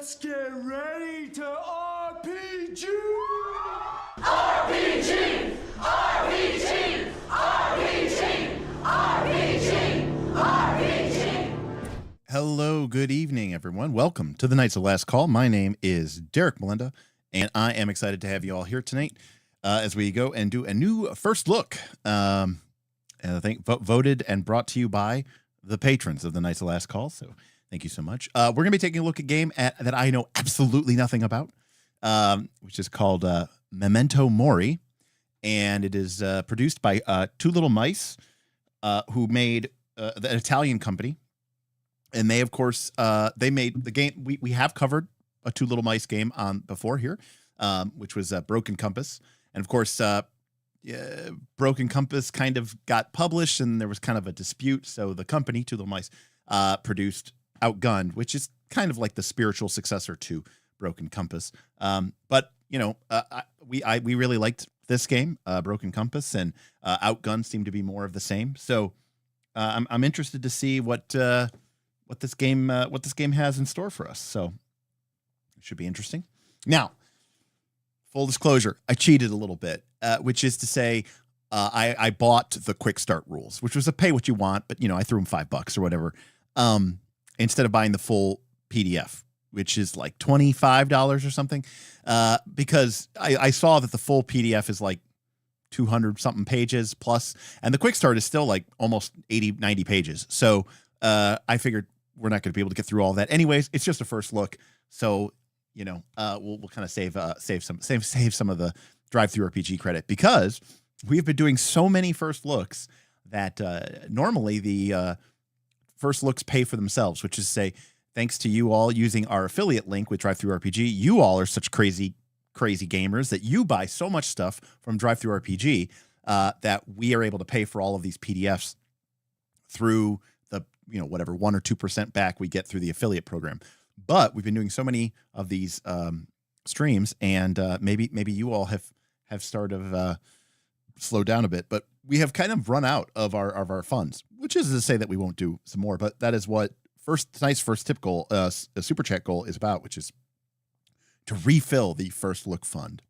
Let's get ready to RPG! RPG! RPG! RPG! RPG! RPG! Hello, good evening, everyone. Welcome to the Knights of Last Call. My name is Derek Melinda, and I am excited to have you all here tonight as we go and do a new first look. And I think voted and brought to you by the patrons of the Knights of Last Call. So thank you so much. We're going to be taking a look at a game that I know absolutely nothing about, which is called Memento Mori. And it is produced by Two Little Mice, who made an Italian company. And they, of course, they made the game. We have covered a Two Little Mice game on before here, which was Broken Compass. And, of course, Broken Compass kind of got published, and there was kind of a dispute. So the company, Two Little Mice, produced Outgunned, which is kind of like the spiritual successor to Broken Compass. But you know, we really liked this game, Broken Compass, and Outgunned seemed to be more of the same. So I'm interested to see what this game has in store for us. So it should be interesting. Now, full disclosure, I cheated a little bit, which is to say, I bought the quick start rules, which was a pay what you want, but you know, I threw them $5 or whatever, instead of buying the full PDF, which is like $25 or something, because I saw that the full PDF is like 200 something pages plus, and the quick start is still like almost 80-90 pages. So I figured we're not going to be able to get through all that. Anyways, it's just a first look, so you know, we'll kind of save some of the drive-through RPG credit, because we've been doing so many first looks that normally the first looks pay for themselves, which is to say, thanks to you all using our affiliate link with drive-through RPG, you all are such crazy gamers that you buy so much stuff from drive-through RPG that we are able to pay for all of these PDFs through the, you know, whatever 1 or 2% back we get through the affiliate program. But we've been doing so many of these streams, and maybe you all have started slowed down a bit, but we have kind of run out of our funds, which is to say that we won't do some more. But that is what tonight's first tip goal, a super chat goal, is about, which is to refill the first look fund.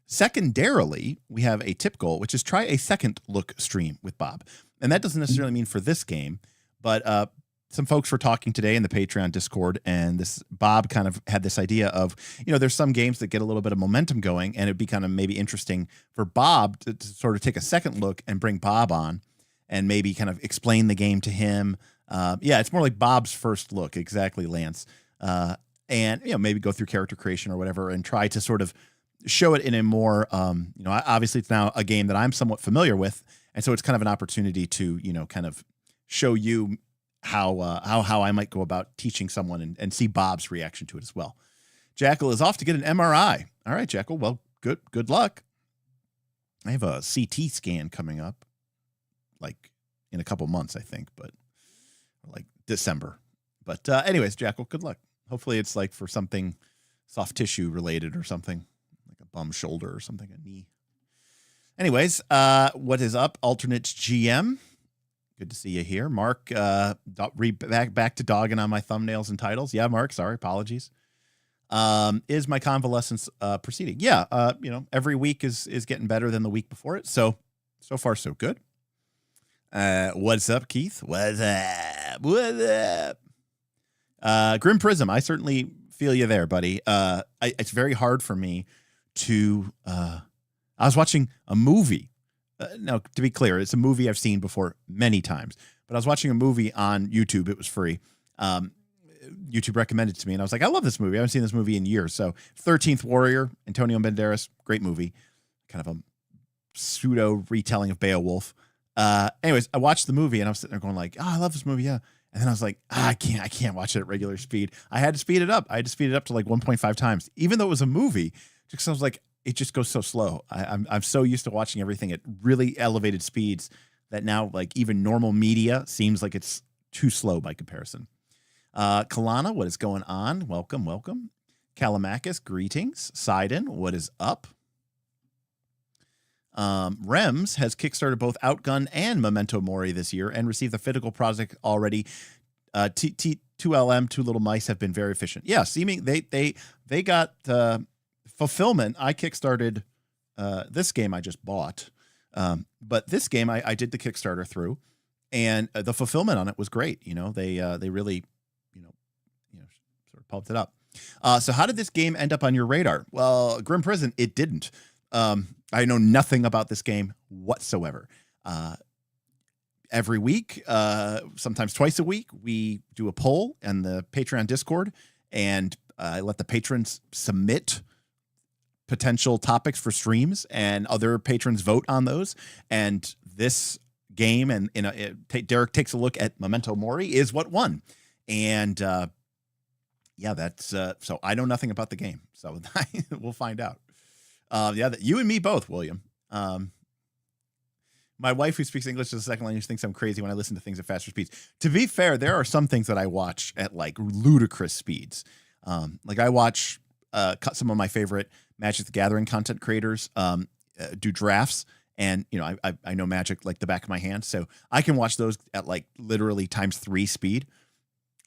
Secondarily, we have a tip goal, which is try a second look stream with Bob, and that doesn't necessarily mean for this game, but some folks were talking today in the Patreon Discord, and Bob kind of had this idea of, you know, there's some games that get a little bit of momentum going, and it'd be kind of maybe interesting for Bob to sort of take a second look and bring Bob on and maybe kind of explain the game to him. Yeah, it's more like Bob's first look. Exactly, Lance. And, you know, maybe go through character creation or whatever and try to sort of show it in a more, you know, obviously it's now a game that I'm somewhat familiar with. And so it's kind of an opportunity to, you know, kind of show you how I might go about teaching someone and see Bob's reaction to it as well. Jackal is off to get an MRI. All right, Jackal. Well, good luck. I have a CT scan coming up, like in a couple months, I think, but like December. But anyways, Jackal, good luck. Hopefully it's like for something soft tissue related or something, like a bum shoulder or something, a knee. Anyways, what is up? Alternates GM. Good to see you here. Mark, back to dogging on my thumbnails and titles. Yeah, Mark, sorry, apologies. Is my convalescence proceeding? Yeah, you know, every week is getting better than the week before it. So far, so good. What's up, Keith? What's up? What's up? Grim Prism, I certainly feel you there, buddy. It's very hard for me to... I was watching a movie. Now, to be clear, it's a movie I've seen before many times, but I was watching a movie on YouTube. It was free. YouTube recommended it to me, and I was like, I love this movie. I haven't seen this movie in years. So 13th Warrior, Antonio Banderas, great movie. Kind of a pseudo retelling of Beowulf. Anyways, I watched the movie, and I was sitting there going like, oh, I love this movie, yeah. And then I was like, I can't watch it at regular speed. I had to speed it up. I had to speed it up to like 1.5 times, even though it was a movie, just because I was like, it just goes so slow. I'm so used to watching everything at really elevated speeds that now, like, even normal media seems like it's too slow by comparison. Kalana, what is going on? Welcome. Kalamakis, greetings. Sidon, what is up? Rems has kickstarted both Outgunned and Memento Mori this year and received the physical project already. To 2LM, Two Little Mice have been very efficient. Yeah, seeming they got fulfillment. I kickstarted this game I just bought, but this game I did the Kickstarter through, and the fulfillment on it was great. You know, they really, sort of pumped it up. So how did this game end up on your radar? Well, Grim Prison, it didn't. I know nothing about this game whatsoever. Every week, sometimes twice a week, we do a poll in the Patreon Discord, and I let the patrons submit potential topics for streams, and other patrons vote on those. And this game, and Derek takes a look at Memento Mori, is what won. And yeah, that's so I know nothing about the game, so we'll find out. Yeah, you and me both, William. My wife, who speaks English as a second language, thinks I'm crazy when I listen to things at faster speeds. To be fair, there are some things that I watch at like ludicrous speeds. Like I watch some of my favorite Magic the Gathering content creators do drafts, and I know Magic like the back of my hand, so I can watch those at like literally ×3 speed,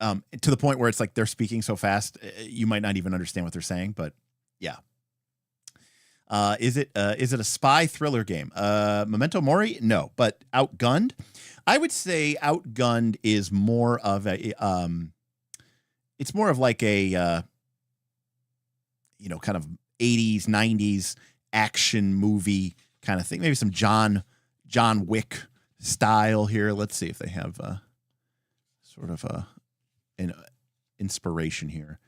to the point where it's like they're speaking so fast you might not even understand what they're saying. But yeah. Is it a spy thriller game? Memento Mori? No, but Outgunned? I would say Outgunned is more of a, it's more of like a, kind of 80s, 90s action movie kind of thing. Maybe some John Wick style here. Let's see if they have sort of an inspiration here.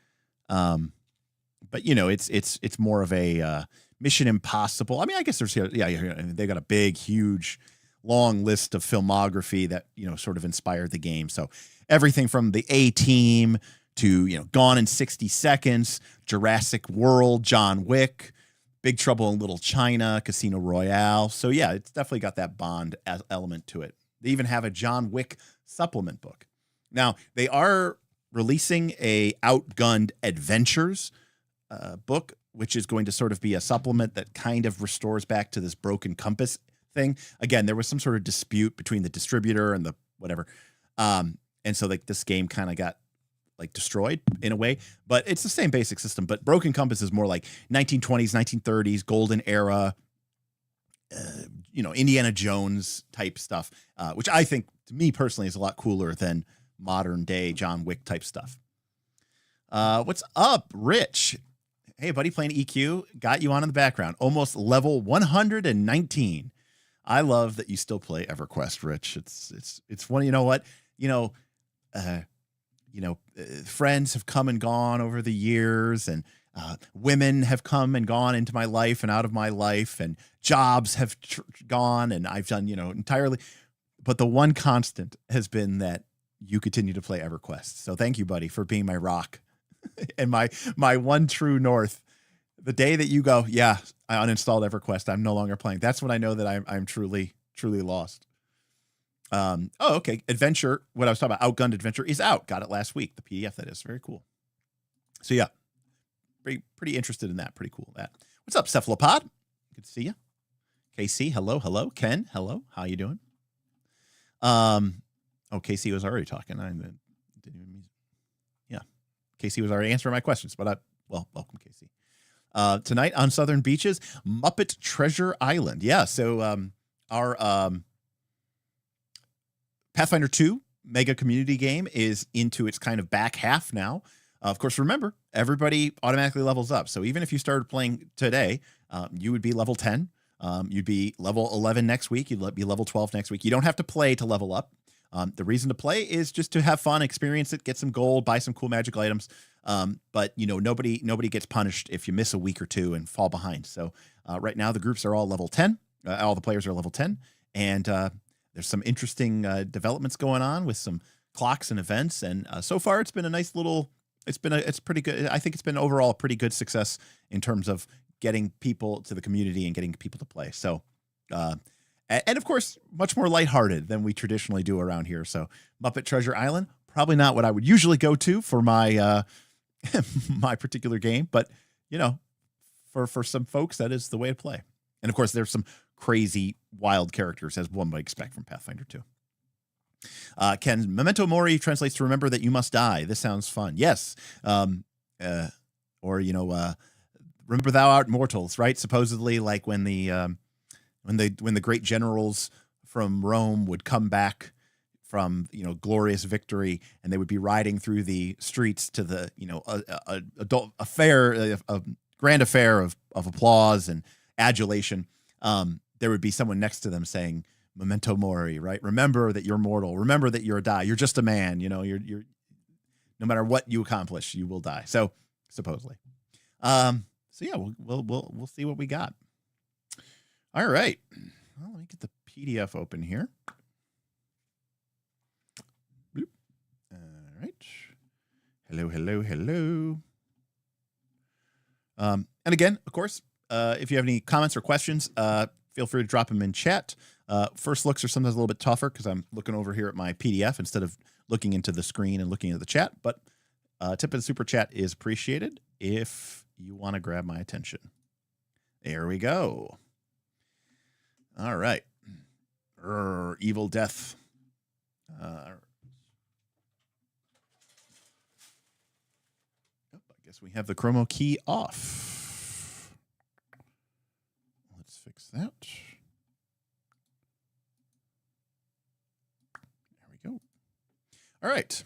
But it's more of a Mission Impossible. I mean, I guess there's they got a big, huge, long list of filmography that sort of inspired the game. So everything from the A-Team to Gone in 60 Seconds, Jurassic World, John Wick, Big Trouble in Little China, Casino Royale. So yeah, it's definitely got that Bond element to it. They even have a John Wick supplement book. Now they are releasing a Outgunned Adventures book, which is going to sort of be a supplement that kind of restores back to this Broken Compass thing. Again, there was some sort of dispute between the distributor and the whatever. And so like this game kind of got like destroyed in a way, but it's the same basic system. But Broken Compass is more like 1920s, 1930s, golden era, Indiana Jones type stuff, which I think to me personally is a lot cooler than modern day John Wick type stuff. What's up, Rich? Hey, buddy, playing EQ. Got you on in the background. Almost level 119. I love that you still play EverQuest, Rich. It's one. You know what? Friends have come and gone over the years, and women have come and gone into my life and out of my life, and jobs have gone, and I've done entirely. But the one constant has been that you continue to play EverQuest. So thank you, buddy, for being my rock. And my one true north. The day that you go, yeah, I uninstalled EverQuest, I'm no longer playing. That's when I know that I'm truly lost. Okay. Adventure, what I was talking about, Outgunned Adventure is out. Got it last week. The PDF, that is very cool. So yeah, pretty interested in that. Pretty cool. That. What's up, Cephalopod? Good to see you. KC, hello. Ken, hello. How you doing? KC was already talking. I didn't even. Yeah. Casey was already answering my questions, but welcome, Casey. Tonight on Southern Beaches, Muppet Treasure Island. Yeah, so our Pathfinder 2 mega community game is into its kind of back half now. Of course, remember, everybody automatically levels up. So even if you started playing today, you would be level 10. You'd be level 11 next week. You'd be level 12 next week. You don't have to play to level up. The reason to play is just to have fun, experience it, get some gold, buy some cool magic items. But nobody gets punished if you miss a week or two and fall behind. So right now the groups are all level 10. All the players are level 10, and there's some interesting developments going on with some clocks and events. And so far it's been a nice little. It's pretty good. I think it's been overall a pretty good success in terms of getting people to the community and getting people to play. So. And of course, much more lighthearted than we traditionally do around here. So Muppet Treasure Island, probably not what I would usually go to for my my particular game, but for some folks, that is the way to play. And of course, there's some crazy, wild characters, as one might expect from Pathfinder 2. Ken, Memento Mori translates to remember that you must die. This sounds fun. Yes. Or, remember thou art mortals, right? Supposedly, like when the great generals from Rome would come back from, glorious victory, and they would be riding through the streets to the, a grand affair of applause and adulation. There would be someone next to them saying, Memento Mori, right? Remember that you're mortal. Remember that you're a die. You're just a man. You're no matter what you accomplish, you will die. So supposedly. So yeah, we'll see what we got. All right. Well, let me get the PDF open here. Bloop. All right. Hello. And again, of course, if you have any comments or questions, feel free to drop them in chat. First looks are sometimes a little bit tougher because I'm looking over here at my PDF instead of looking into the screen and looking at the chat. But tip and super chat is appreciated if you want to grab my attention. There we go. All right. Evil Death. I guess we have the chroma key off. Let's fix that. All right.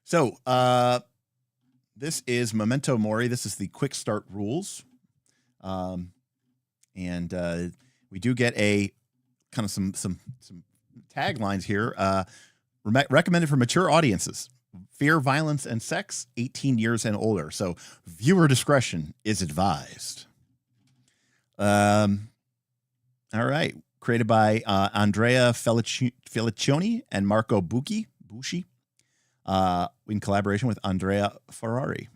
So this is Memento Mori. This is the quick start rules. And we do get a kind of some taglines here. Recommended for mature audiences. Fear, violence, and sex, 18 years and older. So viewer discretion is advised. All right. Created by Andrea Felicioni and Marco Bucci, in collaboration with Andrea Ferrari.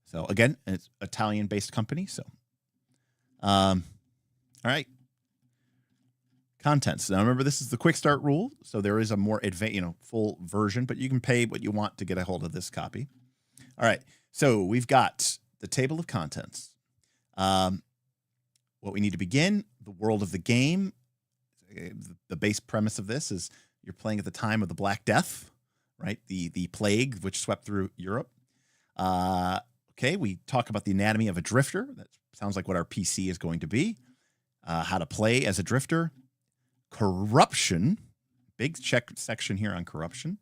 So again, it's an Italian-based company. So, all right. Contents. Now remember, this is the quick start rule, so there is a more advanced, full version, but you can pay what you want to get a hold of this copy. All right. So we've got the table of contents. What we need to begin, the world of the game. The base premise of this is you're playing at the time of the Black Death, right? The plague which swept through Europe. Okay, we talk about the anatomy of a drifter. That sounds like what our PC is going to be. How to play as a drifter. Corruption. Big check section here on corruption.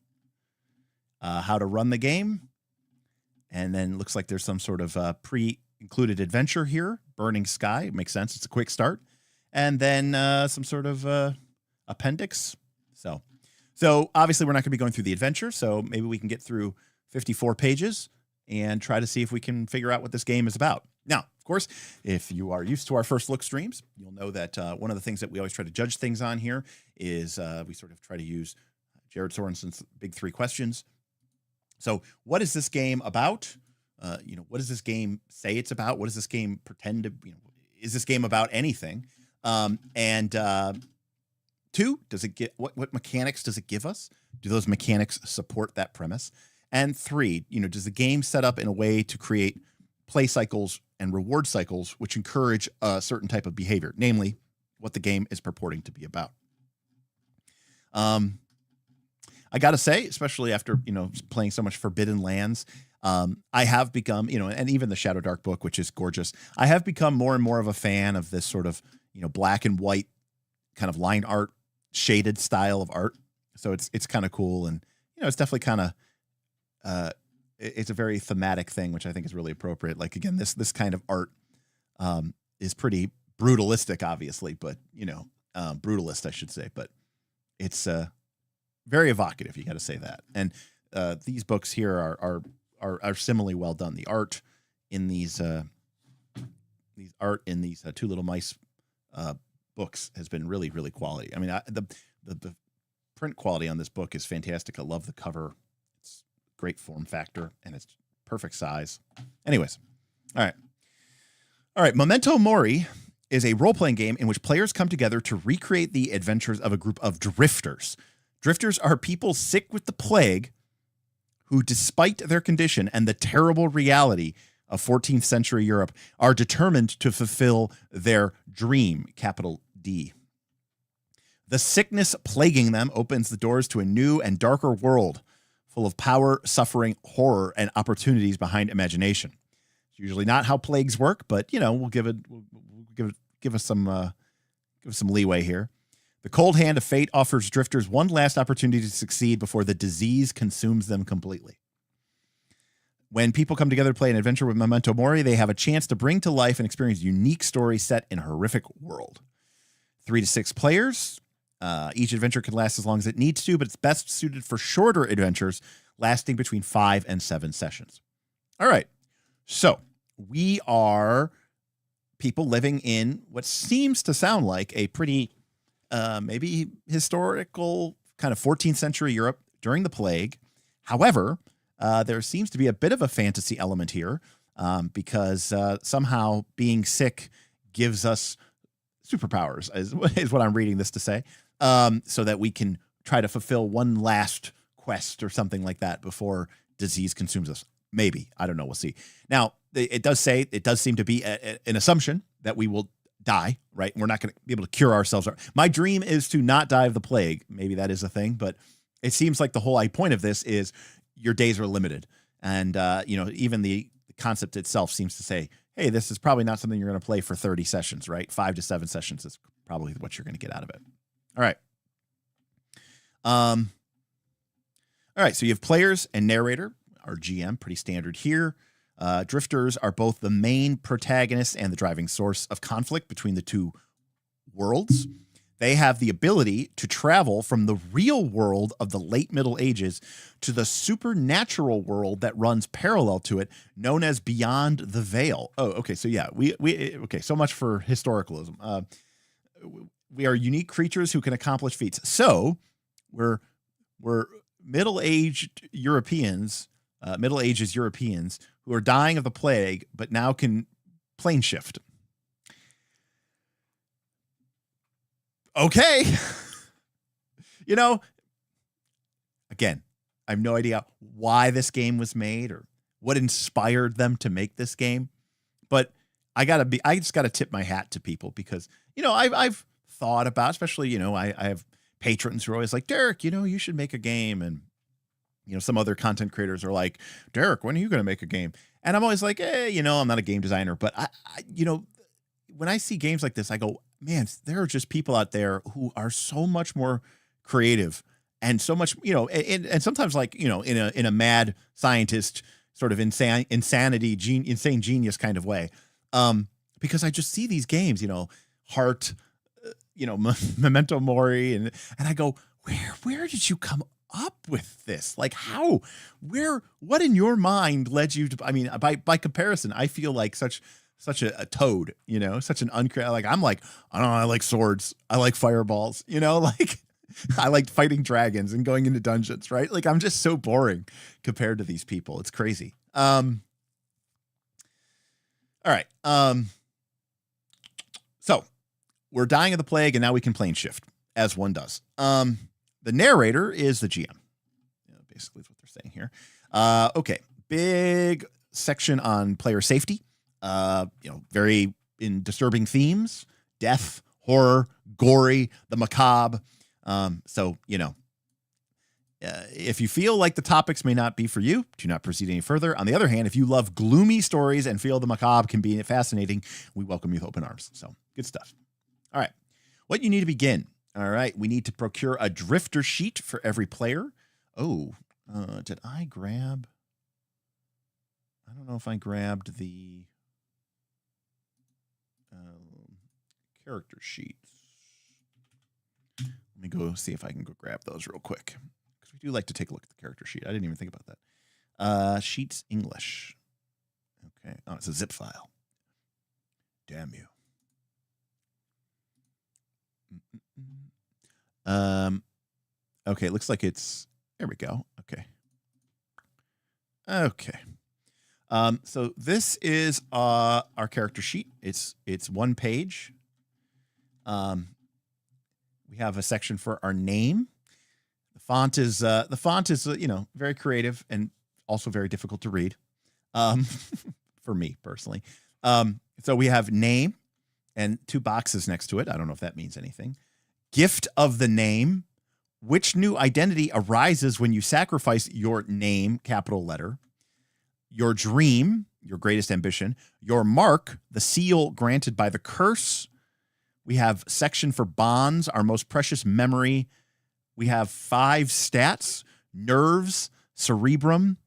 How to run the game. And then looks like there's some sort of pre-included adventure here. Burning Sky. It makes sense. It's a quick start. And then some sort of appendix. So obviously we're not going to be going through the adventure. So maybe we can get through 54 pages and try to see if we can figure out what this game is about. Now, of course, if you are used to our first look streams, you'll know that one of the things that we always try to judge things on here is we sort of try to use Jared Sorensen's big 3 questions. So what is this game about? What does this game say it's about? What does this game pretend to, is this game about anything? And 2, does it get, what mechanics does it give us? Do those mechanics support that premise? And 3, does the game set up in a way to create play cycles and reward cycles which encourage a certain type of behavior, namely what the game is purporting to be about? I got to say, especially after, playing so much Forbidden Lands, I have become, and even the Shadow Dark book, which is gorgeous, I have become more and more of a fan of this sort of, black and white kind of line art, shaded style of art. So it's kind of cool. And, it's definitely kind of, it's a very thematic thing, which I think is really appropriate. Like, again, this kind of art is pretty brutalistic, obviously, but, brutalist, I should say, but it's very evocative. You got to say that. And these books here are similarly well done. The art in these Two Little Mice books has been really, really quality. I mean, the print quality on this book is fantastic. I love the cover. It's great form factor and it's perfect size. Anyways, all right. Memento Mori is a role-playing game in which players come together to recreate the adventures of a group of drifters. Drifters are people sick with the plague who, despite their condition and the terrible reality of 14th century Europe, are determined to fulfill their dream, capital D. The sickness plaguing them opens the doors to a new and darker world full of power, suffering, horror, and opportunities behind imagination. It's usually not how plagues work, but we'll give us some leeway here. The cold hand of fate offers drifters one last opportunity to succeed before the disease consumes them completely. When people come together to play an adventure with Memento Mori, they have a chance to bring to life and experience a unique story set in a horrific world. 3 to 6 players. Each adventure can last as long as it needs to, but it's best suited for shorter adventures lasting between 5 and 7 sessions. All right. So we are people living in what seems to sound like a pretty maybe historical kind of 14th century Europe during the plague. However, there seems to be a bit of a fantasy element here because somehow being sick gives us superpowers, is what I'm reading this to say, so that we can try to fulfill one last quest or something like that before disease consumes us. Maybe. I don't know. We'll see. Now, it does seem to be an assumption that we will die, right? We're not going to be able to cure ourselves. My dream is to not die of the plague. Maybe that is a thing, but it seems like the whole point of this is your days are limited. And, even the concept itself seems to say, hey, this is probably not something you're going to play for 30 sessions, right? 5 to 7 sessions is probably what you're going to get out of it. All right. All right. So you have players and narrator, our GM, pretty standard here. Drifters are both the main protagonist and the driving source of conflict between the two worlds. They have the ability to travel from the real world of the late Middle Ages to the supernatural world that runs parallel to it, known as Beyond the Veil. Oh, okay. So yeah, okay. So much for historicalism. We are unique creatures who can accomplish feats. So we're middle-aged Europeans, Middle Ages Europeans who are dying of the plague, but now can plane shift. Okay. Again, I have no idea why this game was made or what inspired them to make this game, but I just gotta tip my hat to people because, I've thought about, especially, I have patrons who are always like, Derek, you should make a game. And, some other content creators are like, Derek, when are you going to make a game? And I'm always like, I'm not a game designer, but I when I see games like this, I go, man, there are just people out there who are so much more creative and so much, and sometimes like, in a mad scientist sort of insane genius kind of way. Because I just see these games, Heart, Memento Mori, and I go, where did you come up with this? Like what in your mind led you to, I mean, by comparison, I feel like such a toad, such an like, I'm like, I don't know, I like swords. I like fireballs, like I like fighting dragons and going into dungeons, right? Like I'm just so boring compared to these people. It's crazy. All right. So we're dying of the plague and now we can plane shift as one does. The narrator is the GM. Basically is what they're saying here. Okay. Big section on player safety. Very disturbing themes, death, horror, gory, the macabre. If you feel like the topics may not be for you, do not proceed any further. On the other hand, if you love gloomy stories and feel the macabre can be fascinating, we welcome you with open arms. So good stuff. All right. What you need to begin. All right. We need to procure a drifter sheet for every player. Oh, did I grab? I don't know if I grabbed the character sheets. Let me go see if I can go grab those real quick. Because we do like to take a look at the character sheet. I didn't even think about that. Sheets English. Okay. Oh, it's a zip file. Damn you. Okay, it looks like it's, there we go. Okay. So this is our character sheet. It's one page. We have a section for our name. The font is very creative and also very difficult to read. For me personally. So we have name and 2 boxes next to it. I don't know if that means anything. gift of the name. Which new identity arises when you sacrifice your name, capital letter, your dream, your greatest ambition, your mark, the seal granted by the curse. We have section for bonds, our most precious memory. We have 5 stats: nerves, cerebrum,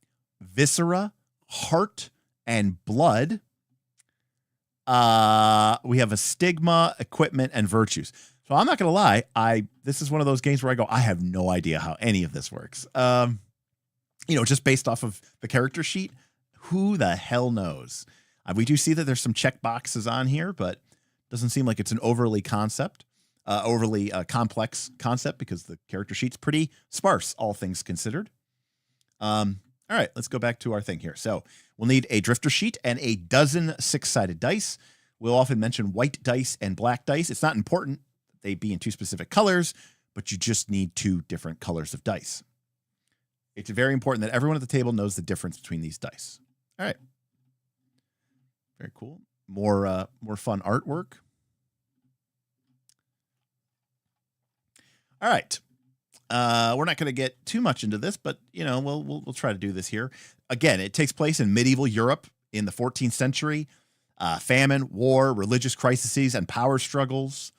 viscera, heart, and blood. We have a stigma, equipment, and virtues. So I'm not going to lie. This is one of those games where I go, I have no idea how any of this works. Just based off of the character sheet, who the hell knows? We do see that there's some check boxes on here, but doesn't seem like it's an overly complex concept because the character sheet's pretty sparse, all things considered. All right, let's go back to our thing here. So we'll need a drifter sheet and a dozen 6-sided dice. We'll often mention white dice and black dice. It's not important that they be in 2 specific colors, but you just need 2 different colors of dice. It's very important that everyone at the table knows the difference between these dice. All right. Very cool. More fun artwork. All right. We're not going to get too much into this, but we'll try to do this here. Again, it takes place in medieval Europe in the 14th century. Famine, war, religious crises, and power struggles.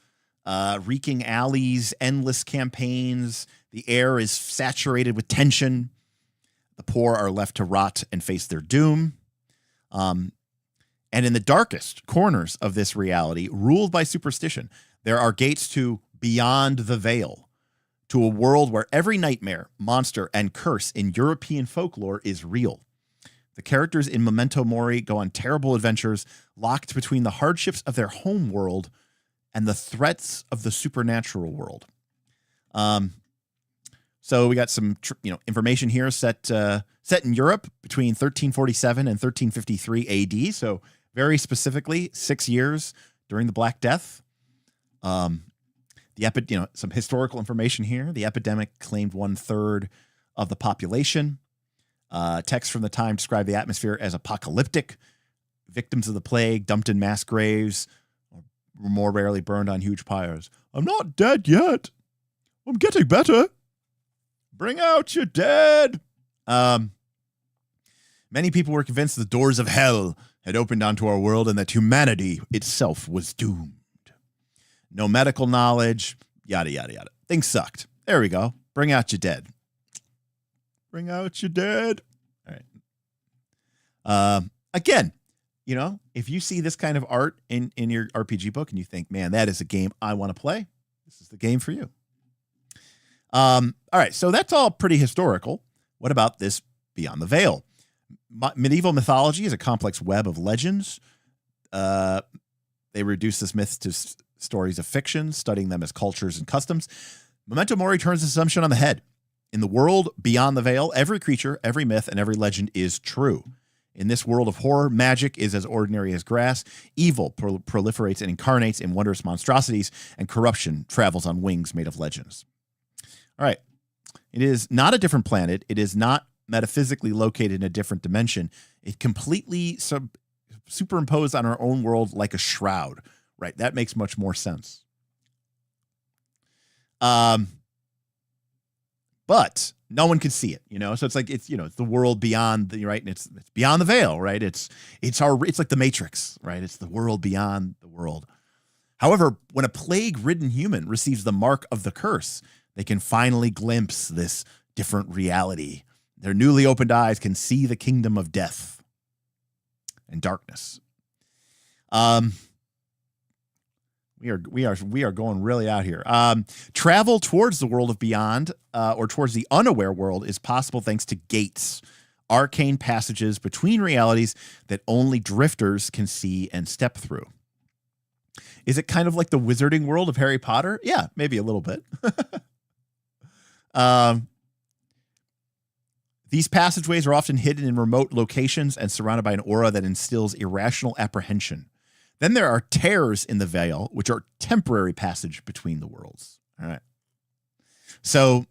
Reeking alleys, endless campaigns. The air is saturated with tension. The poor are left to rot and face their doom. And in the darkest corners of this reality, ruled by superstition, there are gates to beyond the veil, to a world where every nightmare, monster, and curse in European folklore is real. The characters in Memento Mori go on terrible adventures, locked between the hardships of their home world and the threats of the supernatural world. So we got some information here set in Europe between 1347 and 1353 AD. So very specifically, 6 years during the Black Death. Some historical information here. The epidemic claimed 1/3 of the population. Texts from the time describe the atmosphere as apocalyptic. Victims of the plague dumped in mass graves, or more rarely burned on huge pyres. I'm not dead yet. I'm getting better. Bring out your dead. Many people were convinced the doors of hell had opened onto our world and that humanity itself was doomed. No medical knowledge, yada, yada, yada. Things sucked. There we go. Bring out your dead. Bring out your dead. All right. Again, if you see this kind of art in your RPG book and you think, man, that is a game I want to play, this is the game for you. All right. So that's all pretty historical. What about this Beyond the Veil? Medieval mythology is a complex web of legends. They reduce this myth to stories of fiction, studying them as cultures and customs. Memento Mori turns this assumption on the head. In the world beyond the veil, every creature, every myth, and every legend is true. In this world of horror, magic is as ordinary as grass. Evil proliferates and incarnates in wondrous monstrosities, and corruption travels on wings made of legends. All right. It is not a different planet. It is not metaphysically located in a different dimension. It completely superimposed on our own world like a shroud. Right. That makes much more sense. But no one can see it, So it's like it's the world beyond the right, and it's beyond the veil, right? It's like the Matrix, right? It's the world beyond the world. However, when a plague-ridden human receives the mark of the curse, they can finally glimpse this different reality. Their newly opened eyes can see the kingdom of death and darkness. We are going really out here. Travel towards the world of beyond, or towards the unaware world, is possible thanks to gates, arcane passages between realities that only drifters can see and step through. Is it kind of like the wizarding world of Harry Potter? Yeah, maybe a little bit. These passageways are often hidden in remote locations and surrounded by an aura that instills irrational apprehension. Then there are tears in the veil, which are temporary passage between the worlds. All right. So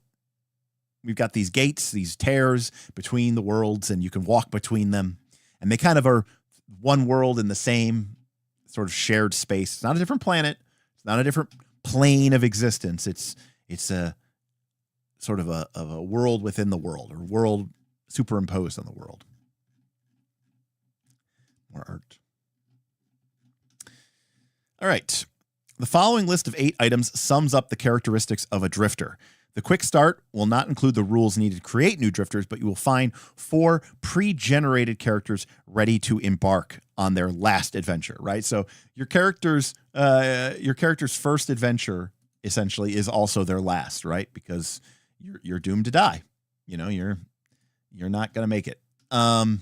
we've got these gates, these tears between the worlds, and you can walk between them. And they kind of are one world in the same sort of shared space. It's not a different planet. It's not a different plane of existence. It's a sort of a world within the world, or world superimposed on the world. More art. All right. The following list of 8 items sums up the characteristics of a drifter. The quick start will not include the rules needed to create new drifters, but you will find 4 pre-generated characters ready to embark on their last adventure, right? So your character's first adventure essentially is also their last, right? Because you're doomed to die. You know, you're not going to make it. Let me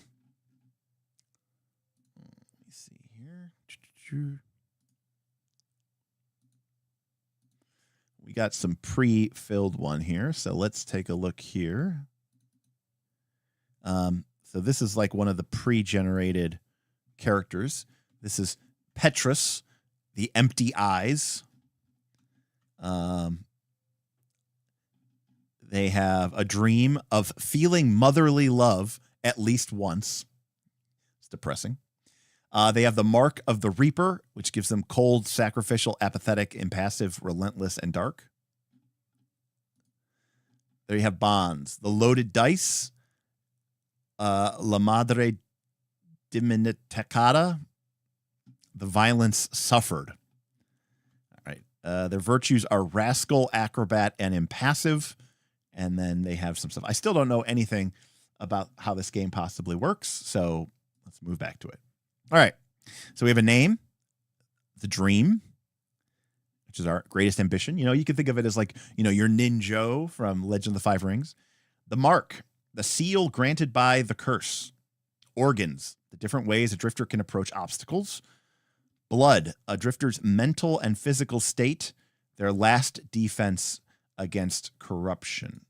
see here. We got some pre-filled one here, so let's take a look here. So this is like one of the pre-generated characters. This is Petrus, the Empty Eyes. They have a dream of feeling motherly love at least once. It's depressing. They have the Mark of the Reaper, which gives them cold, sacrificial, apathetic, impassive, relentless, and dark. There you have Bonds. The Loaded Dice, La Madre Dimenticata, the Violence Suffered. All right. Their virtues are Rascal, Acrobat, and Impassive. And then they have some stuff. I still don't know anything about how this game possibly works, so let's move back to it. All right, so we have a name, the Dream, which is our greatest ambition. You know, you can think of it as like, you know, your Ninjo from Legend of the Five Rings. The Mark, the seal granted by the curse. Organs, the different ways a drifter can approach obstacles. Blood, a drifter's mental and physical state, their last defense against corruption.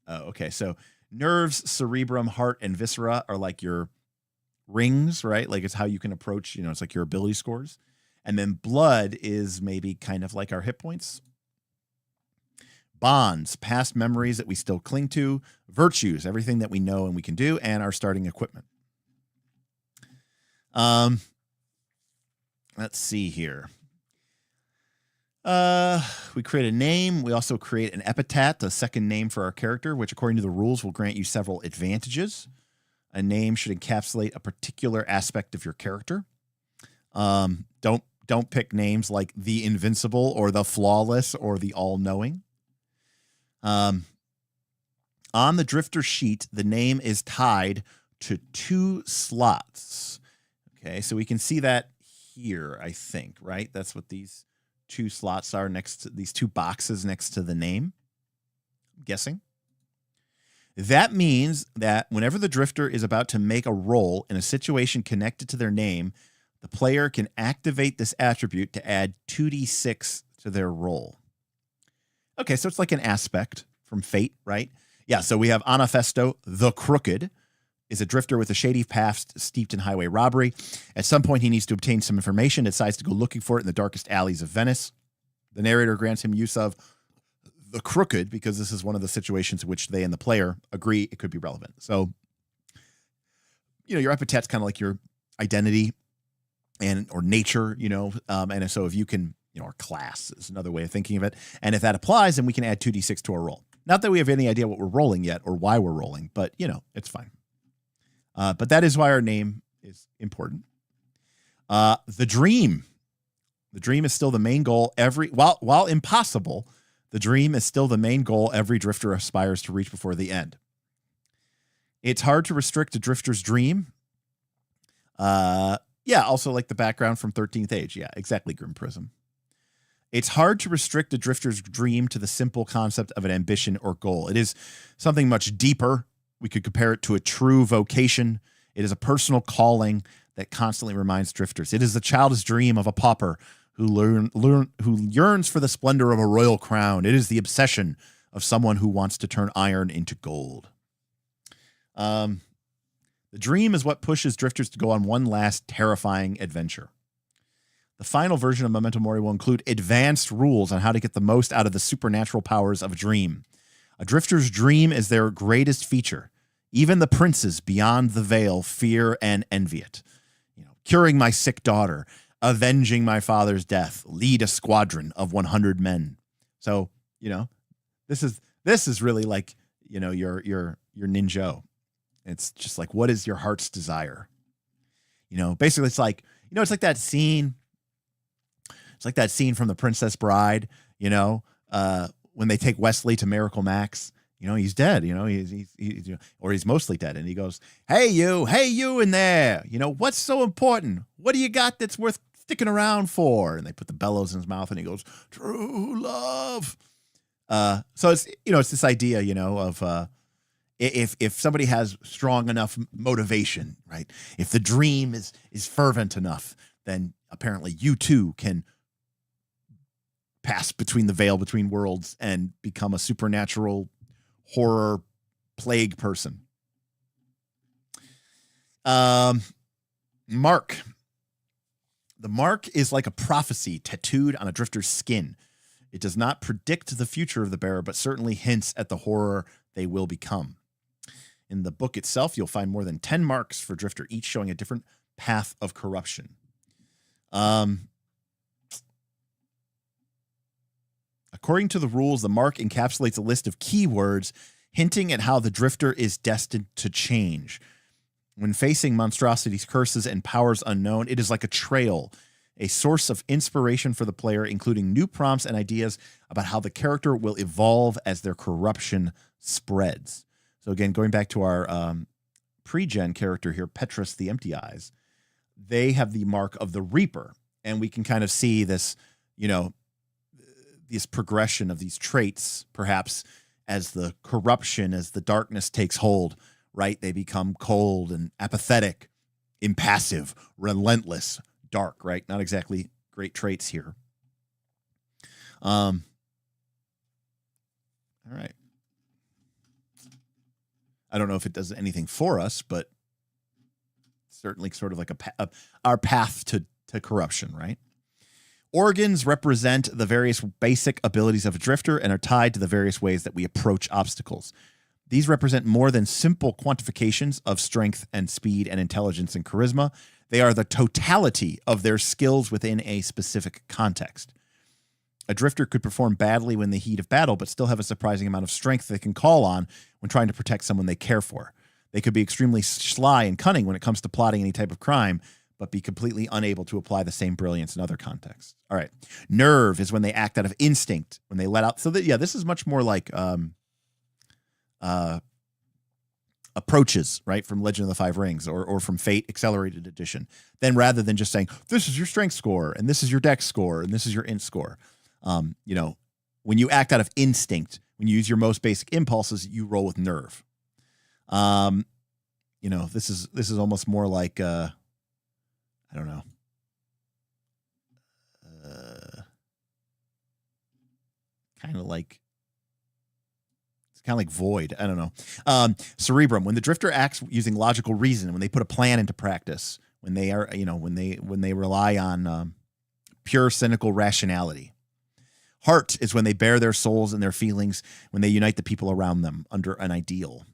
Okay, so nerves, cerebrum, heart, and viscera are like your rings, right? Like it's how you can approach, you know, it's like your ability scores. And then blood is maybe kind of like our hit points. Bonds, past memories that we still cling to. Virtues, everything that we know and we can do, and our starting equipment. Let's see here. We create a name. We also create an epithet, a second name for our character, which according to the rules will grant you several advantages. A name should encapsulate a particular aspect of your character. Don't pick names like the Invincible or the Flawless or the All-Knowing. On the drifter sheet, the name is tied to 2 slots. Okay, so we can see that here, I think, right? That's what these 2 slots are next to these 2 boxes next to the name. I'm guessing. That means that whenever the drifter is about to make a roll in a situation connected to their name, the player can activate this attribute to add 2d6 to their roll. Okay, so it's like an aspect from Fate, right? Yeah, so we have Anafesto, the Crooked, is a drifter with a shady past steeped in highway robbery. At some point, he needs to obtain some information, decides to go looking for it in the darkest alleys of Venice. The narrator grants him use of the Crooked because this is one of the situations in which they and the player agree it could be relevant. So, you know, your epithet's kind of like your identity and or nature, you know, and so if you can, you know, our class is another way of thinking of it. And if that applies, then we can add 2d6 to our roll. Not that we have any idea what we're rolling yet or why we're rolling, but, you know, it's fine. But that is why our name is important. The Dream. The dream is still the main goal. While impossible, the dream is still the main goal every drifter aspires to reach before the end. It's hard to restrict a drifter's dream. Yeah, also like the background from 13th Age. Yeah, exactly, Grim Prism. It's hard to restrict a drifter's dream to the simple concept of an ambition or goal. It is something much deeper. We could compare it to a true vocation. It is a personal calling that constantly reminds drifters. It is the childish dream of a pauper who yearns for the splendor of a royal crown. It is the obsession of someone who wants to turn iron into gold. The dream is what pushes drifters to go on one last terrifying adventure. The final version of Memento Mori will include advanced rules on how to get the most out of the supernatural powers of a dream. A drifter's dream is their greatest feature. Even the princes beyond the veil fear and envy it. You know, curing my sick daughter, avenging my father's death, lead a squadron of 100 men. So, this is really like, your ninja. It's just like, what is your heart's desire? Basically it's like, it's like that scene. It's like that scene from The Princess Bride, when they take Wesley to Miracle Max. He's dead, or he's mostly dead. And he goes, hey, you in there, what's so important? What do you got that's worth sticking around for? And they put the bellows in his mouth and he goes, true love. So it's, it's this idea, of, if somebody has strong enough motivation, right? If the dream is fervent enough, then apparently you too can pass between the veil between worlds and become a supernatural horror plague person. Mark. The mark is like a prophecy tattooed on a drifter's skin. It does not predict the future of the bearer, but certainly hints at the horror they will become. In the book itself, you'll find more than 10 marks for drifter, each showing a different path of corruption. According to the rules, the mark encapsulates a list of keywords hinting at how the drifter is destined to change. When facing monstrosities, curses, and powers unknown, it is like a trail, a source of inspiration for the player, including new prompts and ideas about how the character will evolve as their corruption spreads. So again, going back to our pre-gen character here, Petrus the Empty Eyes, they have the mark of the Reaper, and we can kind of see this, this progression of these traits, perhaps as the corruption, as the darkness takes hold, right? They become cold and apathetic, impassive, relentless, dark, right? Not exactly great traits here. All right. I don't know if it does anything for us, but certainly sort of like our path to corruption, right? Organs represent the various basic abilities of a drifter and are tied to the various ways that we approach obstacles. These represent more than simple quantifications of strength and speed and intelligence and charisma. They are the totality of their skills within a specific context. A drifter could perform badly in the heat of battle, but still have a surprising amount of strength they can call on when trying to protect someone they care for. They could be extremely sly and cunning when it comes to plotting any type of crime, but be completely unable to apply the same brilliance in other contexts. All right. Nerve is when they act out of instinct, when they let out. So that, yeah, this is much more like approaches, right, from Legend of the Five Rings or from Fate Accelerated Edition. Then rather than just saying, this is your strength score, and this is your dex score, and this is your int score. When you act out of instinct, when you use your most basic impulses, you roll with nerve. This is almost more like I don't know. Kind of like void. I don't know. Cerebrum, when the drifter acts using logical reason, when they put a plan into practice, when they are, when they rely on pure cynical rationality. Heart is when they bear their souls and their feelings, when they unite the people around them under an ideal.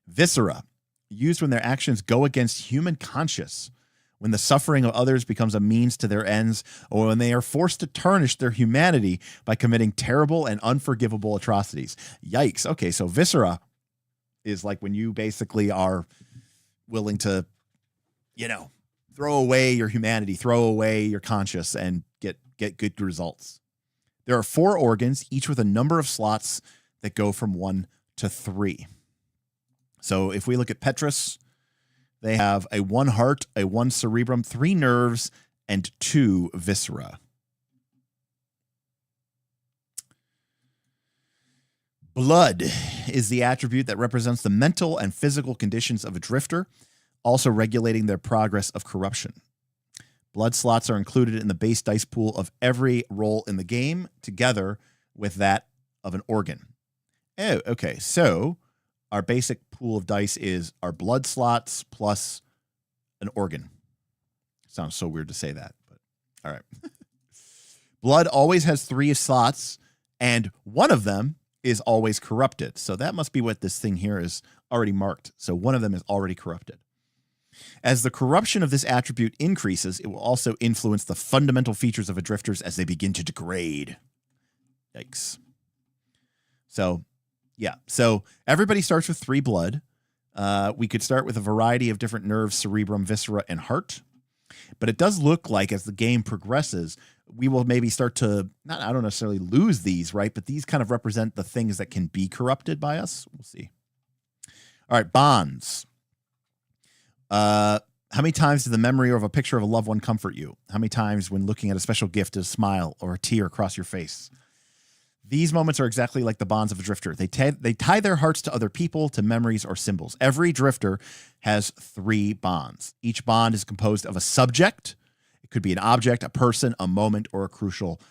Viscera, used when their actions go against human conscience, when the suffering of others becomes a means to their ends, or when they are forced to tarnish their humanity by committing terrible and unforgivable atrocities. Yikes. Okay, so viscera is like when you basically are willing to, throw away your humanity, throw away your conscience, and get good results. There are 4 organs, each with a number of slots that go from 1 to 3. So if we look at Petrus, they have a 1 heart, a 1 cerebrum, 3 nerves, and 2 viscera. Blood is the attribute that represents the mental and physical conditions of a drifter, also regulating their progress of corruption. Blood slots are included in the base dice pool of every roll in the game, together with that of an organ. Oh, okay. So our basic pool of dice is our blood slots plus an organ. Sounds so weird to say that, but all right. Blood always has 3 slots, and one of them is always corrupted. So that must be what this thing here is already marked. So one of them is already corrupted. As the corruption of this attribute increases, it will also influence the fundamental features of a drifter's as they begin to degrade. Yikes. So, yeah. So everybody starts with 3 blood. We could start with a variety of different nerves, cerebrum, viscera, and heart. But it does look like as the game progresses, we will maybe start to, I don't necessarily lose these, right? But these kind of represent the things that can be corrupted by us. We'll see. All right, bonds. How many times did the memory of a picture of a loved one comfort you? How many times when looking at a special gift does a smile or a tear cross your face? These moments are exactly like the bonds of a drifter. They tie their hearts to other people, to memories or symbols. Every drifter has 3 bonds. Each bond is composed of a subject. It could be an object, a person, a moment, or a crucial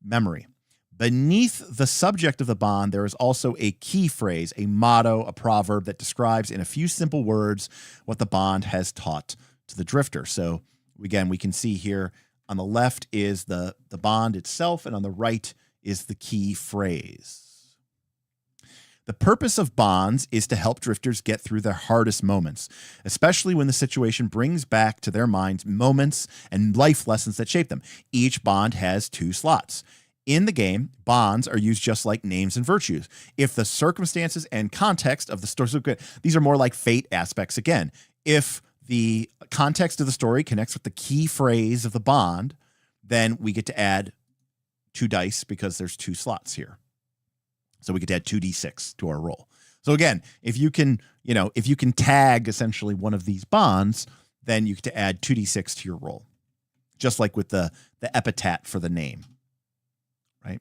memory. Beneath the subject of the bond, there is also a key phrase, a motto, a proverb that describes in a few simple words what the bond has taught to the drifter. So again, we can see here on the left is the bond itself, and on the right is the key phrase. The purpose of bonds is to help drifters get through their hardest moments, especially when the situation brings back to their minds moments and life lessons that shape them. Each bond has 2 slots. In the game, bonds are used just like names and virtues. If the circumstances and context of the story, these are more like fate aspects again. If the context of the story connects with the key phrase of the bond, then we get to add 2 dice because there's 2 slots here. So we get to add 2d6 to our roll. So again, if you can tag essentially one of these bonds, then you get to add 2d6 to your roll. Just like with the epithet for the name. Right?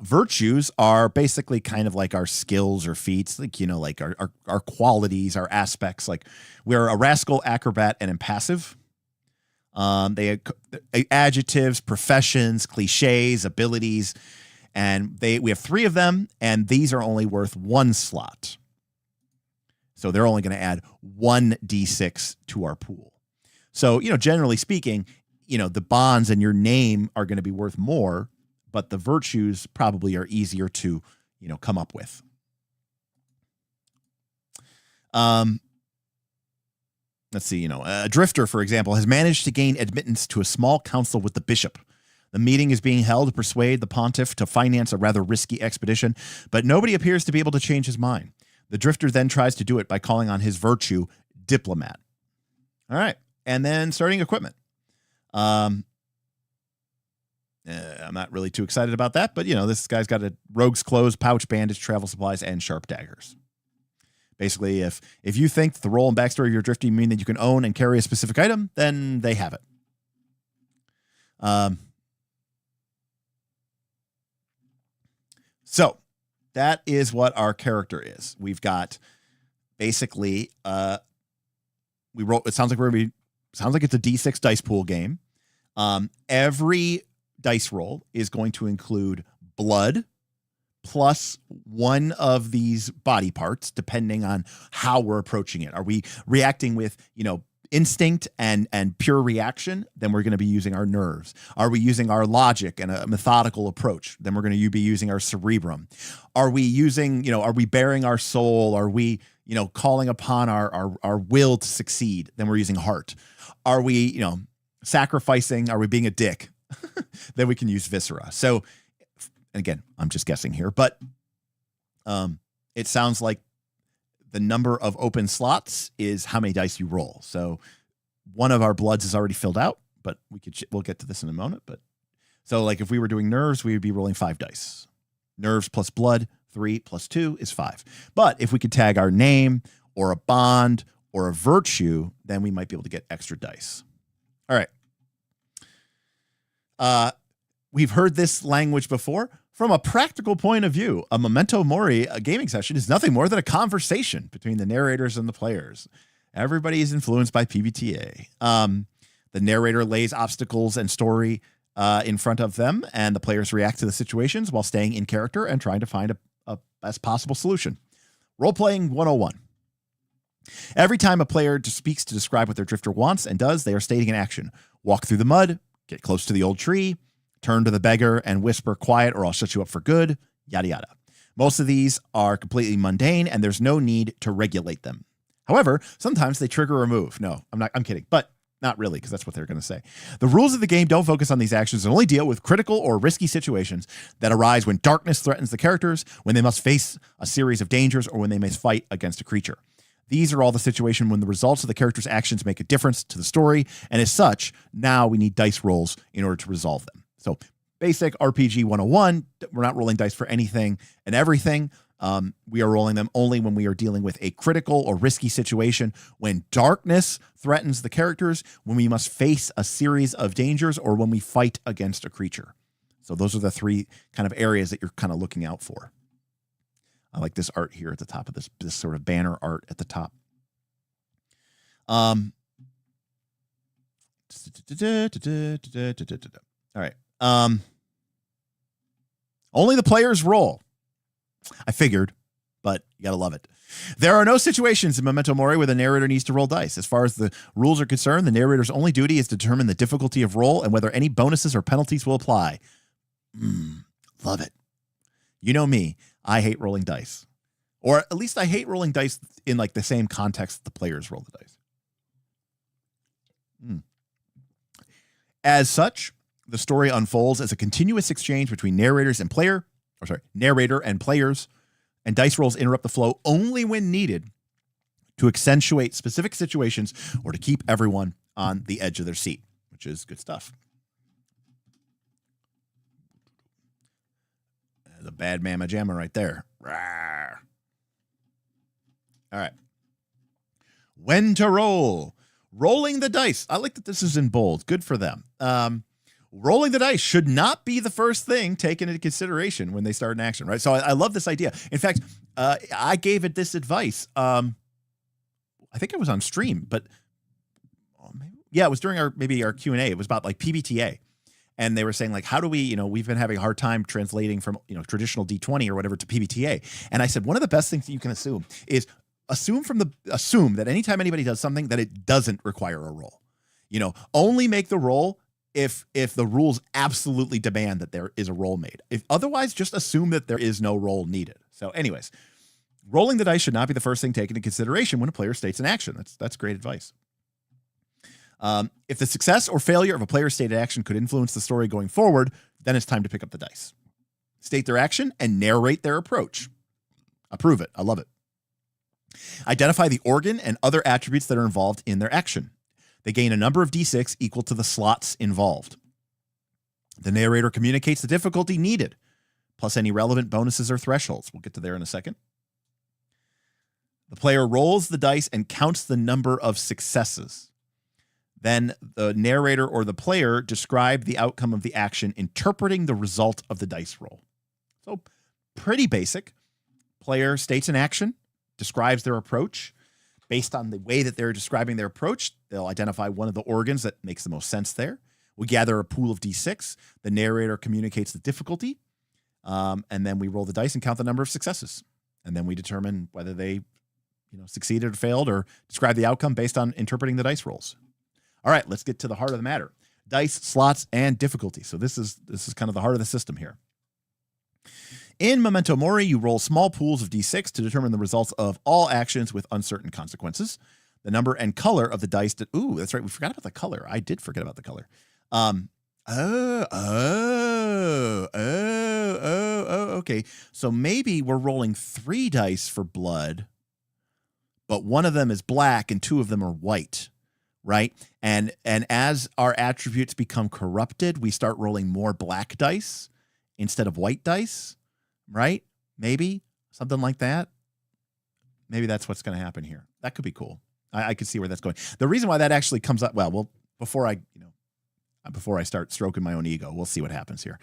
Virtues are basically kind of like our skills or feats, like, like our qualities, our aspects. Like we're a rascal, acrobat, and impassive. They adjectives, professions, cliches, abilities, and we have 3 of them, and these are only worth 1 slot. So they're only going to add 1d6 to our pool. So, generally speaking, the bonds and your name are going to be worth more, but the virtues probably are easier to, come up with. Let's see, a drifter, for example, has managed to gain admittance to a small council with the bishop. The meeting is being held to persuade the pontiff to finance a rather risky expedition, but nobody appears to be able to change his mind. The drifter then tries to do it by calling on his virtue, diplomat. All right, and then starting equipment. I'm not really too excited about that, but, this guy's got a rogue's clothes, pouch, bandage, travel supplies, and sharp daggers. Basically, if you think the role and backstory of your drifting mean that you can own and carry a specific item, then they have it. So that is what our character is. We've got basically we wrote. It sounds like it's a D6 dice pool game. Every dice roll is going to include blood plus one of these body parts, depending on how we're approaching it. Are we reacting with, instinct and pure reaction? Then we're going to be using our nerves. Are we using our logic and a methodical approach? Then we're going to be using our cerebrum. Are we using, are we bearing our soul? Are we, calling upon our will to succeed? Then we're using heart. Are we, sacrificing? Are we being a dick? Then we can use viscera. So, again, I'm just guessing here, but it sounds like the number of open slots is how many dice you roll. So one of our bloods is already filled out, but we'll get to this in a moment. But so like if we were doing nerves, we would be rolling 5 dice. Nerves plus blood, 3 plus 2 is 5. But if we could tag our name or a bond or a virtue, then we might be able to get extra dice. All right. We've heard this language before. From a practical point of view, a Memento Mori, a gaming session, is nothing more than a conversation between the narrators and the players. Everybody is influenced by PBTA. The narrator lays obstacles and story in front of them, and the players react to the situations while staying in character and trying to find a best possible solution. Role-playing 101. Every time a player speaks to describe what their drifter wants and does, they are stating an action. Walk through the mud, get close to the old tree, turn to the beggar and whisper, quiet or I'll shut you up for good, yada, yada. Most of these are completely mundane and there's no need to regulate them. However, sometimes they trigger a move. No, I'm kidding, but not really, because that's what they're going to say. The rules of the game don't focus on these actions and only deal with critical or risky situations that arise when darkness threatens the characters, when they must face a series of dangers, or when they must fight against a creature. These are all the situations when the results of the character's actions make a difference to the story, and as such, now we need dice rolls in order to resolve them. So basic RPG 101, we're not rolling dice for anything and everything. We are rolling them only when we are dealing with a critical or risky situation, when darkness threatens the characters, when we must face a series of dangers, or when we fight against a creature. So those are the three kind of areas that you're kind of looking out for. I like this art here at the top of this sort of banner art at the top. All right. Only the players roll. I figured, but you gotta love it. There are no situations in Memento Mori where the narrator needs to roll dice. As far as the rules are concerned, the narrator's only duty is to determine the difficulty of roll and whether any bonuses or penalties will apply. Love it. You know me, I hate rolling dice. Or at least I hate rolling dice in like the same context that the players roll the dice. As such, the story unfolds as a continuous exchange between narrator and players, and dice rolls interrupt the flow only when needed to accentuate specific situations or to keep everyone on the edge of their seat, which is good stuff. The bad mamma jamma right there. Rawr. All right. When to roll. Rolling the dice. I like that this is in bold. Good for them. Rolling the dice should not be the first thing taken into consideration when they start an action, right? So I love this idea. In fact, I gave it this advice. I think it was on stream, but it was during our Q&A. It was about like PBTA. And they were saying, like, how do we, we've been having a hard time translating from, traditional D20 or whatever to PBTA. And I said, one of the best things that you can assume is assume that anytime anybody does something that it doesn't require a roll. Only make the roll if the rules absolutely demand that there is a roll made. If otherwise, just assume that there is no roll needed. So anyways, rolling the dice should not be the first thing taken into consideration when a player states an action. That's great advice. If the success or failure of a player's stated action could influence the story going forward, then it's time to pick up the dice. State their action and narrate their approach. Approve it. I love it. Identify the organ and other attributes that are involved in their action. They gain a number of D6 equal to the slots involved. The narrator communicates the difficulty needed, plus any relevant bonuses or thresholds. We'll get to there in a second. The player rolls the dice and counts the number of successes. Then the narrator or the player describe the outcome of the action, interpreting the result of the dice roll. So pretty basic. Player states an action, describes their approach. Based on the way that they're describing their approach, they'll identify one of the organs that makes the most sense there. We gather a pool of D6. The narrator communicates the difficulty. And then we roll the dice and count the number of successes. And then we determine whether they succeeded or failed, or describe the outcome based on interpreting the dice rolls. All right, let's get to the heart of the matter. Dice, slots, and difficulty. So this is kind of the heart of the system here. In Memento Mori, you roll small pools of D6 to determine the results of all actions with uncertain consequences. The number and color of the dice. That's right. We forgot about the color. I did forget about the color. Okay. So maybe we're rolling 3 dice for blood, but one of them is black and 2 of them are white. Right. And as our attributes become corrupted, we start rolling more black dice instead of white dice. Right. Maybe something like that. Maybe that's what's going to happen here. That could be cool. I could see where that's going. The reason why that actually comes up. Well, before I start stroking my own ego, we'll see what happens here.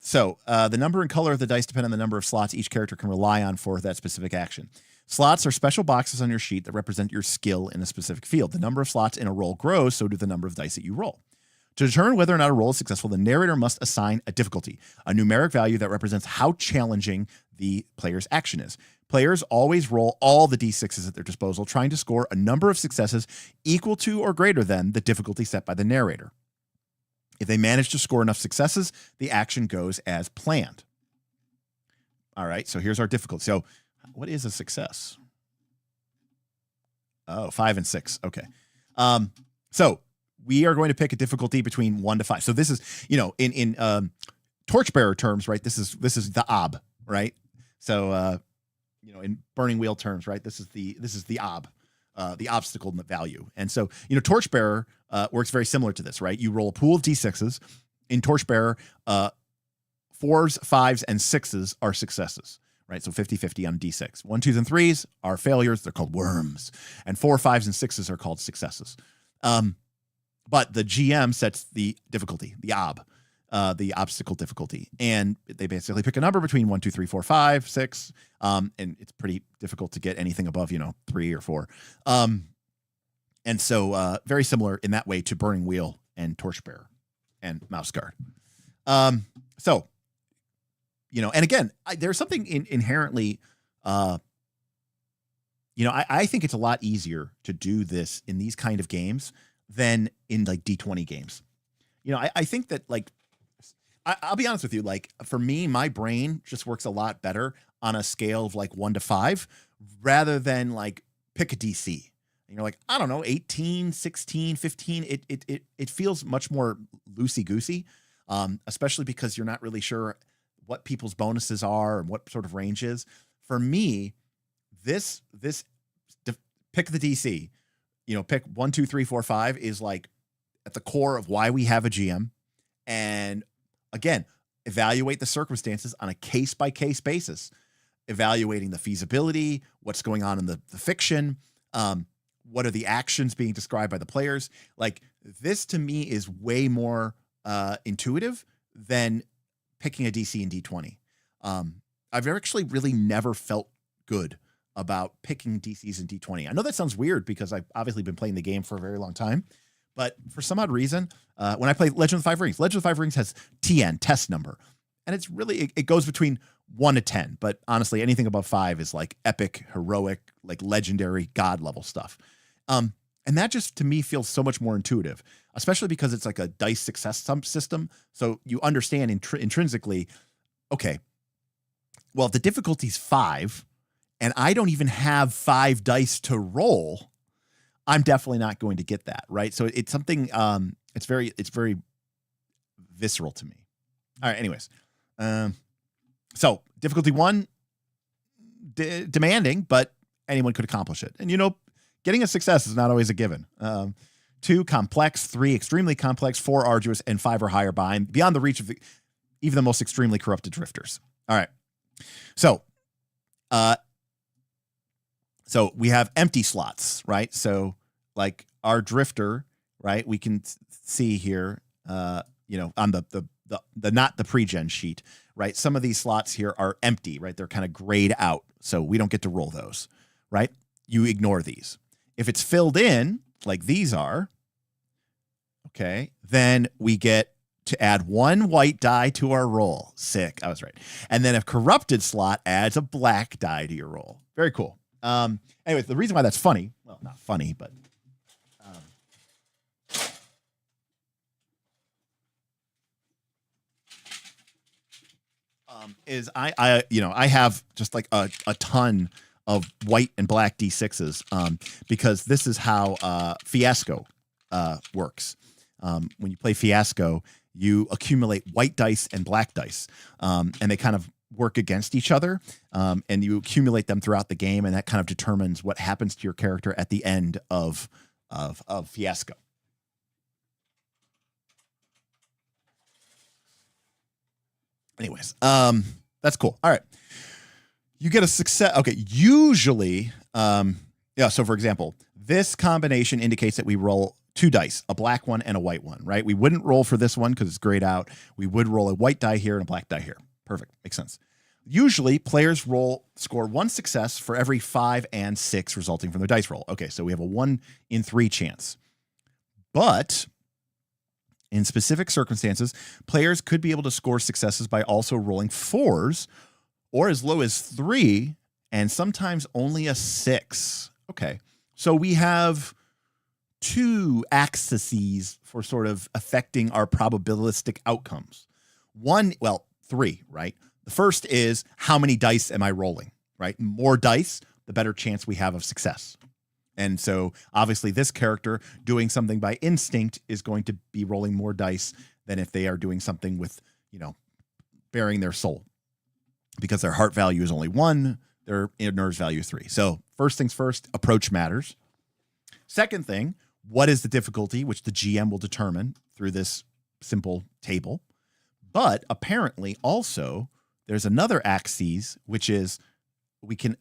So the number and color of the dice depend on the number of slots each character can rely on for that specific action. Slots are special boxes on your sheet that represent your skill in a specific field. The number of slots in a roll grows, so do the number of dice that you roll. To determine whether or not a roll is successful, the narrator must assign a difficulty, a numeric value that represents how challenging the player's action is. Players always roll all the D6s at their disposal, trying to score a number of successes equal to or greater than the difficulty set by the narrator. If they manage to score enough successes, the action goes as planned. All right, so here's our difficulty. So what is a success? Oh, 5 and 6. Okay. So we are going to pick a difficulty between 1 to 5. So this is, in torchbearer terms, right? This is the ob, right? So in burning wheel terms, right? This is the ob, the obstacle value. And so, torchbearer works very similar to this, right? You roll a pool of d6s. In torchbearer, 4s, 5s, and 6s are successes, right? So 50-50 on d6. 1, 2s, and 3s are failures. They're called worms. And 4, 5s, and 6s are called successes. But the GM sets the difficulty, the ob, the obstacle difficulty. And they basically pick a number between 1, 2, 3, 4, 5, 6. And it's pretty difficult to get anything above, 3 or 4. And so very similar in that way to Burning Wheel and Torchbearer and Mouse Guard. So, and again, there's something inherently, I think it's a lot easier to do this in these kind of games than in like D20 games. I think that I'll be honest with you, for me, my brain just works a lot better on a scale of 1 to 5 rather than pick a DC. And you're I don't know, 18, 16, 15. It feels much more loosey-goosey, especially because you're not really sure what people's bonuses are and what sort of range is. For me, this pick the DC, pick 1, 2, 3, 4, 5 is at the core of why we have a GM. And again, evaluate the circumstances on a case-by-case basis, evaluating the feasibility, what's going on in the fiction, what are the actions being described by the players. This to me is way more intuitive than picking a DC in D20. I've actually really never felt good about picking DCs in D20. I know that sounds weird because I've obviously been playing the game for a very long time, but for some odd reason, when I play Legend of the Five Rings, Legend of the Five Rings has TN, test number, and it's really, it goes between 1 to 10, but honestly, anything above 5 is epic, heroic, legendary, god level stuff. And that just, to me, feels so much more intuitive, especially because it's a dice success system. So you understand intrinsically, okay, well, if the difficulty's 5 and I don't even have 5 dice to roll, I'm definitely not going to get that, right? So it's something, it's very visceral to me. All right, anyways. So difficulty 1, demanding, but anyone could accomplish it. And, getting a success is not always a given. 2, complex. 3, extremely complex. 4, arduous. And 5 or higher, beyond the reach of even the most extremely corrupted drifters. All right. So we have empty slots, right? So our drifter, right? We can see here, on the not the pre-gen sheet, right? Some of these slots here are empty, right? They're kind of grayed out. So we don't get to roll those, right? You ignore these. If it's filled in like these are, okay, then we get to add 1 white die to our roll. Sick. I was right. And then a corrupted slot adds a black die to your roll. Very cool. Anyways, the reason why that's funny, well, not funny, but is I have just a ton of white and black D6s because this is how Fiasco works. When you play Fiasco, you accumulate white dice and black dice, and they kind of work against each other, and you accumulate them throughout the game, and that kind of determines what happens to your character at the end of Fiasco. Anyways, that's cool. All right. You get a success. Okay. Usually, so for example, this combination indicates that we roll 2 dice, a black one and a white one, right? We wouldn't roll for this one because it's grayed out. We would roll a white die here and a black die here. Perfect. Makes sense. Usually players score 1 success for every 5 and 6 resulting from their dice roll. Okay. So we have a 1 in 3 chance, but in specific circumstances, players could be able to score successes by also rolling 4s or as low as 3 and sometimes only a 6. Okay. So we have 2 axes for sort of affecting our probabilistic outcomes. 3, right? The first is, how many dice am I rolling, right? More dice, the better chance we have of success. And so obviously this character doing something by instinct is going to be rolling more dice than if they are doing something with, bearing their soul, because their heart value is only 1, their nerves value is 3. So first things first, approach matters. Second thing, what is the difficulty, which the GM will determine through this simple table. But apparently also there's another axis, which is we can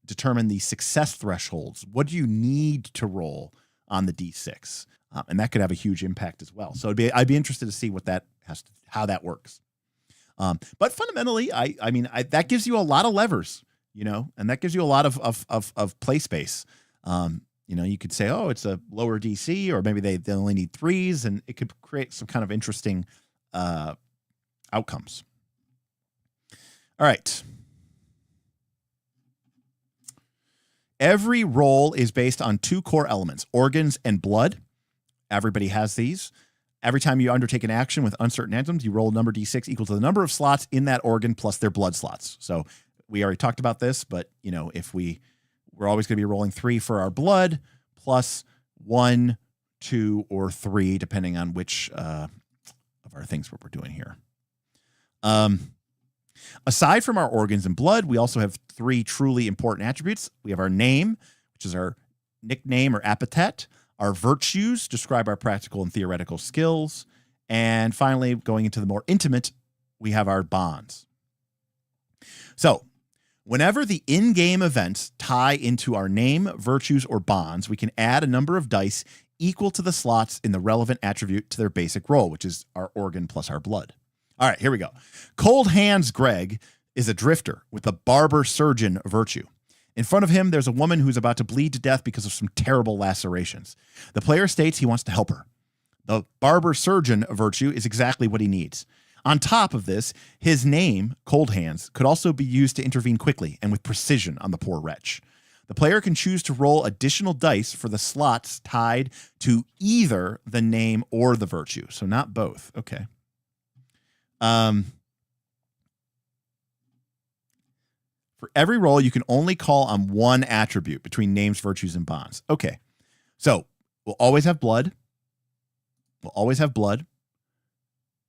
determine the success thresholds. What do you need to roll on the D6? And that could have a huge impact as well. So I'd be interested to see what that how that works. But fundamentally, I mean, that gives you a lot of levers, and that gives you a lot of play space. You could say, oh, it's a lower DC, or maybe they only need 3s, and it could create some kind of interesting outcomes. All right. Every roll is based on 2 core elements, organs and blood. Everybody has these. Every time you undertake an action with uncertain items, you roll a number D6 equal to the number of slots in that organ plus their blood slots. So we already talked about this, but if we're always going to be rolling 3 for our blood plus 1, 2, or 3, depending on which of our things what we're doing here. Aside from our organs and blood, we also have 3 truly important attributes. We have our name, which is our nickname or epithet. Our virtues describe our practical and theoretical skills. And finally, going into the more intimate, we have our bonds. So whenever the in-game events tie into our name, virtues, or bonds, we can add a number of dice equal to the slots in the relevant attribute to their basic roll, which is our organ plus our blood. All right, here we go. Cold Hands Greg is a drifter with the barber surgeon virtue. In front of him, there's a woman who's about to bleed to death because of some terrible lacerations. The player states he wants to help her. The barber surgeon virtue is exactly what he needs. On top of this, his name, Cold Hands, could also be used to intervene quickly and with precision on the poor wretch. The player can choose to roll additional dice for the slots tied to either the name or the virtue. So not both. Okay. For every roll, you can only call on one attribute between names, virtues, and bonds. Okay. So we'll always have blood. We'll always have blood.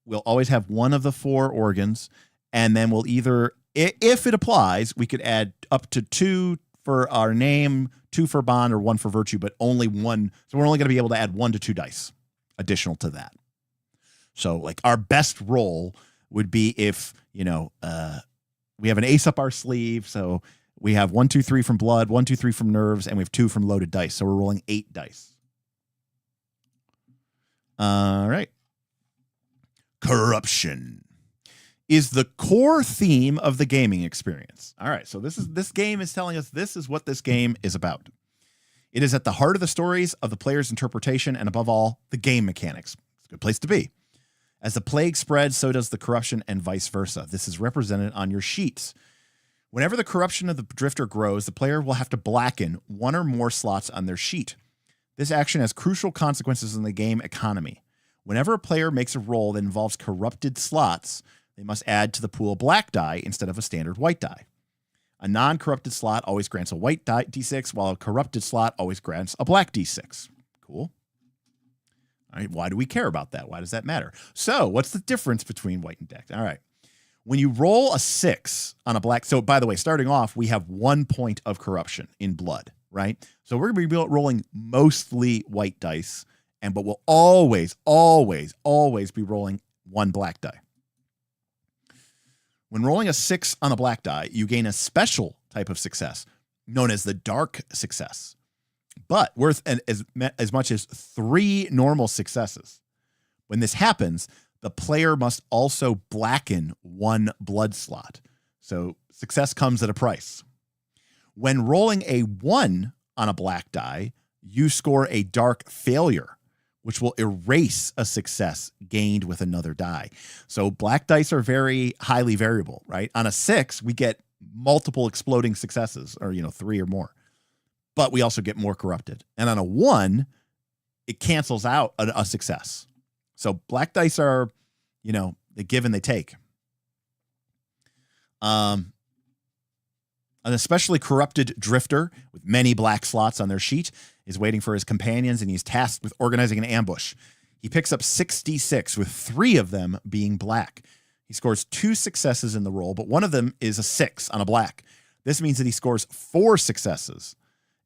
We'll always have one of the 4 organs. And then we'll either, if it applies, we could add up to 2 for our name, 2 for bond, or 1 for virtue, but only 1. So we're only going to be able to add 1 to 2 dice additional to that. So like our best roll would be if, we have an ace up our sleeve. So we have 1, 2, 3 from blood, 1, 2, 3 from nerves, and we have 2 from loaded dice. So we're rolling 8 dice. All right. Corruption is the core theme of the gaming experience. All right. So this game is telling us this is what this game is about. It is at the heart of the stories, of the player's interpretation, and above all, the game mechanics. It's a good place to be. As the plague spreads, so does the corruption, and vice versa. This is represented on your sheets. Whenever the corruption of the drifter grows, the player will have to blacken 1 or more slots on their sheet. This action has crucial consequences in the game economy. Whenever a player makes a roll that involves corrupted slots, they must add to the pool a black die instead of a standard white die. A non-corrupted slot always grants a white die D6, while a corrupted slot always grants a black D6. Cool. All right, why do we care about that? Why does that matter? So what's the difference between white and decked? All right. When you roll a 6 on a black, so by the way, starting off, we have 1 point of corruption in blood, right? So we're going to be rolling mostly white dice, but we'll always, always, always be rolling 1 black die. When rolling a 6 on a black die, you gain a special type of success known as the dark success, but worth as much as 3 normal successes. When this happens, the player must also blacken 1 blood slot. So success comes at a price. When rolling a 1 on a black die, you score a dark failure, which will erase a success gained with another die. So black dice are very highly variable, right? On a 6, we get multiple exploding successes, or 3 or more. But we also get more corrupted. And on a 1, it cancels out a success. So black dice are, they give and they take. An especially corrupted drifter with many black slots on their sheet is waiting for his companions, and he's tasked with organizing an ambush. He picks up 66, with 3 of them being black. He scores 2 successes in the roll, but one of them is a 6 on a black. This means that he scores 4 successes,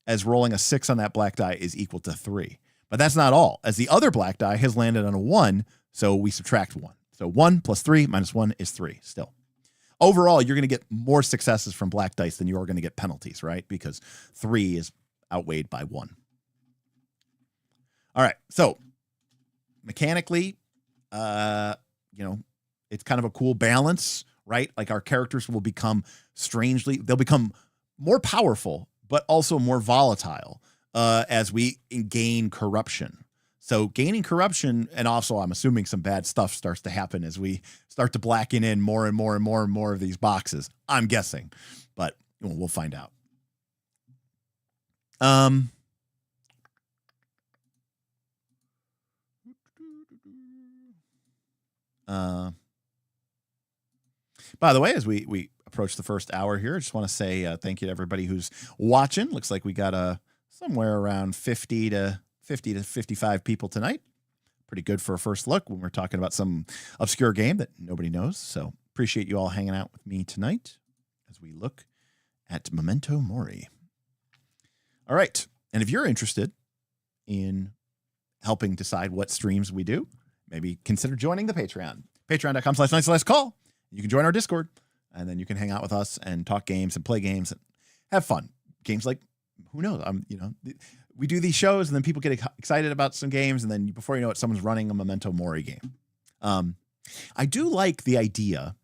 as rolling a 6 on that black die is equal to 3. But that's not all, as the other black die has landed on a 1, so we subtract 1. So 1 plus 3 minus 1 is 3 still. Overall, you're going to get more successes from black dice than you are going to get penalties, right? Because 3 is outweighed by 1. All right, so mechanically, it's kind of a cool balance, right? Like our characters will become they'll become more powerful, but also more volatile as we gain corruption. So gaining corruption, and also I'm assuming some bad stuff starts to happen as we start to blacken in more and more and more and more of these boxes. I'm guessing, but we'll find out. By the way, as we approach the first hour here, I just want to say thank you to everybody who's watching. Looks like we got somewhere around 50 to 55 people tonight. Pretty good for a first look when we're talking about some obscure game that nobody knows. So appreciate you all hanging out with me tonight as we look at Memento Mori. All right. And if you're interested in helping decide what streams we do, maybe consider joining the Patreon. Patreon.com/nightslastcall. You can join our Discord, and then you can hang out with us and talk games and play games and have fun. Games like, who knows? We do these shows, and then people get excited about some games, and then before you know it, someone's running a Memento Mori game. I do like the idea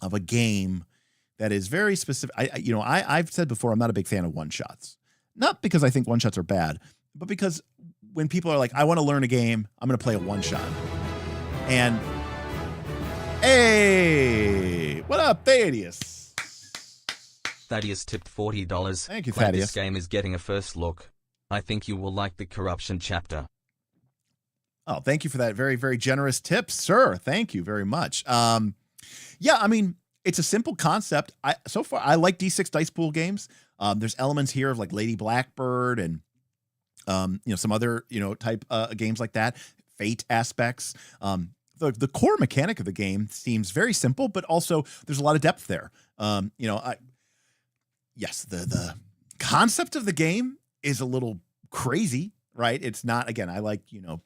of a game that is very specific. I've said before, I'm not a big fan of one-shots. Not because I think one-shots are bad, but because when people are like, I want to learn a game, I'm going to play a one-shot. And, hey, what up, Thaddeus? Thaddeus tipped $40. Thank you, Glad Thaddeus. This game is getting a first look. I think you will like the corruption chapter. Oh, thank you for that very, very generous tip, sir. Thank you very much. It's a simple concept. So far, I like D6 dice pool games. There's elements here of like Lady Blackbird and some other type games like that. Fate aspects. The core mechanic of the game seems very simple, but also there's a lot of depth there. The concept of the game is a little crazy, right? It's not, again, I like, a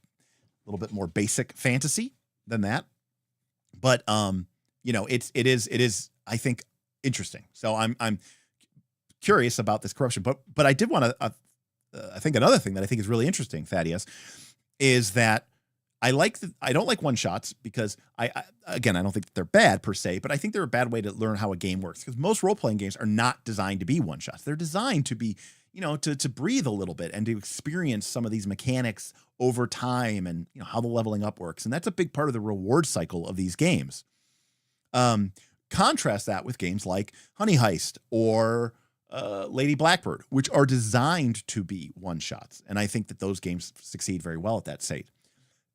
little bit more basic fantasy than that. But it is I think interesting. So I'm curious about this corruption, but I did want to I think another thing that I think is really interesting, Thaddeus, is that I don't like one shots because I don't think that they're bad per se, but I think they're a bad way to learn how a game works, because most role-playing games are not designed to be one shots. They're designed to be, to breathe a little bit and to experience some of these mechanics over time and how the leveling up works. And that's a big part of the reward cycle of these games. Contrast that with games like Honey Heist or Lady Blackbird, which are designed to be one shots. And I think that those games succeed very well at that state.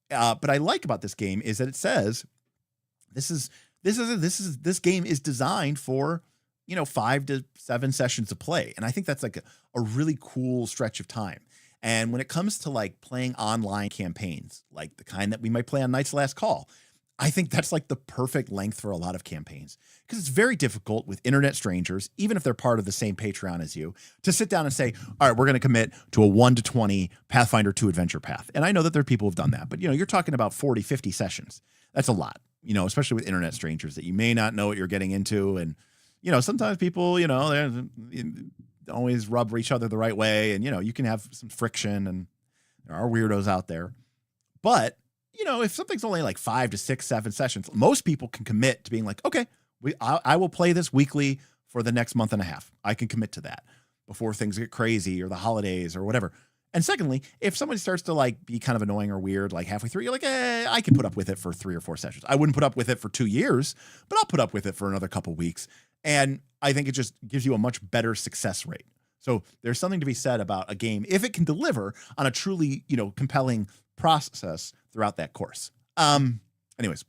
But I like about this game is that it says this game is designed for 5 to 7 sessions of play, and I think that's like a really cool stretch of time. And when it comes to like playing online campaigns, like the kind that we might play on Night's Last Call, I think that's like the perfect length for a lot of campaigns, because it's very difficult with internet strangers, even if they're part of the same Patreon as you, to sit down and say, all right, we're going to commit to a 1 to 20 Pathfinder 2 adventure path. And I know that there are people who've done that, but you're talking about 40, 50 sessions. That's a lot, especially with internet strangers that you may not know what you're getting into. And, sometimes people, they don't always rub each other the right way. And, you can have some friction, and there are weirdos out there. But if something's only like 5 to 6, 7 sessions, most people can commit to being like, okay, I will play this weekly for the next month and a half. I can commit to that before things get crazy or the holidays or whatever. And secondly, if somebody starts to like be kind of annoying or weird, like halfway through, you're like, I can put up with it for 3 or 4 sessions. I wouldn't put up with it for 2 years, but I'll put up with it for another couple weeks. And I think it just gives you a much better success rate. So there's something to be said about a game if it can deliver on a truly, compelling process throughout that course. Anyways,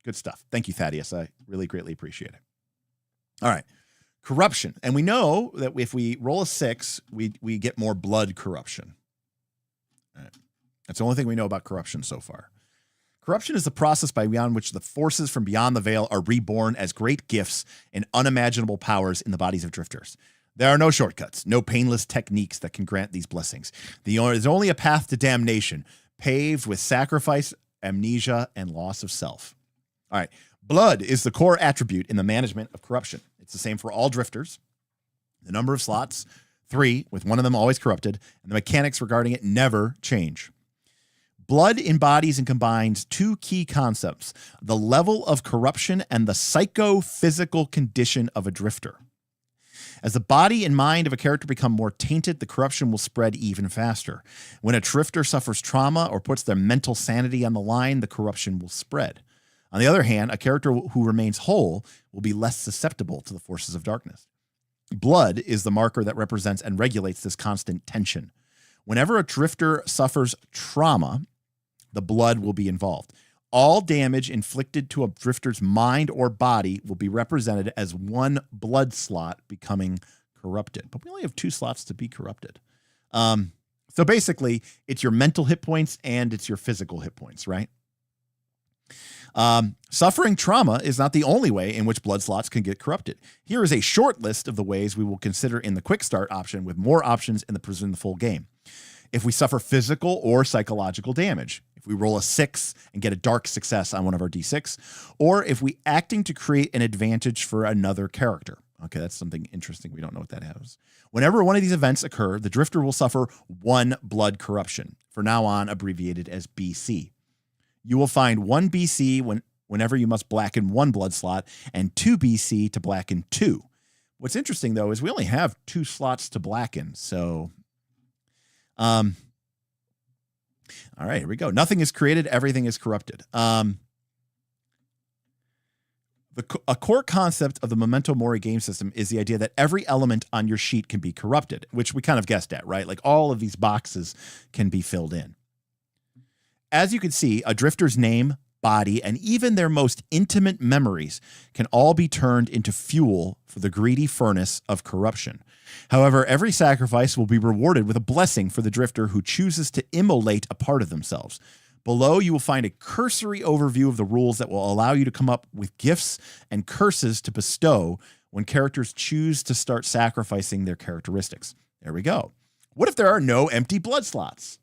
good stuff. Thank you, Thaddeus. I really greatly appreciate it. All right. Corruption. And we know that if we roll a 6, we get more blood corruption. All right. That's the only thing we know about corruption so far. Corruption is the process by beyond which the forces from beyond the veil are reborn as great gifts and unimaginable powers in the bodies of drifters. There are no shortcuts, no painless techniques that can grant these blessings. There's only a path to damnation, paved with sacrifice, amnesia, and loss of self. All right. Blood is the core attribute in the management of corruption. It's the same for all drifters. The number of slots, 3, with one of them always corrupted, and the mechanics regarding it never change. Blood embodies and combines 2 key concepts, the level of corruption and the psychophysical condition of a drifter. As the body and mind of a character become more tainted, the corruption will spread even faster. When a drifter suffers trauma or puts their mental sanity on the line, the corruption will spread. On the other hand, a character who remains whole will be less susceptible to the forces of darkness. Blood is the marker that represents and regulates this constant tension. Whenever a drifter suffers trauma, the blood will be involved. All damage inflicted to a drifter's mind or body will be represented as 1 blood slot becoming corrupted. But we only have 2 slots to be corrupted. So basically, it's your mental hit points and it's your physical hit points, right? Suffering trauma is not the only way in which blood slots can get corrupted. Here is a short list of the ways we will consider in the quick start option, with more options in the full game. If we suffer physical or psychological damage, if we roll a 6 and get a dark success on one of our D6, or if we acting to create an advantage for another character. Okay, that's something interesting. We don't know what that is. Whenever one of these events occur, the drifter will suffer 1 blood corruption, from now on abbreviated as BC. You will find 1 BC whenever you must blacken 1 blood slot, and 2 BC to blacken 2. What's interesting, though, is we only have 2 slots to blacken. So, all right, here we go. Nothing is created. Everything is corrupted. A core concept of the Memento Mori game system is the idea that every element on your sheet can be corrupted, which we kind of guessed at, right? Like all of these boxes can be filled in. As you can see, a drifter's name, body, and even their most intimate memories can all be turned into fuel for the greedy furnace of corruption. However, every sacrifice will be rewarded with a blessing for the drifter who chooses to immolate a part of themselves. Below, you will find a cursory overview of the rules that will allow you to come up with gifts and curses to bestow when characters choose to start sacrificing their characteristics. There we go. What if there are no empty blood slots?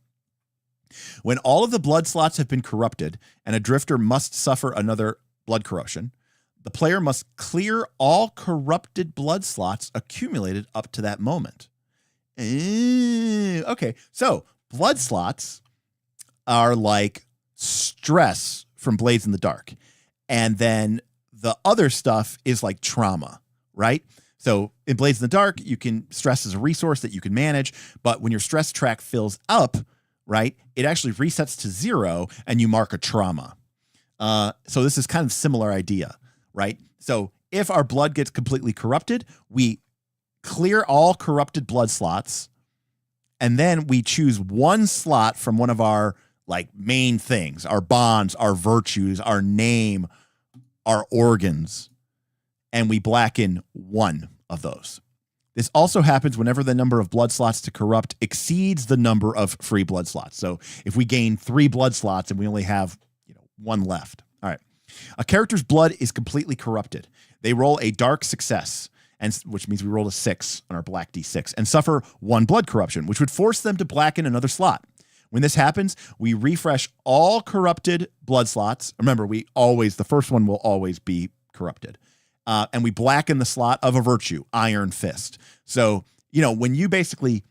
When all of the blood slots have been corrupted and a drifter must suffer another blood corruption, the player must clear all corrupted blood slots accumulated up to that moment. Okay, so blood slots are like stress from Blades in the Dark. And then the other stuff is like trauma, right? So in Blades in the Dark, you can stress as a resource that you can manage, but when your stress track fills up, right, it actually resets to 0 and you mark a trauma. So this is kind of similar idea, right? So if our blood gets completely corrupted, we clear all corrupted blood slots, and then we choose 1 slot from one of our like main things, our bonds, our virtues, our name, our organs, and we blacken 1 of those. This also happens whenever the number of blood slots to corrupt exceeds the number of free blood slots. So if we gain 3 blood slots and we only have 1 left. All right. A character's blood is completely corrupted. They roll a dark success, which means we roll a 6 on our black D6, and suffer 1 blood corruption, which would force them to blacken another slot. When this happens, we refresh all corrupted blood slots. Remember, the first one will always be corrupted. And we blacken the slot of a virtue, Iron Fist. So, when you basically,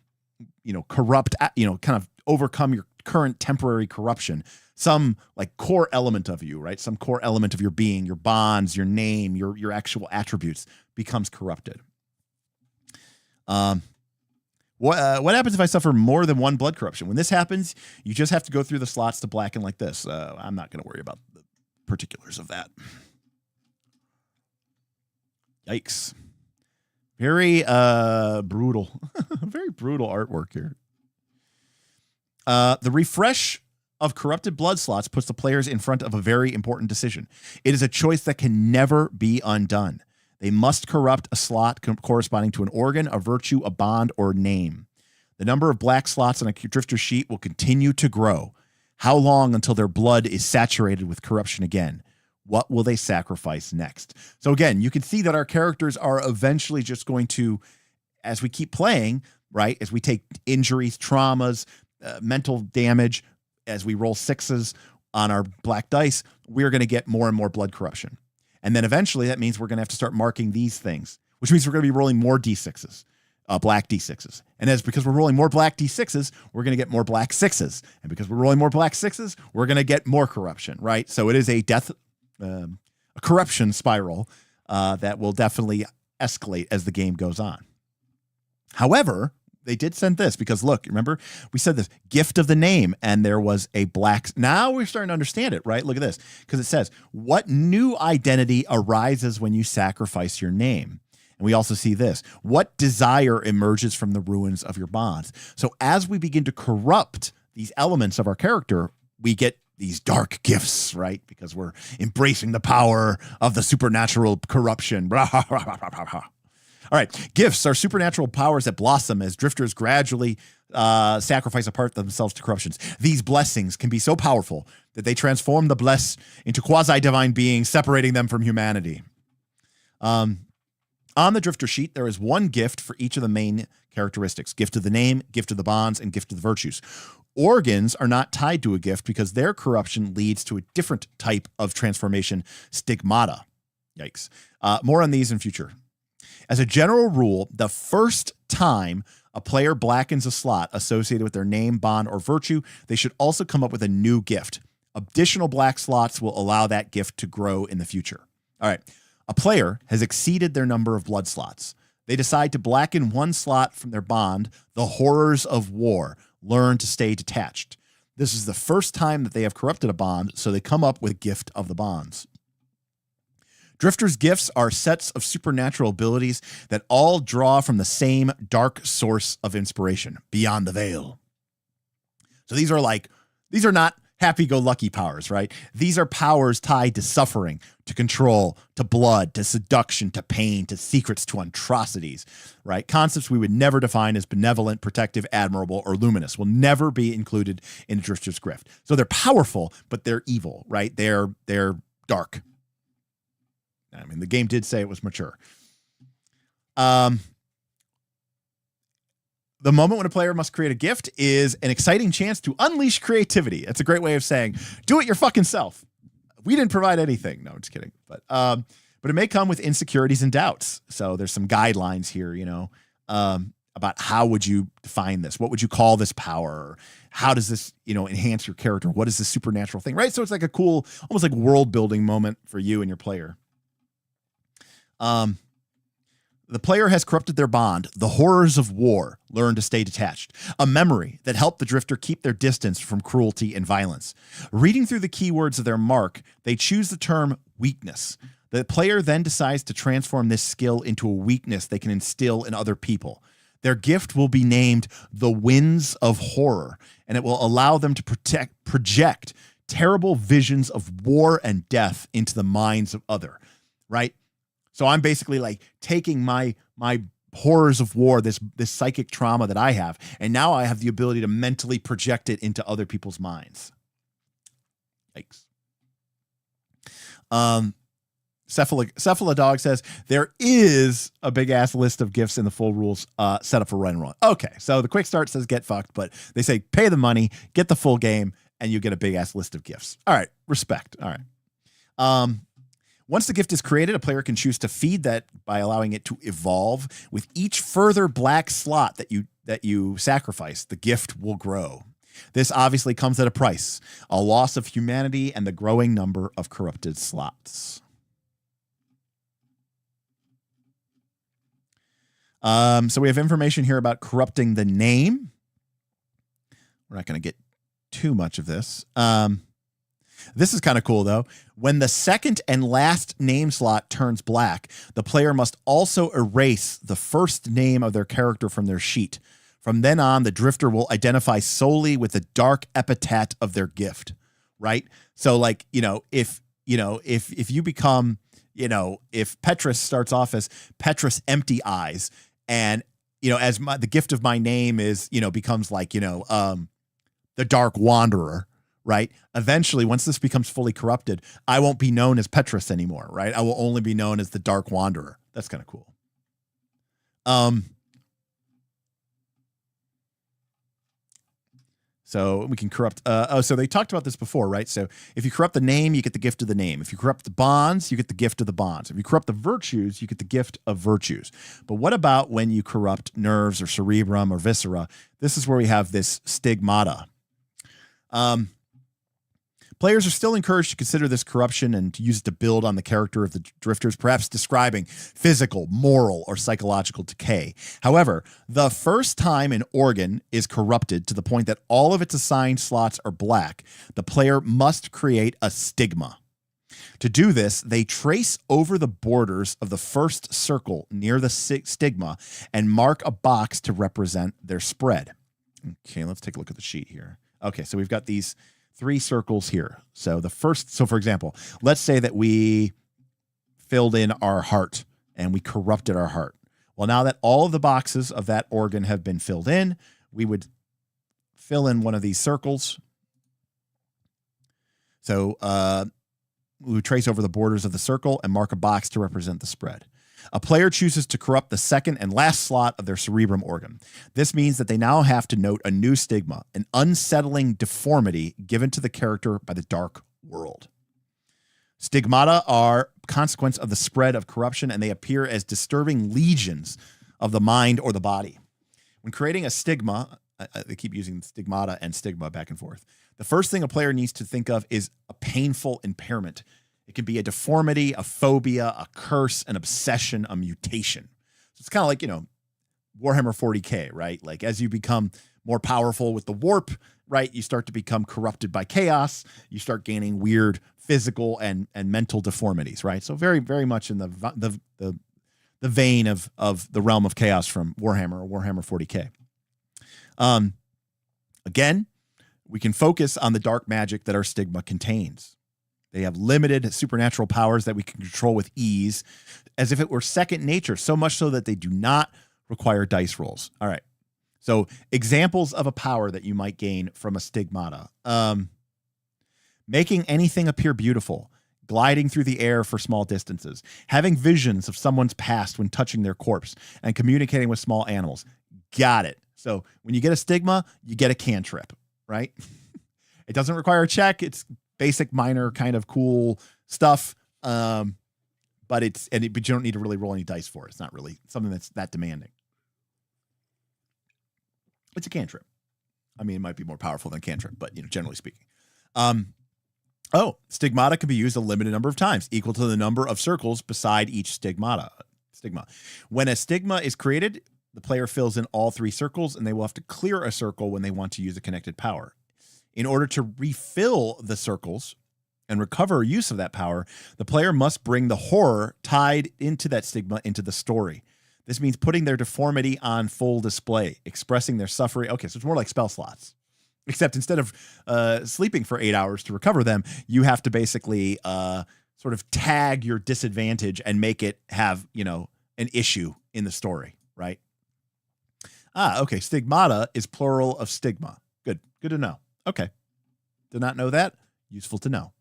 corrupt, kind of overcome your current temporary corruption, some like core element of you, right? Some core element of your being, your bonds, your name, your actual attributes becomes corrupted. What happens if I suffer more than 1 blood corruption? When this happens, you just have to go through the slots to blacken like this. I'm not going to worry about the particulars of that. Yikes. Very brutal. Very brutal artwork here. The refresh of corrupted blood slots puts the players in front of a very important decision. It is a choice that can never be undone. They must corrupt a slot corresponding to an organ, a virtue, a bond, or name. The number of black slots on a drifter sheet will continue to grow. How long until their blood is saturated with corruption again? What will they sacrifice next? So again, you can see that our characters are eventually just going to, as we keep playing, right, as we take injuries, traumas, mental damage, as we roll sixes on our black dice, we're going to get more and more blood corruption. And then eventually that means we're going to have to start marking these things, which means we're going to be rolling more D6s, black D6s. And because we're rolling more black D6s, we're going to get more black sixes. And because we're rolling more black sixes, we're going to get more corruption, right? So it is a corruption spiral that will definitely escalate as the game goes on. However, they did send this because look, remember we said this gift of the name and there was a black. Now we're starting to understand it, right? Look at this, because it says what new identity arises when you sacrifice your name. And we also see this, what desire emerges from the ruins of your bonds. So as we begin to corrupt these elements of our character, we get these dark gifts, right? Because we're embracing the power of the supernatural corruption. All right, gifts are supernatural powers that blossom as drifters gradually sacrifice a part of themselves to corruptions. These blessings can be so powerful that they transform the blessed into quasi-divine beings, separating them from humanity. On the drifter sheet, there is one gift for each of the main characteristics: gift of the name, gift of the bonds, and gift of the virtues. Organs are not tied to a gift because their corruption leads to a different type of transformation, stigmata. Yikes. More on these in future. As a general rule, the first time a player blackens a slot associated with their name, bond, or virtue, they should also come up with a new gift. Additional black slots will allow that gift to grow in the future. All right. A player has exceeded their number of blood slots. They decide to blacken one slot from their bond, the horrors of war. Learn to stay detached. This is the first time that they have corrupted a bond, so they come up with gift of the bonds. Drifters' gifts are sets of supernatural abilities that all draw from the same dark source of inspiration, beyond the veil. So these are not happy-go-lucky powers, right? These are powers tied to suffering, to control, to blood, to seduction, to pain, to secrets, to atrocities, right? Concepts we would never define as benevolent, protective, admirable, or luminous will never be included in a drifter's gift. So they're powerful, but they're evil, right? They're dark. I mean, the game did say it was mature. The moment when a player must create a gift is an exciting chance to unleash creativity. That's a great way of saying, do it your fucking self. We didn't provide anything. No, I'm just kidding. But it may come with insecurities and doubts. So there's some guidelines here, about how would you define this? What would you call this power? How does this, enhance your character? What is this supernatural thing, right? So it's like a cool, almost like world building moment for you and your player. The player has corrupted their bond, the horrors of war. Learn to stay detached. A memory that helped the drifter keep their distance from cruelty and violence. Reading through the keywords of their mark, they choose the term weakness. The player then decides to transform this skill into a weakness they can instill in other people. Their gift will be named the Winds of Horror, and it will allow them to project terrible visions of war and death into the minds of others, right? So I'm basically like taking my horrors of war, this psychic trauma that I have, and now I have the ability to mentally project it into other people's minds. Yikes. Cephala Dog says there is a big ass list of gifts in the full rules set up for run and run. Okay, so the quick start says get fucked, but they say pay the money, get the full game, and you get a big ass list of gifts. All right, respect. All right. Once the gift is created, a player can choose to feed that by allowing it to evolve. With each further black slot that you sacrifice, the gift will grow. This obviously comes at a price, a loss of humanity and the growing number of corrupted slots. So we have information here about corrupting the name. We're not going to get too much of this. This is kind of cool, though. When the second and last name slot turns black, the player must also erase the first name of their character from their sheet. From then on, the drifter will identify solely with the dark epithet of their gift, right? So, like, if you become, if Petrus starts off as Petrus Empty Eyes, and as the gift of my name is becomes like the Dark Wanderer, right? Eventually, once this becomes fully corrupted, I won't be known as Petrus anymore, right? I will only be known as the Dark Wanderer. That's kind of cool. So we can corrupt. So they talked about this before, right? So if you corrupt the name, you get the gift of the name. If you corrupt the bonds, you get the gift of the bonds. If you corrupt the virtues, you get the gift of virtues. But what about when you corrupt nerves or cerebrum or viscera? This is where we have this stigmata. Players are still encouraged to consider this corruption and to use it to build on the character of the drifters, perhaps describing physical, moral, or psychological decay. However, the first time an organ is corrupted to the point that all of its assigned slots are black, the player must create a stigma. To do this, they trace over the borders of the first circle near the stigma and mark a box to represent their spread. Okay, let's take a look at the sheet here. Okay, so we've got these 3 circles here. So for example, let's say that we filled in our heart and we corrupted our heart. Well, now that all of the boxes of that organ have been filled in, we would fill in one of these circles. So we would trace over the borders of the circle and mark a box to represent the spread. A player chooses to corrupt the second and last slot of their cerebrum organ. This means that they now have to note a new stigma, an unsettling deformity given to the character by the dark world. Stigmata are consequence of the spread of corruption, and they appear as disturbing legions of the mind or the body. When creating a stigma, they keep using stigmata and stigma back and forth. The first thing a player needs to think of is a painful impairment. It can be a deformity, a phobia, a curse, an obsession, a mutation. So it's kind of like, Warhammer 40K, right? Like as you become more powerful with the warp, right, you start to become corrupted by chaos. You start gaining weird physical and mental deformities, right? So very, very much in the vein of the realm of chaos from Warhammer or Warhammer 40K. Again, we can focus on the dark magic that our stigma contains. They have limited supernatural powers that we can control with ease, as if it were second nature, so much so that they do not require dice rolls. All right. So examples of a power that you might gain from a stigmata. Making anything appear beautiful, gliding through the air for small distances, having visions of someone's past when touching their corpse, and communicating with small animals. Got it. So when you get a stigma, you get a cantrip, right? It doesn't require a check. It's basic, minor, kind of cool stuff. But you don't need to really roll any dice for it. It's not really something that's that demanding. It's a cantrip. I mean, it might be more powerful than cantrip, but generally speaking. Stigmata can be used a limited number of times, equal to the number of circles beside each stigma. When a stigma is created, the player fills in all 3 circles, and they will have to clear a circle when they want to use a connected power. In order to refill the circles and recover use of that power, the player must bring the horror tied into that stigma into the story. This means putting their deformity on full display, expressing their suffering. Okay, so it's more like spell slots. Except instead of sleeping for 8 hours to recover them, you have to basically sort of tag your disadvantage and make it have, an issue in the story, right? Okay. Stigmata is plural of stigma. Good to know. Okay. Did not know that. Useful to know.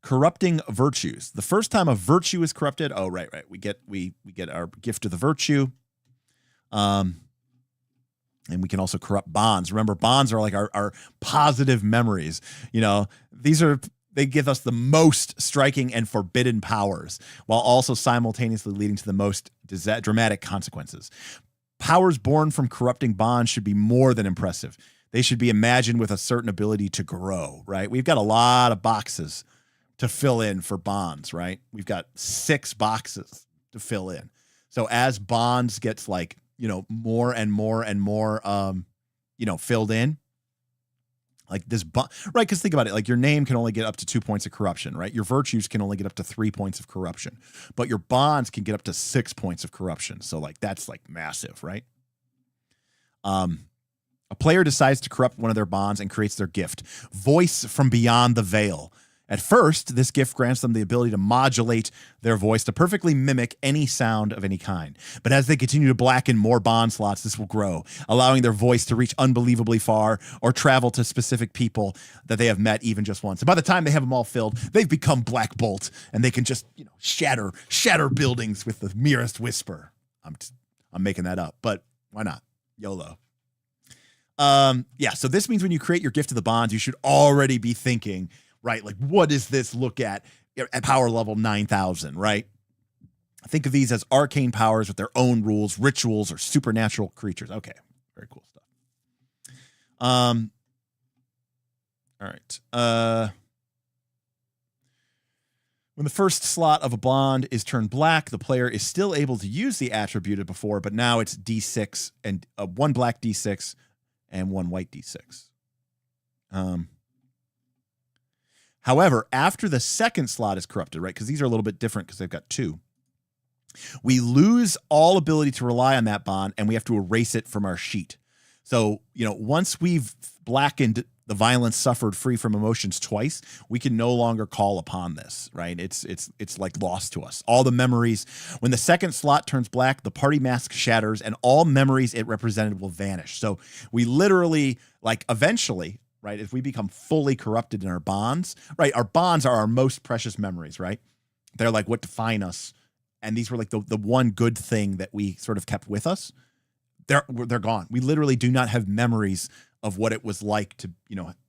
Corrupting virtues. The first time a virtue is corrupted. Oh, right. We get our gift of the virtue. And we can also corrupt bonds. Remember, bonds are like our positive memories. They give us the most striking and forbidden powers, while also simultaneously leading to the most dramatic consequences. Powers born from corrupting bonds should be more than impressive. They should be imagined with a certain ability to grow, right? We've got a lot of boxes to fill in for bonds, right? We've got 6 boxes to fill in. So as bonds gets more and more and more, filled in, like this bond, right? Because think about it, like your name can only get up to 2 points of corruption, right? Your virtues can only get up to 3 points of corruption, but your bonds can get up to 6 points of corruption. So that's massive, right? A player decides to corrupt one of their bonds and creates their gift, Voice from Beyond the Veil. At first, this gift grants them the ability to modulate their voice to perfectly mimic any sound of any kind. But as they continue to blacken more bond slots, this will grow, allowing their voice to reach unbelievably far or travel to specific people that they have met even just once. And by the time they have them all filled, they've become Black Bolt, and they can just, shatter buildings with the merest whisper. I'm making that up, but why not? YOLO. So this means when you create your gift of the bonds, you should already be thinking, right? Like, what does this look at power level 9,000, right? Think of these as arcane powers with their own rules, rituals, or supernatural creatures. Okay, very cool stuff. All right. When the first slot of a bond is turned black, the player is still able to use the attribute of before, but now it's D6 and one black D6 and one white D6. However, after the second slot is corrupted, right, because these are a little bit different because they've got two, we lose all ability to rely on that bond, and we have to erase it from our sheet. So, once we've blackened the violence suffered free from emotions twice, we can no longer call upon this, right? It's like lost to us. All the memories, when the second slot turns black, the party mask shatters, and all memories it represented will vanish. So we literally, eventually, right, if we become fully corrupted in our bonds, right, our bonds are our most precious memories, right? They're like what define us. And these were like the one good thing that we sort of kept with us. They're gone. We literally do not have memories of what it was like to,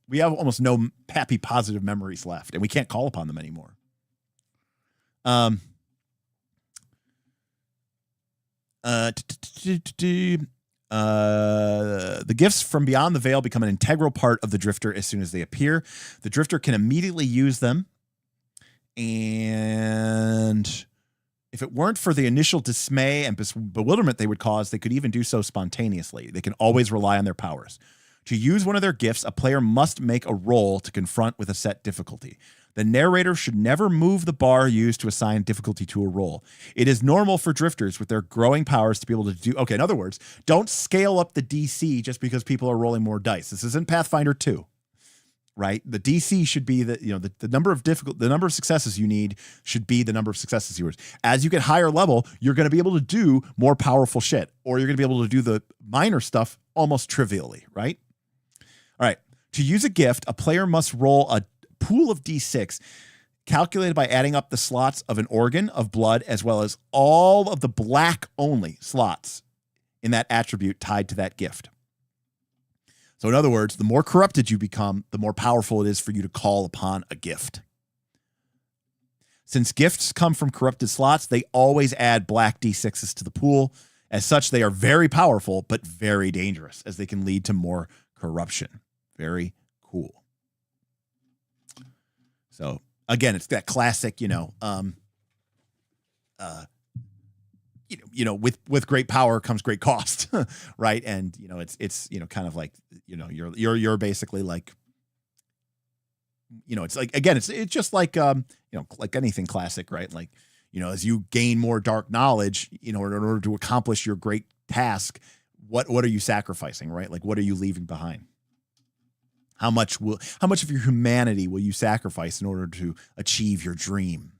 we have almost no happy, positive memories left, and we can't call upon them anymore. The gifts from beyond the veil become an integral part of the Drifter as soon as they appear. The Drifter can immediately use them, and if it weren't for the initial dismay and bewilderment they would cause, they could even do so spontaneously. They can always rely on their powers. To use one of their gifts, a player must make a roll to confront with a set difficulty. The narrator should never move the bar used to assign difficulty to a roll. It is normal for drifters with their growing powers to be able to do... Okay, in other words, don't scale up the DC just because people are rolling more dice. This isn't Pathfinder 2, right? The DC should be the number of successes you need should be the number of successes yours. As you get higher level, you're going to be able to do more powerful shit, or you're going to be able to do the minor stuff almost trivially, right? All right. To use a gift, a player must roll a pool of D6 calculated by adding up the slots of an organ of blood as well as all of the black only slots in that attribute tied to that gift. So in other words, the more corrupted you become, the more powerful it is for you to call upon a gift. Since gifts come from corrupted slots, they always add black D6s to the pool. As such, they are very powerful, but very dangerous, as they can lead to more corruption. Very cool. So again, it's that classic, with great power comes great cost, right? And it's kind of like you're basically like, it's like, again, it's just like like anything classic, right? Like as you gain more dark knowledge, in order to accomplish your great task, what are you sacrificing, right? Like, what are you leaving behind? How much of your humanity will you sacrifice in order to achieve your dream?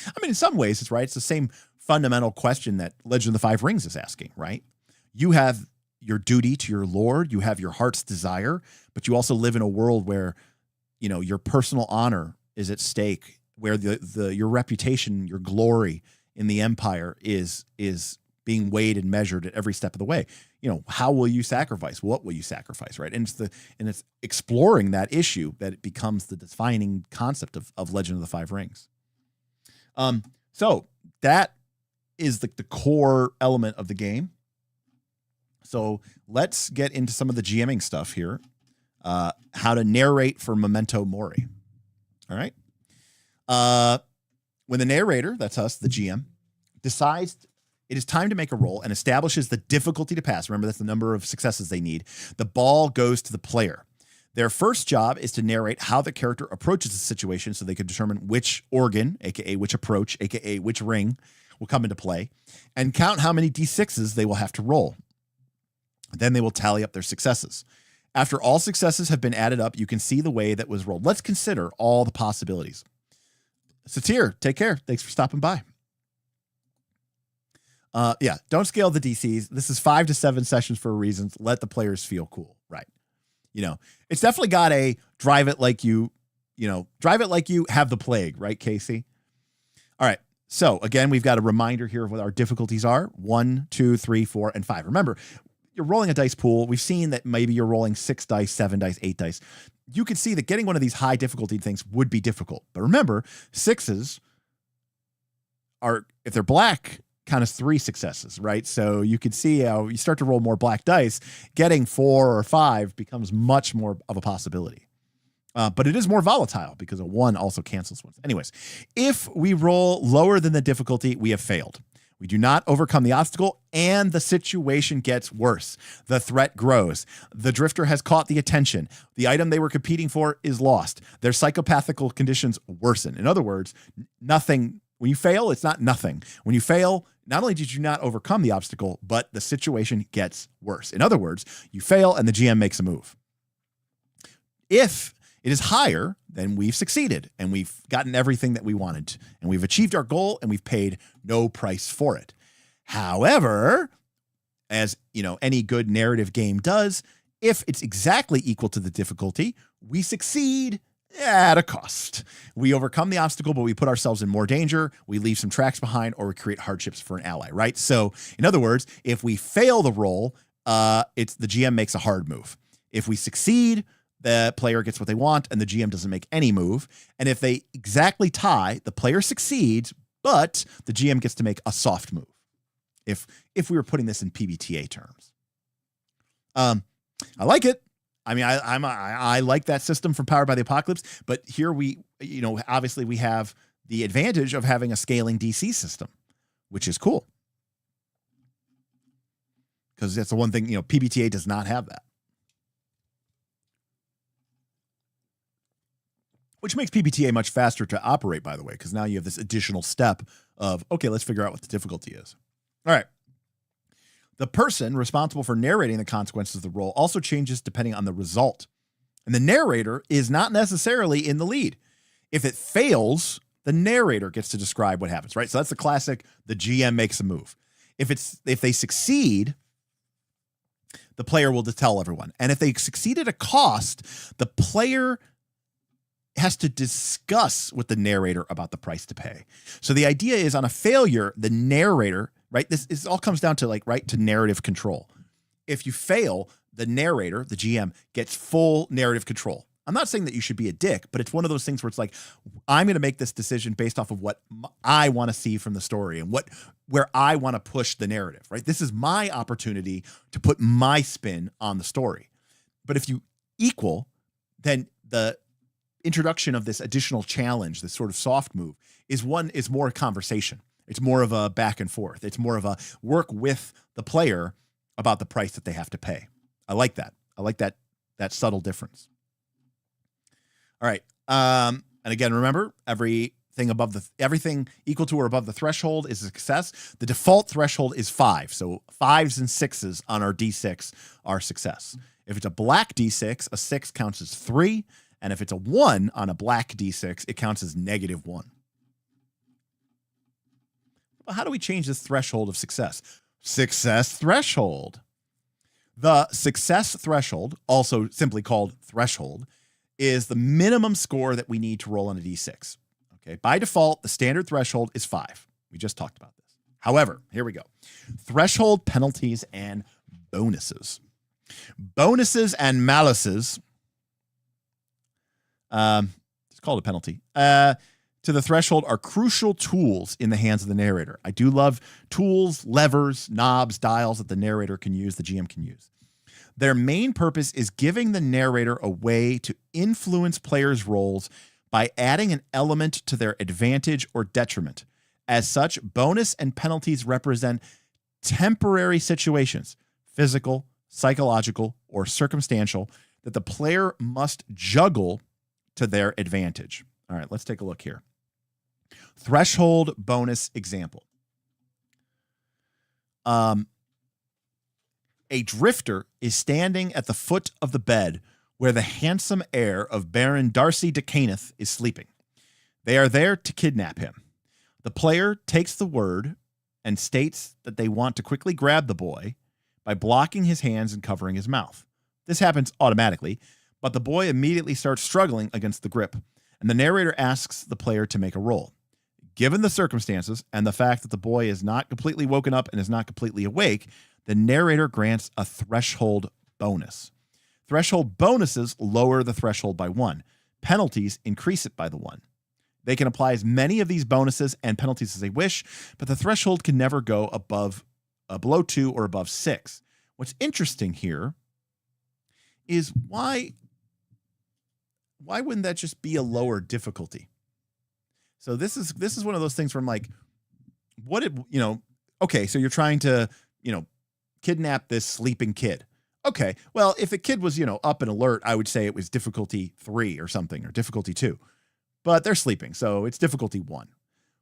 I mean, in some ways, it's right. It's the same fundamental question that Legend of the Five Rings is asking, right? You have your duty to your lord, you have your heart's desire, but you also live in a world where, your personal honor is at stake, where your reputation, your glory in the empire is being weighed and measured at every step of the way. How will you sacrifice? What will you sacrifice, right? And it's exploring that issue that it becomes the defining concept of Legend of the Five Rings. So that is the core element of the game. So let's get into some of the GMing stuff here. How to narrate for Memento Mori. All right. When the narrator, that's us, the GM, decides it is time to make a roll and establishes the difficulty to pass. Remember, that's the number of successes they need. The ball goes to the player. Their first job is to narrate how the character approaches the situation so they can determine which organ, aka which approach, aka which ring, will come into play, and count how many D6s they will have to roll. Then they will tally up their successes. After all successes have been added up, you can see the way that was rolled. Let's consider all the possibilities. Satir, take care. Thanks for stopping by. Yeah, don't scale the DCs. This is 5 to 7 sessions for a reason. Let the players feel cool, right? It's definitely got a drive it like you have the plague, right, Casey? All right. So again, we've got a reminder here of what our difficulties are: 1, 2, 3, 4, and 5. Remember, you're rolling a dice pool. We've seen that maybe you're rolling 6 dice, 7 dice, 8 dice. You can see that getting one of these high difficulty things would be difficult. But remember, 6s are, if they're black, count as 3 successes, right? So you can see how you start to roll more black dice, getting 4 or 5 becomes much more of a possibility. But it is more volatile because a 1 also cancels ones. Anyways, if we roll lower than the difficulty, we have failed. We do not overcome the obstacle, and the situation gets worse. The threat grows. The drifter has caught the attention. The item they were competing for is lost. Their psychopathical conditions worsen. In other words, nothing. When you fail, it's not nothing. When you fail, not only did you not overcome the obstacle, but the situation gets worse. In other words, you fail and the GM makes a move. If it is higher, then we've succeeded and we've gotten everything that we wanted and we've achieved our goal and we've paid no price for it. However, as any good narrative game does, if it's exactly equal to the difficulty, we succeed at a cost. We overcome the obstacle, but we put ourselves in more danger. We leave some tracks behind, or we create hardships for an ally, right? So in other words, if we fail the roll, it's the GM makes a hard move. If we succeed, the player gets what they want and the GM doesn't make any move. And if they exactly tie, the player succeeds, but the GM gets to make a soft move. If we were putting this in PBTA terms. I like it. I mean, I like that system from Powered by the Apocalypse, but here obviously we have the advantage of having a scaling DC system, which is cool. Because that's the one thing, PBTA does not have that. Which makes PBTA much faster to operate, by the way, because now you have this additional step of, okay, let's figure out what the difficulty is. All right. The person responsible for narrating the consequences of the roll also changes depending on the result. And the narrator is not necessarily in the lead. If it fails, the narrator gets to describe what happens, right? So that's the classic, the GM makes a move. If they succeed, the player will tell everyone. And if they succeed at a cost, the player has to discuss with the narrator about the price to pay. So the idea is, on a failure, the narrator, right? This all comes down to to narrative control. If you fail, the narrator, the GM, gets full narrative control. I'm not saying that you should be a dick, but it's one of those things where it's like, I'm going to make this decision based off of what I want to see from the story and where I want to push the narrative, right? This is my opportunity to put my spin on the story. But if you equal, then the introduction of this additional challenge, this sort of soft move, is more a conversation. It's more of a back and forth. It's more of a work with the player about the price that they have to pay. I like that. I like that subtle difference. All right. And again, remember, everything equal to or above the threshold is a success. The default threshold is 5. So 5s and 6s on our D6 are success. If it's a black D6, a 6 counts as 3. And if it's a 1 on a black D6, it counts as -1. Well, how do we change this threshold of success? Success threshold. The success threshold, also simply called threshold, is the minimum score that we need to roll on a D6. Okay. By default, the standard threshold is 5. We just talked about this. However, here we go. Threshold, penalties, and bonuses. Bonuses and malices. It's called a penalty. To the threshold are crucial tools in the hands of the narrator. I do love tools, levers, knobs, dials that the narrator can use, the GM can use. Their main purpose is giving the narrator a way to influence players' roles by adding an element to their advantage or detriment. As such, bonus and penalties represent temporary situations, physical, psychological, or circumstantial, that the player must juggle to their advantage. All right, let's take a look here. Threshold bonus example. A drifter is standing at the foot of the bed where the handsome heir of Baron Darcy de Caneth is sleeping. They are there to kidnap him. The player takes the word and states that they want to quickly grab the boy by blocking his hands and covering his mouth. This happens automatically, but the boy immediately starts struggling against the grip, and the narrator asks the player to make a roll. Given the circumstances and the fact that the boy is not completely woken up and is not completely awake, the narrator grants a threshold bonus. Threshold bonuses lower the threshold by 1. Penalties increase it by the 1. They can apply as many of these bonuses and penalties as they wish, but the threshold can never go below 2 or above 6. What's interesting here is why wouldn't that just be a lower difficulty? So this is one of those things where I'm like, okay, so you're trying to, kidnap this sleeping kid. Okay, well, if the kid was, up and alert, I would say it was difficulty 3 or something, or difficulty 2. But they're sleeping, so it's difficulty 1,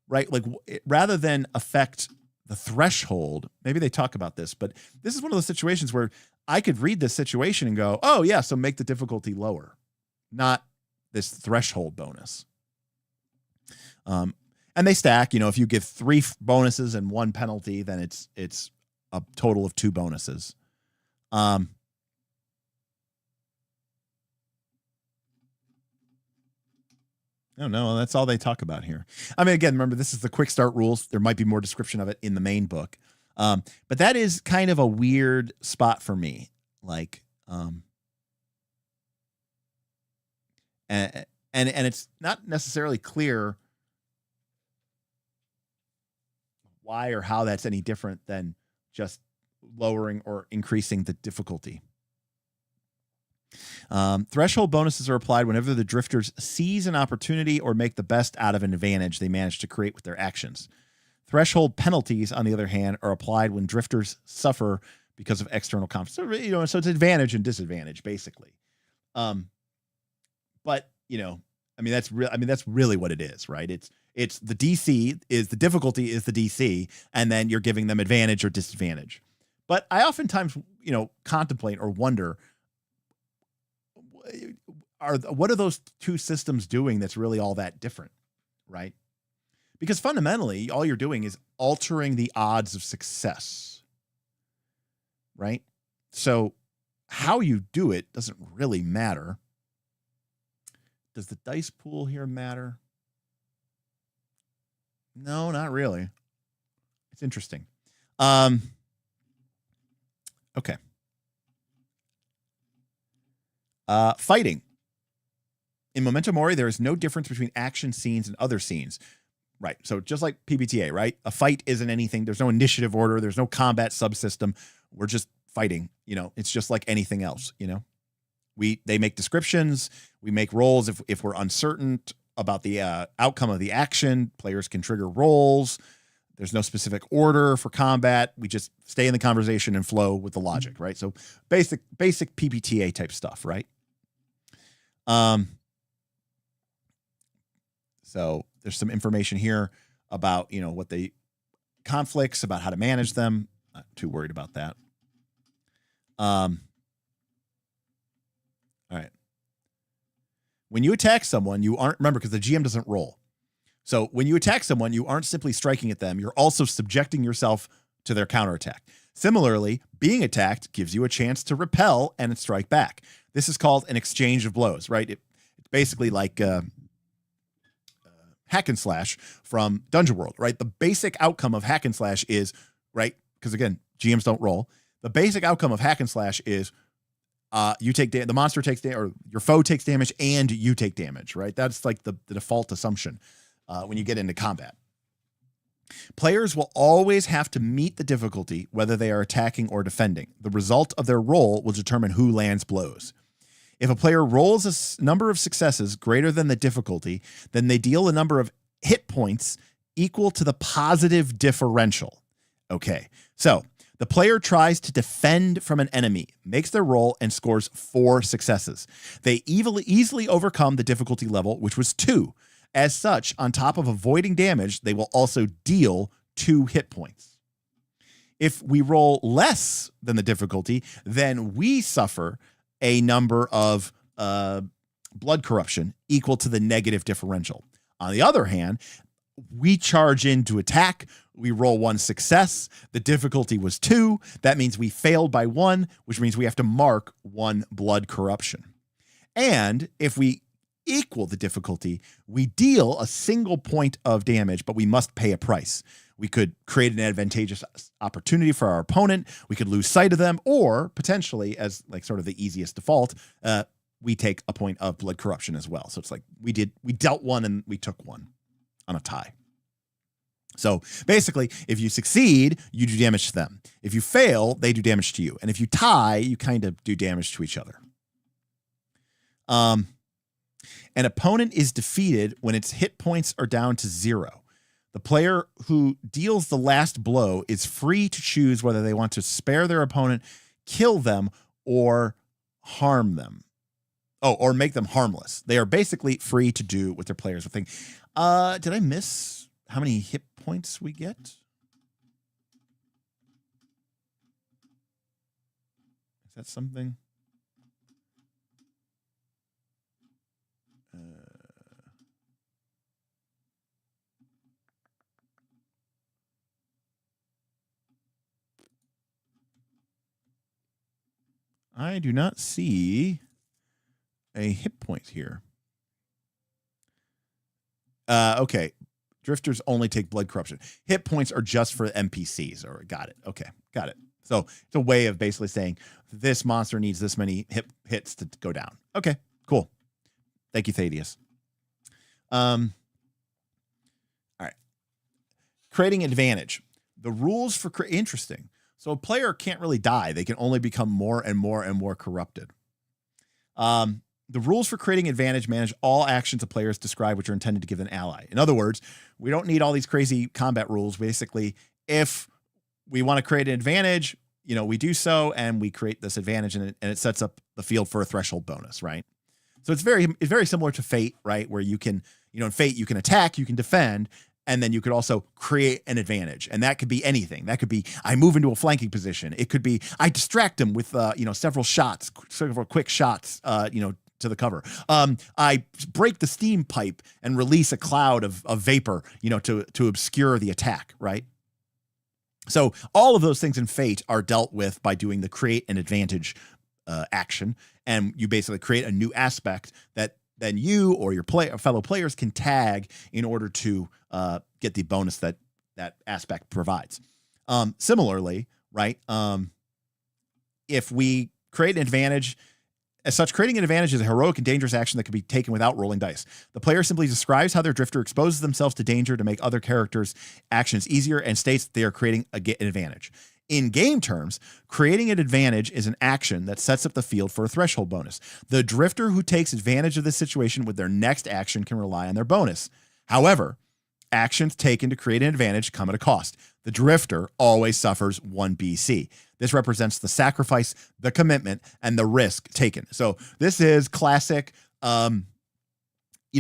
right? Like, rather than affect the threshold, maybe they talk about this, but this is one of those situations where I could read this situation and go, oh, yeah, so make the difficulty lower, not this threshold bonus. And they stack, if you give 3 bonuses and 1 penalty, then it's a total of 2 bonuses. No, that's all they talk about here. I mean, again, remember, this is the quick start rules. There might be more description of it in the main book. But that is kind of a weird spot for me. Like, and it's not necessarily clear why or how that's any different than just lowering or increasing the difficulty. Threshold bonuses are applied whenever the drifters seize an opportunity or make the best out of an advantage they manage to create with their actions. Threshold penalties, on the other hand, are applied when drifters suffer because of external conflicts. So it's advantage and disadvantage, basically. But that's really what it is, right? It's the DC is the difficulty is the DC, and then you're giving them advantage or disadvantage. But I oftentimes, contemplate or wonder, what are those two systems doing that's really all that different, right? Because fundamentally, all you're doing is altering the odds of success, right? So how you do it doesn't really matter. Does the dice pool here matter? No, not really. It's interesting. Okay. Fighting. In Memento Mori, there is no difference between action scenes and other scenes. Right. So just like PBTA, right? A fight isn't anything. There's no initiative order. There's no combat subsystem. We're just fighting. It's just like anything else. They make descriptions. We make rolls if we're uncertain about the outcome of the action. Players can trigger rolls. There's no specific order for combat. We just stay in the conversation and flow with the logic, right? So basic PBTA type stuff, right? So there's some information here about, what the conflicts, about how to manage them. Not too worried about that. All right. When you attack someone, you aren't, remember, because the GM doesn't roll. So when you attack someone, you aren't simply striking at them. You're also subjecting yourself to their counterattack. Similarly, being attacked gives you a chance to repel and strike back. This is called an exchange of blows, right? It's basically like hack and slash from Dungeon World, right? The basic outcome of hack and slash is, right, because again, GMs don't roll. The basic outcome of hack and slash is you take the monster takes damage, or your foe takes damage, and you take damage, right? That's like the default assumption when you get into combat. Players will always have to meet the difficulty, whether they are attacking or defending. The result of their roll will determine who lands blows. If a player rolls a number of successes greater than the difficulty, then they deal a number of hit points equal to the positive differential. Okay, so the player tries to defend from an enemy, makes their roll, and scores 4 successes. They easily overcome the difficulty level, which was 2. As such, on top of avoiding damage, they will also deal 2 hit points. If we roll less than the difficulty, then we suffer a number of blood corruption equal to the negative differential. On the other hand, we charge in to attack. We roll 1 success. The difficulty was 2. That means we failed by 1, which means we have to mark 1 blood corruption. And if we equal the difficulty, we deal a single point of damage, but we must pay a price. We could create an advantageous opportunity for our opponent. We could lose sight of them, or potentially, as like sort of the easiest default, we take a point of blood corruption as well. So it's like we dealt 1 and we took 1 on a tie. So basically, if you succeed, you do damage to them. If you fail, they do damage to you. And if you tie, you kind of do damage to each other. An opponent is defeated when its hit points are down to 0. The player who deals the last blow is free to choose whether they want to spare their opponent, kill them, or harm them. Oh, or make them harmless. They are basically free to do what their players will think. Did I miss how many hit points we get? Is that something? I do not see a hit point here. Okay. Drifters only take blood corruption. Hit points are just for NPCs. Or got it. Okay. Got it. So it's a way of basically saying this monster needs this many hits to go down. Okay, cool. Thank you, Thaddeus. All right. Creating advantage. The rules for interesting. So a player can't really die. They can only become more and more and more corrupted. The rules for creating advantage manage all actions of players describe which are intended to give an ally. In other words, we don't need all these crazy combat rules. Basically, if we want to create an advantage, we do so, and we create this advantage, and it sets up the field for a threshold bonus, right? So it's very similar to Fate, right? Where you can, in Fate, you can attack, you can defend, and then you could also create an advantage. And that could be anything. That could be, I move into a flanking position. It could be, I distract him with, several quick shots, to the cover. I break the steam pipe and release a cloud of vapor, to obscure the attack, right? So all of those things in Fate are dealt with by doing the create an advantage action. And you basically create a new aspect that then you or your fellow players can tag in order to get the bonus that aspect provides. Similarly, right? If we create an advantage, as such, creating an advantage is a heroic and dangerous action that can be taken without rolling dice. The player simply describes how their drifter exposes themselves to danger to make other characters' actions easier and states that they are creating an advantage. In game terms, creating an advantage is an action that sets up the field for a threshold bonus. The drifter who takes advantage of this situation with their next action can rely on their bonus. However, actions taken to create an advantage come at a cost. The drifter always suffers 1 BC. This represents the sacrifice, the commitment, and the risk taken. So this is classic, in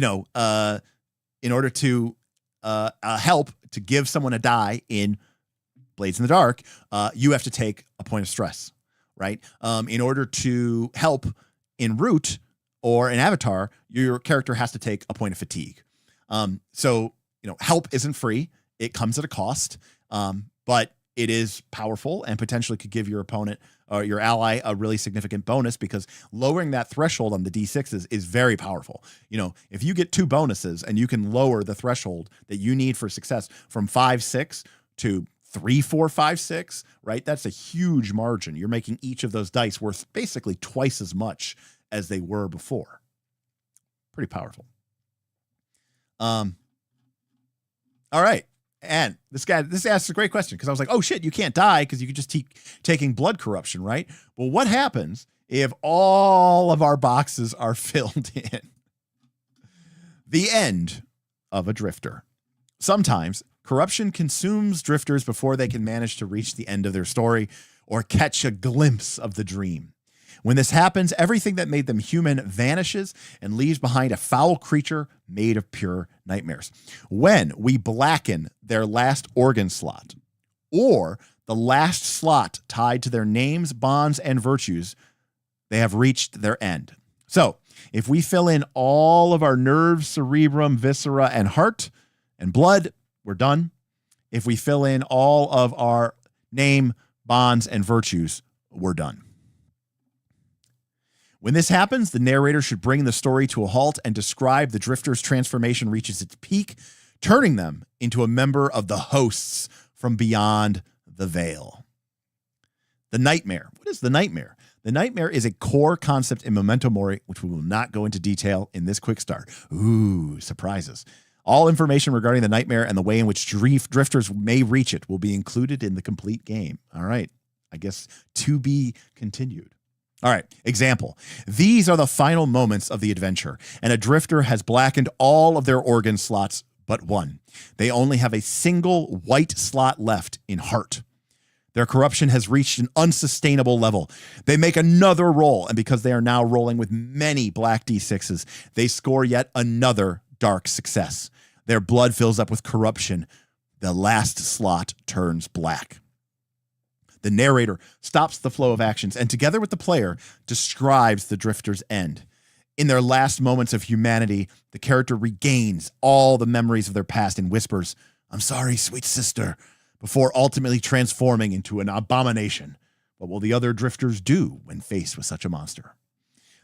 order to help to give someone a die in Blades in the Dark, you have to take a point of stress, right? In order to help in Root or in Avatar, your character has to take a point of fatigue. So help isn't free. It comes at a cost, but it is powerful and potentially could give your opponent or your ally a really significant bonus, because lowering that threshold on the D6s is very powerful. If you get 2 bonuses and you can lower the threshold that you need for success from 5-6 to 3-4-5-6, right? That's a huge margin. You're making each of those dice worth basically twice as much as they were before. Pretty powerful. All right. And this asks a great question, because I was like, oh shit, you can't die because you could just keep taking blood corruption, right? Well, what happens if all of our boxes are filled in? The end of a drifter. Sometimes corruption consumes drifters before they can manage to reach the end of their story or catch a glimpse of the dream. When this happens, everything that made them human vanishes and leaves behind a foul creature made of pure nightmares. When we blacken their last organ slot, or the last slot tied to their names, bonds, and virtues, they have reached their end. So if we fill in all of our nerves, cerebrum, viscera, and heart and blood, we're done. If we fill in all of our name, bonds, and virtues, we're done. When this happens, the narrator should bring the story to a halt and describe the drifter's transformation reaches its peak, turning them into a member of the hosts from beyond the veil. The nightmare. What is the nightmare? The nightmare is a core concept in Memento Mori, which we will not go into detail in this quick start. Ooh, surprises. All information regarding the nightmare and the way in which drifters may reach it will be included in the complete game. All right. I guess to be continued. All right. Example. These are the final moments of the adventure, and a drifter has blackened all of their organ slots but one. They only have a single white slot left in heart. Their corruption has reached an unsustainable level. They make another roll, and because they are now rolling with many black D6s, they score yet another dark success. Their blood fills up with corruption. The last slot turns black. The narrator stops the flow of actions and, together with the player, describes the drifter's end. In their last moments of humanity, the character regains all the memories of their past and whispers, "I'm sorry, sweet sister," before ultimately transforming into an abomination. What will the other drifters do when faced with such a monster?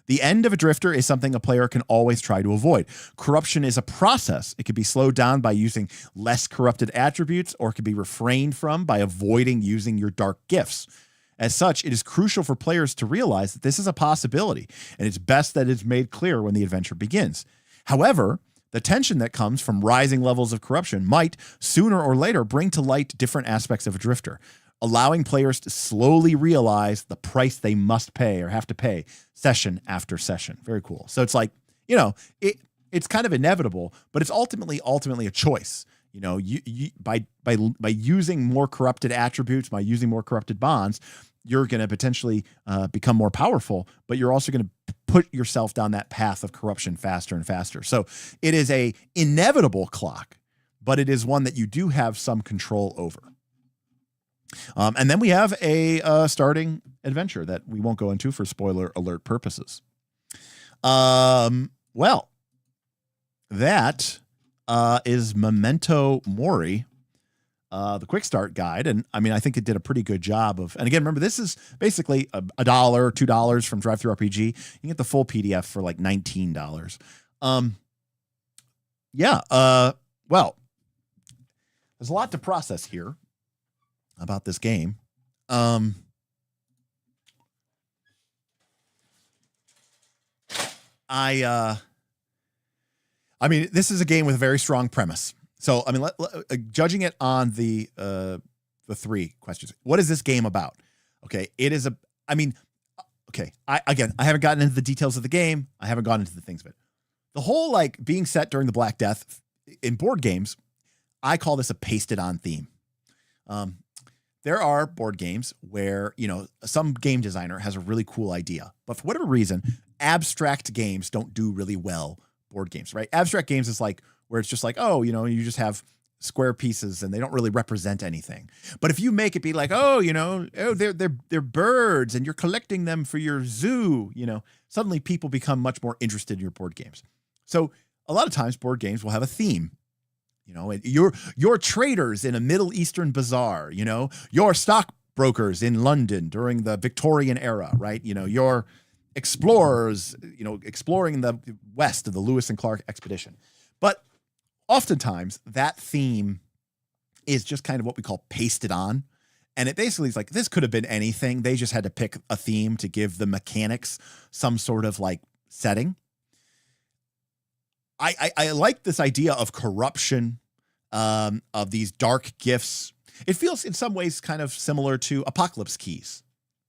The end of a drifter is something a player can always try to avoid. Corruption is a process. It can be slowed down by using less corrupted attributes, or it can be refrained from by avoiding using your dark gifts. As such, it is crucial for players to realize that this is a possibility, and it's best that it's made clear when the adventure begins. However, the tension that comes from rising levels of corruption might, sooner or later, bring to light different aspects of a drifter, allowing players to slowly realize the price they must pay or have to pay session after session. Very cool. So it's like, it's kind of inevitable, but it's ultimately a choice. By using more corrupted attributes, by using more corrupted bonds, you're going to potentially become more powerful, but you're also going to put yourself down that path of corruption faster and faster. So it is a inevitable clock, but it is one that you do have some control over. And then we have a starting adventure that we won't go into for spoiler alert purposes. Well, that is Memento Mori, the quick start guide. And I mean, I think it did a pretty good job of, and again, remember, this is basically $1, $2 from DriveThruRPG. You can get the full PDF for like $19. Well, there's a lot to process here about this game. I mean, this is a game with a very strong premise. So, I mean, judging it on the 3 questions, what is this game about? Okay, it is I haven't gotten into the details of the game. I haven't gotten into the things of it. The whole like being set during the Black Death in board games, I call this a pasted on theme. There are board games where, some game designer has a really cool idea, but for whatever reason, abstract games don't do really well board games, right? Abstract games is like where it's just like, you just have square pieces and they don't really represent anything. But if you make it be like, they're birds and you're collecting them for your zoo, suddenly people become much more interested in your board games. So a lot of times board games will have a theme. Your traders in a Middle Eastern bazaar, your stockbrokers in London during the Victorian era, right? Your explorers, exploring the west of the Lewis and Clark expedition. But oftentimes that theme is just kind of what we call pasted on. And it basically is like, this could have been anything. They just had to pick a theme to give the mechanics some sort of like setting. I like this idea of corruption, of these dark gifts. It feels in some ways kind of similar to Apocalypse Keys,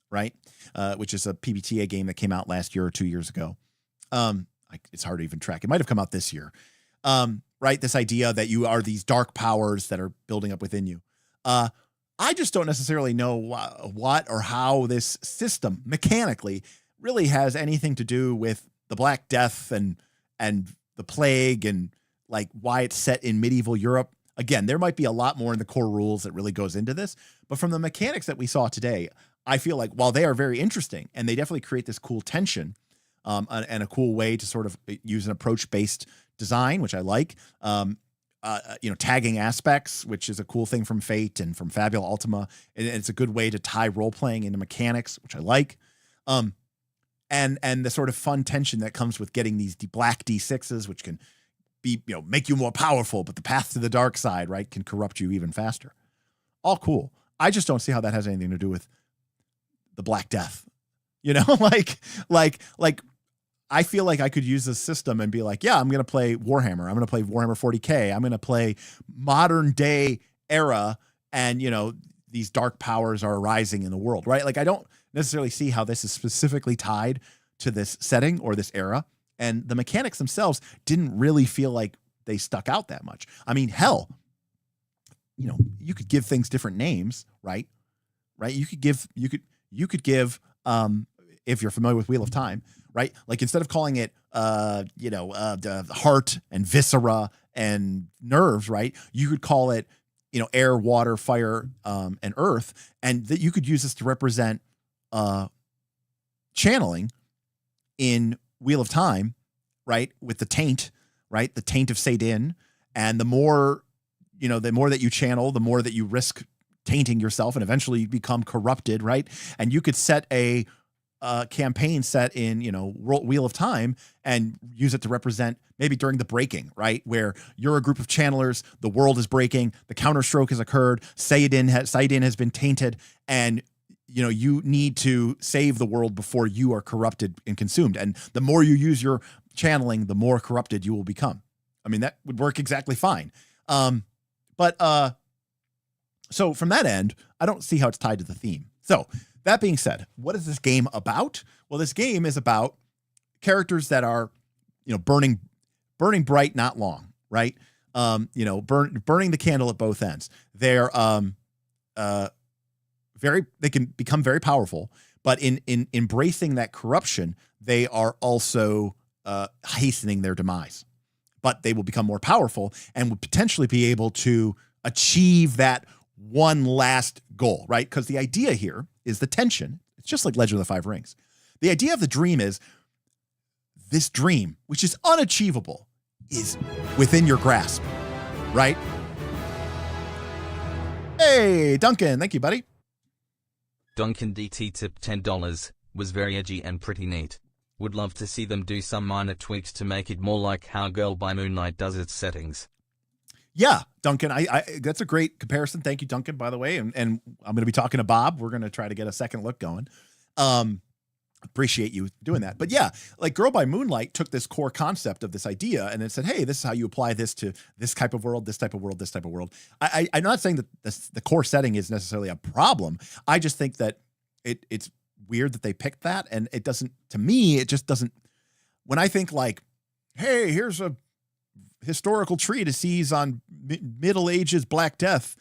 right? Which is a PBTA game that came out last year or 2 years ago. It's hard to even track. It might have come out this year, right? This idea that you are these dark powers that are building up within you. I just don't necessarily know what or how this system mechanically really has anything to do with the Black Death and the plague and like why it's set in medieval Europe. Again, there might be a lot more in the core rules that really goes into this, but from the mechanics that we saw today, I feel like while they are very interesting and they definitely create this cool tension, and a cool way to sort of use an approach-based design, which I like. Tagging aspects, which is a cool thing from Fate and from Fabula Ultima, and it's a good way to tie role-playing into mechanics, which I like. And the sort of fun tension that comes with getting these black D6s, which can be, make you more powerful, but the path to the dark side, right, can corrupt you even faster. All cool. I just don't see how that has anything to do with the Black Death. Like I feel like I could use this system and be like, yeah, I'm going to play Warhammer. I'm going to play Warhammer 40K. I'm going to play modern day era. And, these dark powers are arising in the world, right? Like, I don't necessarily see how this is specifically tied to this setting or this era. And the mechanics themselves didn't really feel like they stuck out that much. I mean, hell, you could give things different names, right? Right. You could give, if you're familiar with Wheel of Time, right? Like, instead of calling it, the heart and viscera and nerves, right? You could call it, air, water, fire, and earth. And that you could use this to represent channeling in Wheel of Time, right? With the taint, right? The taint of Sadin. And the more that you channel, the more that you risk tainting yourself and eventually you become corrupted, right? And you could set a campaign set in, Wheel of Time and use it to represent maybe during the breaking, right? Where you're a group of channelers, the world is breaking, the counterstroke has occurred, Saidin has been tainted, and you need to save the world before you are corrupted and consumed. And the more you use your channeling, the more corrupted you will become. I mean, that would work exactly fine. So from that end, I don't see how it's tied to the theme. So that being said, what is this game about? Well, this game is about characters that are, burning bright, not long, right? Burning the candle at both ends. They're they can become very powerful, but in embracing that corruption, they are also hastening their demise. But they will become more powerful and would potentially be able to achieve that one last goal, right? Because the idea here is the tension. It's just like Legend of the Five Rings. The idea of the dream is this dream, which is unachievable, is within your grasp, right? Hey, Duncan. Thank you, buddy. Duncan DT tipped $10. Was very edgy and pretty neat. Would love to see them do some minor tweaks to make it more like how Girl by Moonlight does its settings. Yeah, Duncan, I that's a great comparison. Thank you, Duncan, by the way. And I'm going to be talking to Bob. We're going to try to get a second look going. Appreciate you doing that. But yeah, like Girl by Moonlight took this core concept of this idea and then said, hey, this is how you apply this to this type of world, this type of world, this type of world. I'm not saying that the core setting is necessarily a problem. I just think that it's weird that they picked that. And it doesn't, to me, it just doesn't, when I think like, hey, here's a historical treatises on Middle Ages Black Death,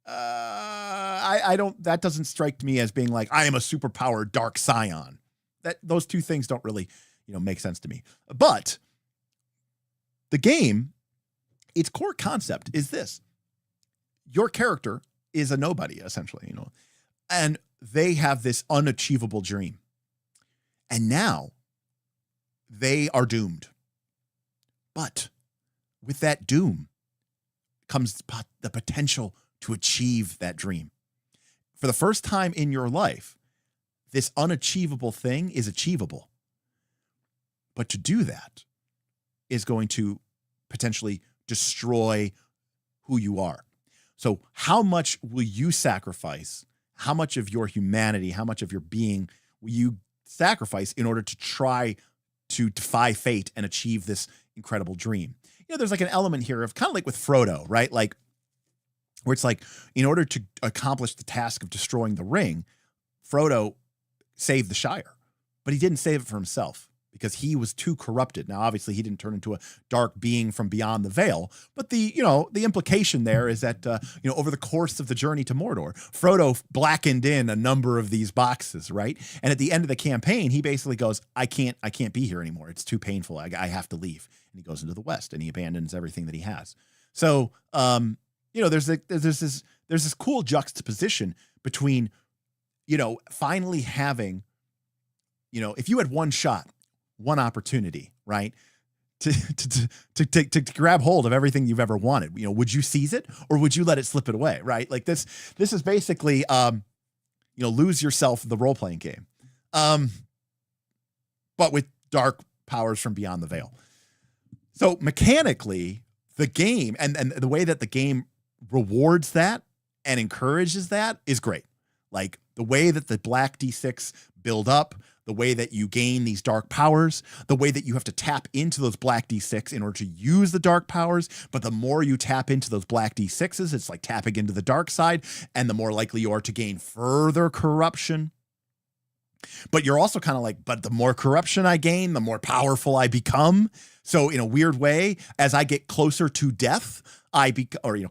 I don't, that doesn't strike me as being like, I am a superpowered dark scion. That those two things don't really, make sense to me. But the game, its core concept is this: your character is a nobody, essentially, and they have this unachievable dream, and now they are doomed. But with that doom comes the potential to achieve that dream. For the first time in your life, this unachievable thing is achievable. But to do that is going to potentially destroy who you are. So how much will you sacrifice? How much of your humanity, how much of your being will you sacrifice in order to try to defy fate and achieve this incredible dream? There's like an element here of kind of like with Frodo, right? Like, where it's like, in order to accomplish the task of destroying the ring, Frodo saved the Shire, but he didn't save it for himself because he was too corrupted. Now, obviously, he didn't turn into a dark being from beyond the veil, but the implication there is that, over the course of the journey to Mordor, Frodo blackened in a number of these boxes, right? And at the end of the campaign, he basically goes, I can't be here anymore. It's too painful. I have to leave. And he goes into the West and he abandons everything that he has. So, there's this cool juxtaposition between, finally having, if you had one shot, one opportunity, right, to grab hold of everything you've ever wanted, would you seize it or would you let it slip it away, right? Like this is basically, lose yourself the role playing game, but with dark powers from beyond the veil. So mechanically, the game and the way that the game rewards that and encourages that is great. Like the way that the black D6 build up, the way that you gain these dark powers, the way that you have to tap into those black D6 in order to use the dark powers. But the more you tap into those black D6s, it's like tapping into the dark side, and the more likely you are to gain further corruption. But you're also kind of like, but the more corruption I gain, the more powerful I become. So in a weird way, as I get closer to death,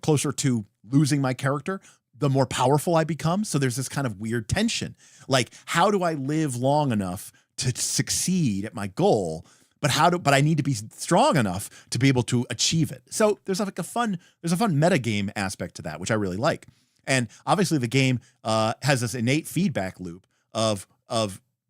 closer to losing my character, the more powerful I become. So there's this kind of weird tension. Like, how do I live long enough to succeed at my goal? But I need to be strong enough to be able to achieve it. So there's a fun meta game aspect to that, which I really like. And obviously the game has this innate feedback loop of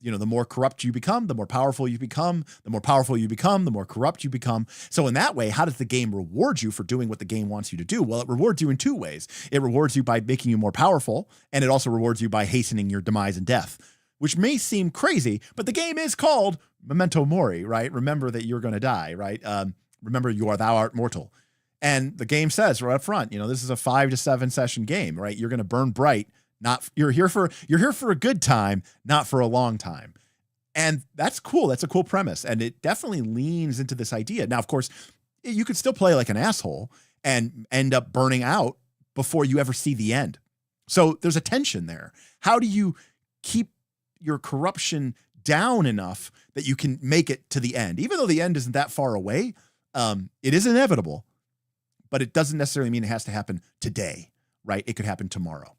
the more corrupt you become, the more powerful you become, the more powerful you become, the more corrupt you become. So in that way, how does the game reward you for doing what the game wants you to do? Well, it rewards you in two ways. It rewards you by making you more powerful, and it also rewards you by hastening your demise and death, which may seem crazy, but the game is called Memento Mori, right? Remember that you're going to die, right? Remember thou art mortal. And the game says right up front, this is a 5 to 7 session game, right? You're going to burn bright. You're here for a good time, not for a long time. And that's cool. That's a cool premise. And it definitely leans into this idea. Now, of course, you could still play like an asshole and end up burning out before you ever see the end. So there's a tension there. How do you keep your corruption down enough that you can make it to the end? Even though the end isn't that far away, it is inevitable, but it doesn't necessarily mean it has to happen today, right? It could happen tomorrow.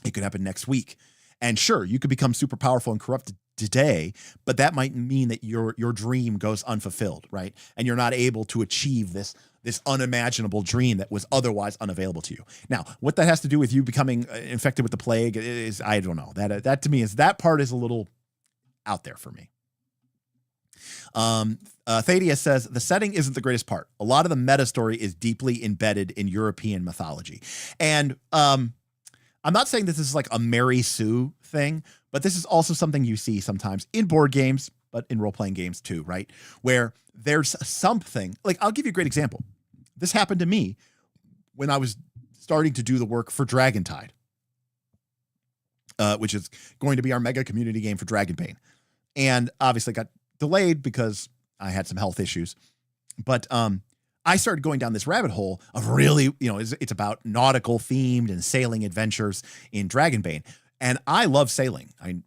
It could happen next week. And sure, you could become super powerful and corrupted today, but that might mean that your dream goes unfulfilled, right? And you're not able to achieve this unimaginable dream that was otherwise unavailable to you. Now, what that has to do with you becoming infected with the plague is, I don't know. That to me that part is a little out there for me. Thaddeus says, the setting isn't the greatest part. A lot of the meta story is deeply embedded in European mythology. And, I'm not saying this is like a Mary Sue thing, but this is also something you see sometimes in board games, but in role-playing games too, right? Where there's something, like I'll give you a great example. This happened to me when I was starting to do the work for Dragontide, which is going to be our mega community game for Dragonbane. And obviously got delayed because I had some health issues. But I started going down this rabbit hole of really, it's about nautical themed and sailing adventures in Dragonbane. And I love sailing. I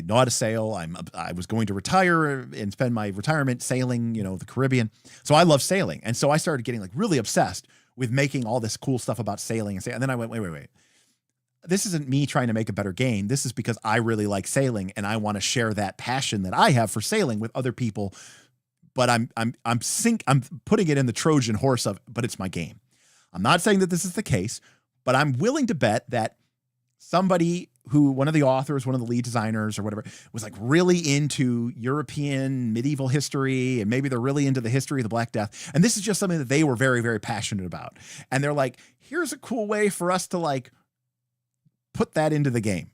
know how to sail. I was going to retire and spend my retirement sailing, the Caribbean. So I love sailing. And so I started getting like really obsessed with making all this cool stuff about sailing. And then I went, wait. This isn't me trying to make a better game. This is because I really like sailing and I want to share that passion that I have for sailing with other people. But I'm putting it in the Trojan horse but it's my game. I'm not saying that this is the case, but I'm willing to bet that somebody one of the authors, one of the lead designers or whatever, was like really into European medieval history, and maybe they're really into the history of the Black Death. And this is just something that they were very, very passionate about. And they're like, here's a cool way for us to like put that into the game.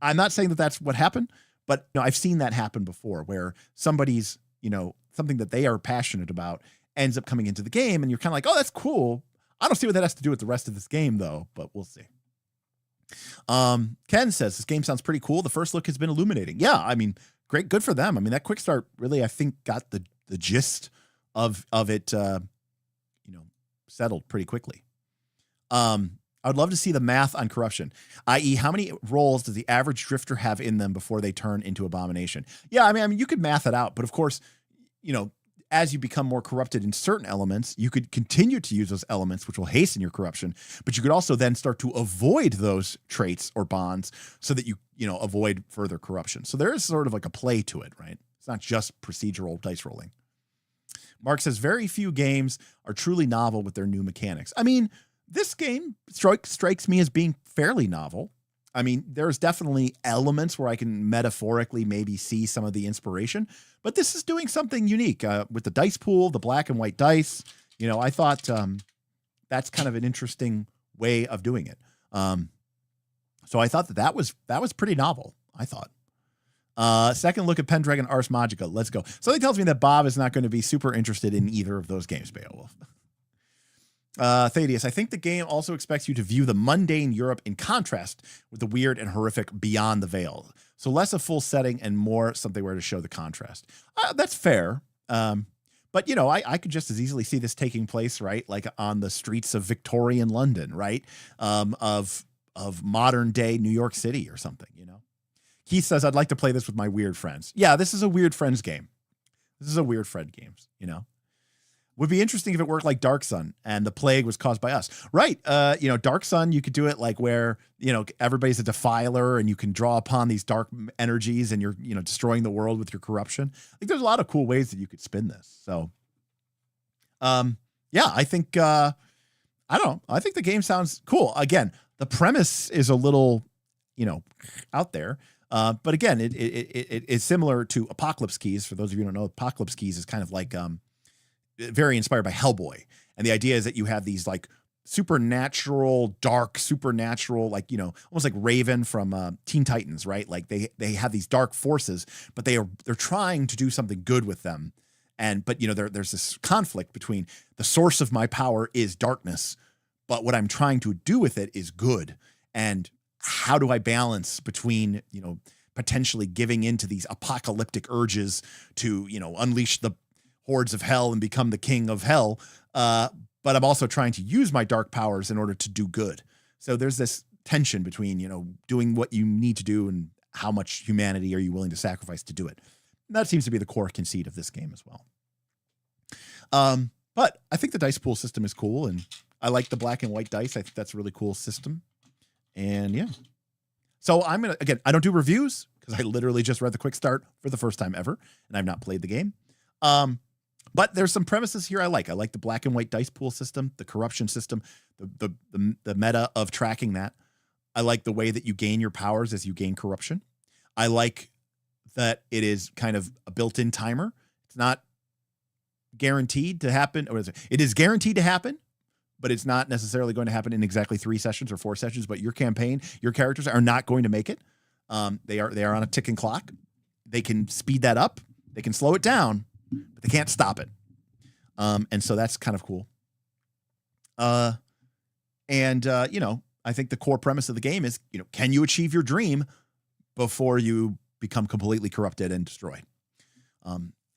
I'm not saying that that's what happened, but I've seen that happen before where somebody's, something that they are passionate about ends up coming into the game, and you're kind of like, oh, that's cool. I don't see what that has to do with the rest of this game though, but we'll see. Ken says this game sounds pretty cool. The first look has been illuminating. Yeah, I mean, great, good for them. I mean, that quick start really, I think, got the gist of it, settled pretty quickly. I would love to see the math on corruption, i.e., how many rolls does the average drifter have in them before they turn into abomination? Yeah, I mean, you could math it out, but of course, as you become more corrupted in certain elements, you could continue to use those elements, which will hasten your corruption, but you could also then start to avoid those traits or bonds so that you avoid further corruption. So there is sort of like a play to it, right? It's not just procedural dice rolling. Mark says very few games are truly novel with their new mechanics. I mean, This game strikes me as being fairly novel. I mean, there's definitely elements where I can metaphorically maybe see some of the inspiration, but this is doing something unique with the dice pool, the black and white dice. You know, I thought that's kind of an interesting way of doing it. So I thought that was pretty novel, I thought. Second look at Pendragon Ars Magica. Let's go. Something tells me that Bob is not going to be super interested in either of those games, Beowulf. Thaddeus, I think the game also expects you to view the mundane Europe in contrast with the weird and horrific beyond the veil. So less a full setting and more something where to show the contrast. That's fair. But, you know, I could just as easily see this taking place, right? Like on the streets of Victorian London, right? Of modern day New York City or something, you know? He says, I'd like to play this with my weird friends. Yeah, this is a weird friends game. This is a weird friend game, you know? Would be interesting if it worked like Dark Sun and the plague was caused by us. Right. You know, Dark Sun, you could do it like where, you know, everybody's a defiler and you can draw upon these dark energies and you're, you know, destroying the world with your corruption. I think there's a lot of cool ways that you could spin this. So, yeah, I think, I don't know. I think the game sounds cool. Again, the premise is a little, you know, out there. But again, it is similar to Apocalypse Keys. For those of you who don't know, Apocalypse Keys is kind of like, very inspired by Hellboy. And the idea is that you have these like supernatural, dark, supernatural, like, you know, almost like Raven from Teen Titans, right? Like they have these dark forces, but they're trying to do something good with them. But you know, there's this conflict between the source of my power is darkness, but what I'm trying to do with it is good. And how do I balance between, you know, potentially giving into these apocalyptic urges to, you know, unleash the hordes of hell and become the king of hell. But I'm also trying to use my dark powers in order to do good. So there's this tension between, you know, doing what you need to do and how much humanity are you willing to sacrifice to do it. And that seems to be the core conceit of this game as well. But I think the dice pool system is cool. And I like the black and white dice. I think that's a really cool system. And yeah. So I'm going to, again, I don't do reviews because I literally just read the quick start for the first time ever. And I've not played the game. But there's some premises here I like. I like the black and white dice pool system, the corruption system, the meta of tracking that. I like the way that you gain your powers as you gain corruption. I like that it is kind of a built-in timer. It's not guaranteed to happen. Or it is guaranteed to happen, but it's not necessarily going to happen in exactly 3 sessions or 4 sessions. But your campaign, your characters are not going to make it. They are on a ticking clock. They can speed that up. They can slow it down, but they can't stop it. And so that's kind of cool. You know, I think the core premise of the game is, you know, can you achieve your dream before you become completely corrupted and destroyed?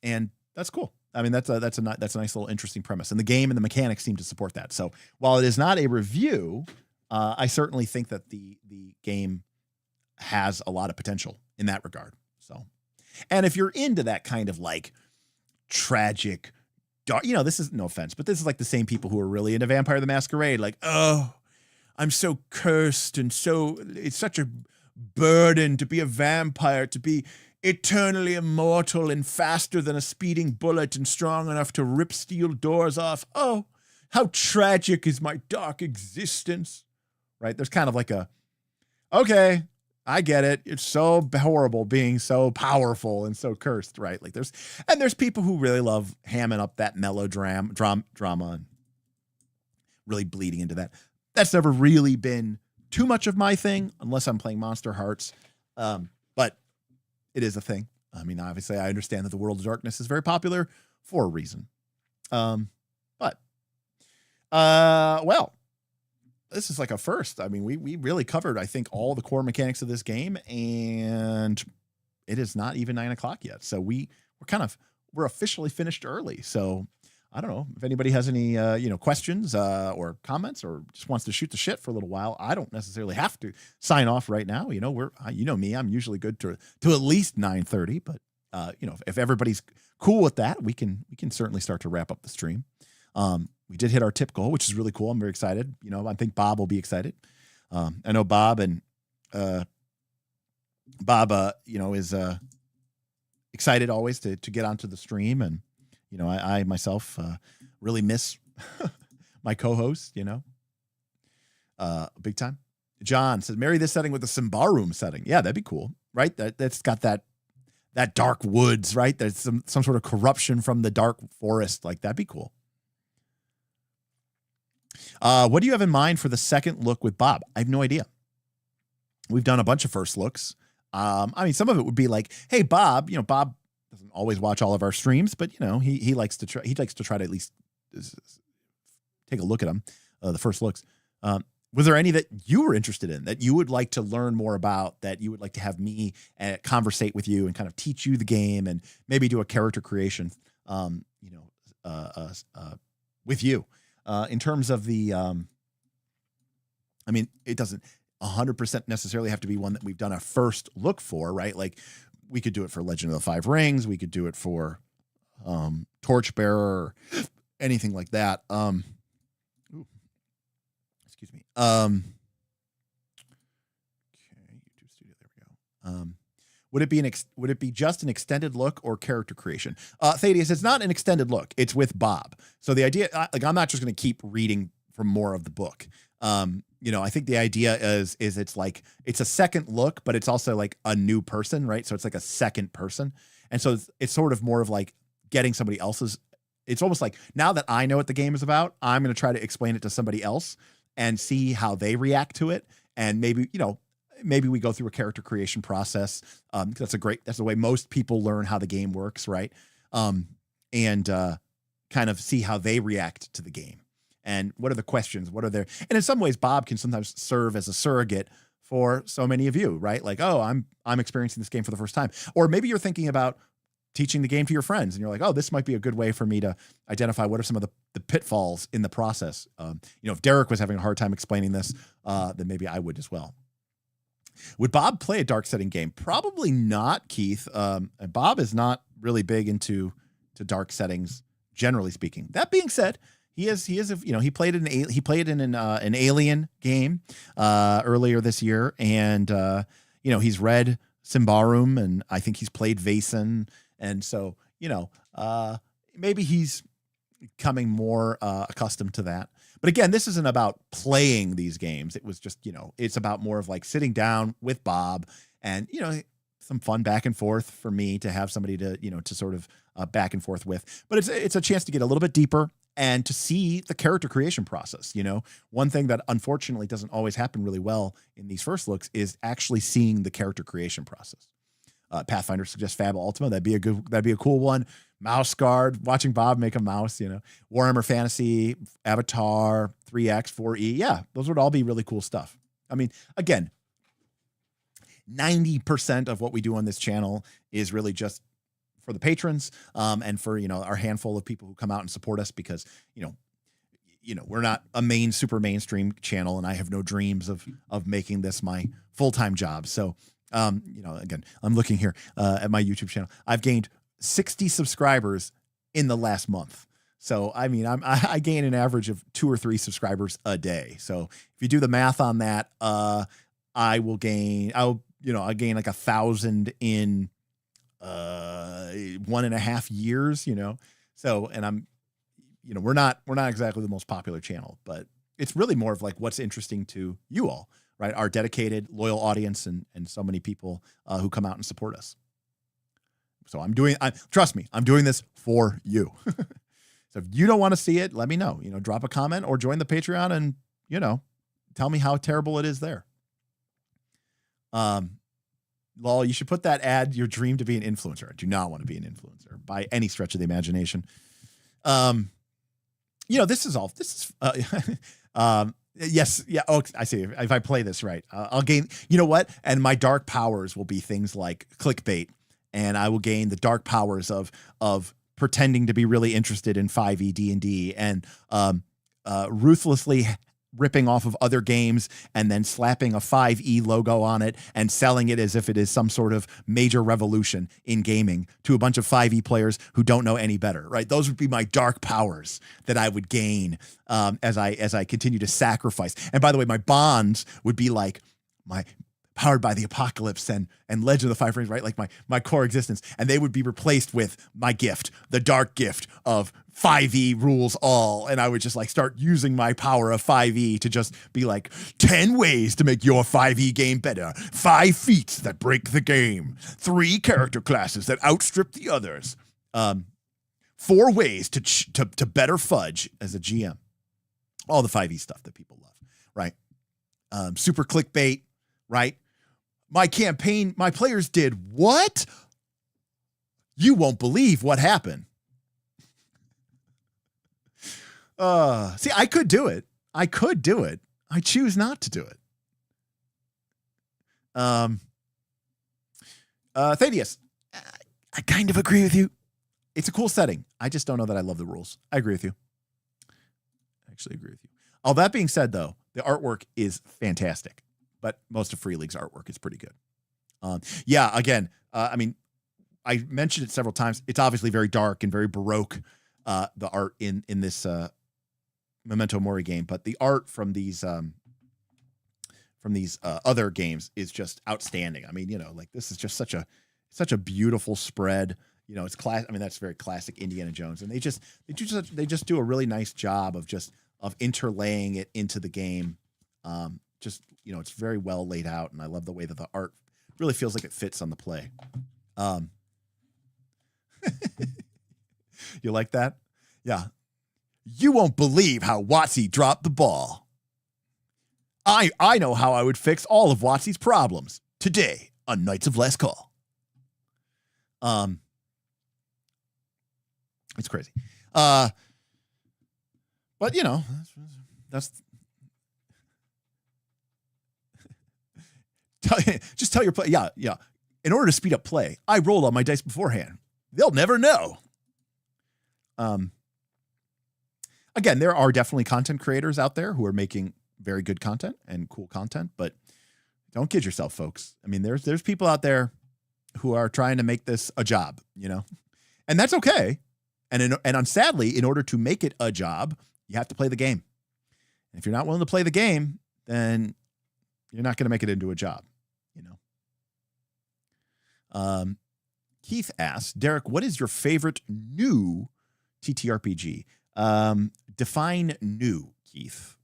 And that's cool. I mean, that's a nice little interesting premise, and the game and the mechanics seem to support that. So while it is not a review, I certainly think that the game has a lot of potential in that regard. So, and if you're into that kind of like tragic, dark, you know, this is no offense, but this is like the same people who are really into Vampire the Masquerade. Like, oh, I'm so cursed and so it's such a burden to be a vampire, to be eternally immortal and faster than a speeding bullet and strong enough to rip steel doors off. Oh, how tragic is my dark existence. Right? There's kind of like a, okay, I get it. It's so horrible being so powerful and so cursed, right? Like there's people who really love hamming up that melodrama and really bleeding into that. That's never really been too much of my thing, unless I'm playing Monster Hearts. But it is a thing. I mean, obviously, I understand that the World of Darkness is very popular for a reason. Well, this is like a first. I mean, we really covered, I think, all the core mechanics of this game, and it is not even 9 o'clock yet. So we're officially finished early. So I don't know if anybody has any, questions or comments or just wants to shoot the shit for a little while. I don't necessarily have to sign off right now. You know, me, I'm usually good to at least 9:30, but if everybody's cool with that, we can certainly start to wrap up the stream. We did hit our tip goal, which is really cool. I'm very excited. You know, I think Bob will be excited. I know Bob is excited always to get onto the stream. And, you know, I myself really miss my co-host, you know, big time. John says, marry this setting with the Symbaroum setting. Yeah, that'd be cool, right? That's got that dark woods, right? There's some sort of corruption from the dark forest. Like, that'd be cool. What do you have in mind for the second look with Bob? I have no idea. We've done a bunch of first looks. I mean, some of it would be like, hey, Bob, Bob doesn't always watch all of our streams, but he likes to try to at least take a look at them, the first looks. Was there any that you were interested in, that you would like to learn more about, that you would like to have me conversate with you and kind of teach you the game and maybe do a character creation, with you? In terms of the, I mean, it doesn't 100% necessarily have to be one that we've done a first look for, right? Like, we could do it for Legend of the Five Rings. We could do it for Torchbearer, or anything like that. Excuse me. Okay, YouTube Studio. There we go. Would it be just an extended look or character creation? Thaddeus, it's not an extended look. It's with Bob. So the idea, I'm not just going to keep reading from more of the book. I think the idea is it's like, it's a second look, but it's also like a new person, right? So it's like a second person. And so it's sort of more of like getting somebody else's, it's almost like, now that I know what the game is about, I'm going to try to explain it to somebody else and see how they react to it. And maybe we go through a character creation process. That's the way most people learn how the game works, right? And kind of see how they react to the game. And what are the questions? What are their, and in some ways, Bob can sometimes serve as a surrogate for so many of you, right? Like, oh, I'm experiencing this game for the first time. Or maybe you're thinking about teaching the game to your friends and you're like, oh, this might be a good way for me to identify what are some of the pitfalls in the process. If Derek was having a hard time explaining this, then maybe I would as well. Would Bob play a dark setting game? Probably not, Keith. Bob is not really big into dark settings, generally speaking. That being said, he played in an Alien game earlier this year, and he's read Symbaroum, and I think he's played Vaesen, and so maybe he's becoming more accustomed to that. But again, this isn't about playing these games. It was just, it's about more of like sitting down with Bob and, some fun back and forth for me to have somebody to sort of back and forth with. But it's a chance to get a little bit deeper and to see the character creation process. One thing that unfortunately doesn't always happen really well in these first looks is actually seeing the character creation process. Pathfinder suggests Fab Ultima. That'd be a cool one. Mouse Guard, watching Bob make a mouse, Warhammer Fantasy, Avatar, 3X, 4E. Yeah, those would all be really cool stuff. I mean, again, 90% of what we do on this channel is really just for the patrons, and for, our handful of people who come out and support us because, we're not a super mainstream channel, and I have no dreams of making this my full-time job. So, again, I'm looking here at my YouTube channel. I've gained 60 subscribers in the last month. So, I mean, I gain an average of 2 or 3 subscribers a day. So if you do the math on that, I'll gain like 1,000 in 1.5 years, so, and I'm, we're not exactly the most popular channel, but it's really more of like what's interesting to you all, right? Our dedicated, loyal audience and so many people who come out and support us. So trust me, I'm doing this for you. So if you don't want to see it, let me know, drop a comment or join the Patreon and, tell me how terrible it is there. Lol, you should put that ad, your dream to be an influencer. I do not want to be an influencer by any stretch of the imagination. This is yes. Yeah. Oh, I see. If I play this right, I'll gain, what? And my dark powers will be things like clickbait, and I will gain the dark powers of pretending to be really interested in 5e D&D and ruthlessly ripping off of other games and then slapping a 5e logo on it and selling it as if it is some sort of major revolution in gaming to a bunch of 5e players who don't know any better, right? Those would be my dark powers that I would gain as I continue to sacrifice. And by the way, my bonds would be like Powered by the Apocalypse and Legend of the Five Rings, right? Like my core existence. And they would be replaced with my gift, the dark gift of 5e rules all. And I would just like start using my power of 5e to just be like 10 ways to make your 5e game better. 5 feats that break the game. 3 character classes that outstrip the others. 4 ways to better fudge as a GM. All the 5e stuff that people love, right? Super clickbait, right? My campaign, my players did what? You won't believe what happened. See, I could do it. I choose not to do it. Thaddeus, I kind of agree with you. It's a cool setting. I just don't know that I love the rules. I agree with you. I actually agree with you. All that being said, though, the artwork is fantastic. But most of Free League's artwork is pretty good. Yeah, again, I mean, I mentioned it several times. It's obviously very dark and very Baroque, the art in this Memento Mori game. But the art from these other games is just outstanding. I mean, you know, like this is just such a beautiful spread. You know, it's class. I mean, that's very classic Indiana Jones, and they just do a really nice job of interlaying it into the game. You know, it's very well laid out, and I love the way that the art really feels like it fits on the play. You like that? Yeah. You won't believe how WotC dropped the ball. I know how I would fix all of WotC's problems today on Knights of Last Call. It's crazy. But you know, that's just tell your play. Yeah. In order to speed up play, I roll all my dice beforehand. They'll never know. Again, there are definitely content creators out there who are making very good content and cool content, but don't kid yourself, folks. I mean, there's people out there who are trying to make this a job, you know, and that's okay. And sadly, in order to make it a job, you have to play the game. And if you're not willing to play the game, then you're not going to make it into a job, you know. Keith asks, Derek, what is your favorite new TTRPG? Define new, Keith.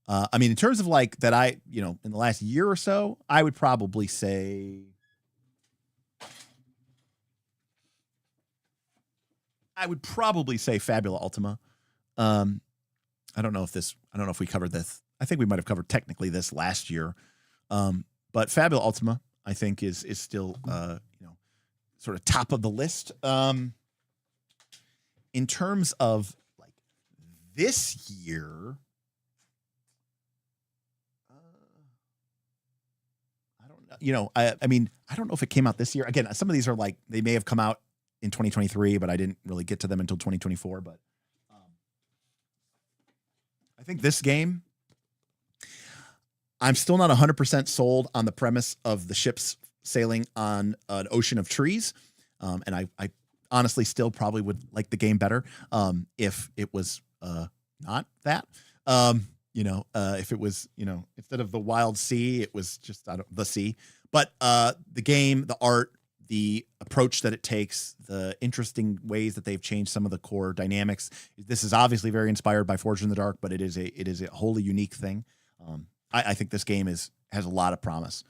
I mean, in terms of like that, you know, in the last year or so, I would probably say Fabula Ultima. I don't know if we covered this. I think we might have covered technically this last year. But Fabula Ultima, I think is still, you know, sort of top of the list. In terms of like this year, I don't know. You know, I mean, I don't know if it came out this year. Again, some of these are like, they may have come out in 2023, but I didn't really get to them until 2024. But I think this game, I'm still not 100% sold on the premise of the ships sailing on an ocean of trees. And I honestly still probably would like the game better if it was not that. You know, if it was, you know, instead of the wild sea, it was just the sea. But the game, the art, the approach that it takes, the interesting ways that they've changed some of the core dynamics. This is obviously very inspired by Forged in the Dark, but it is a wholly unique thing. I think this game has a lot of promise.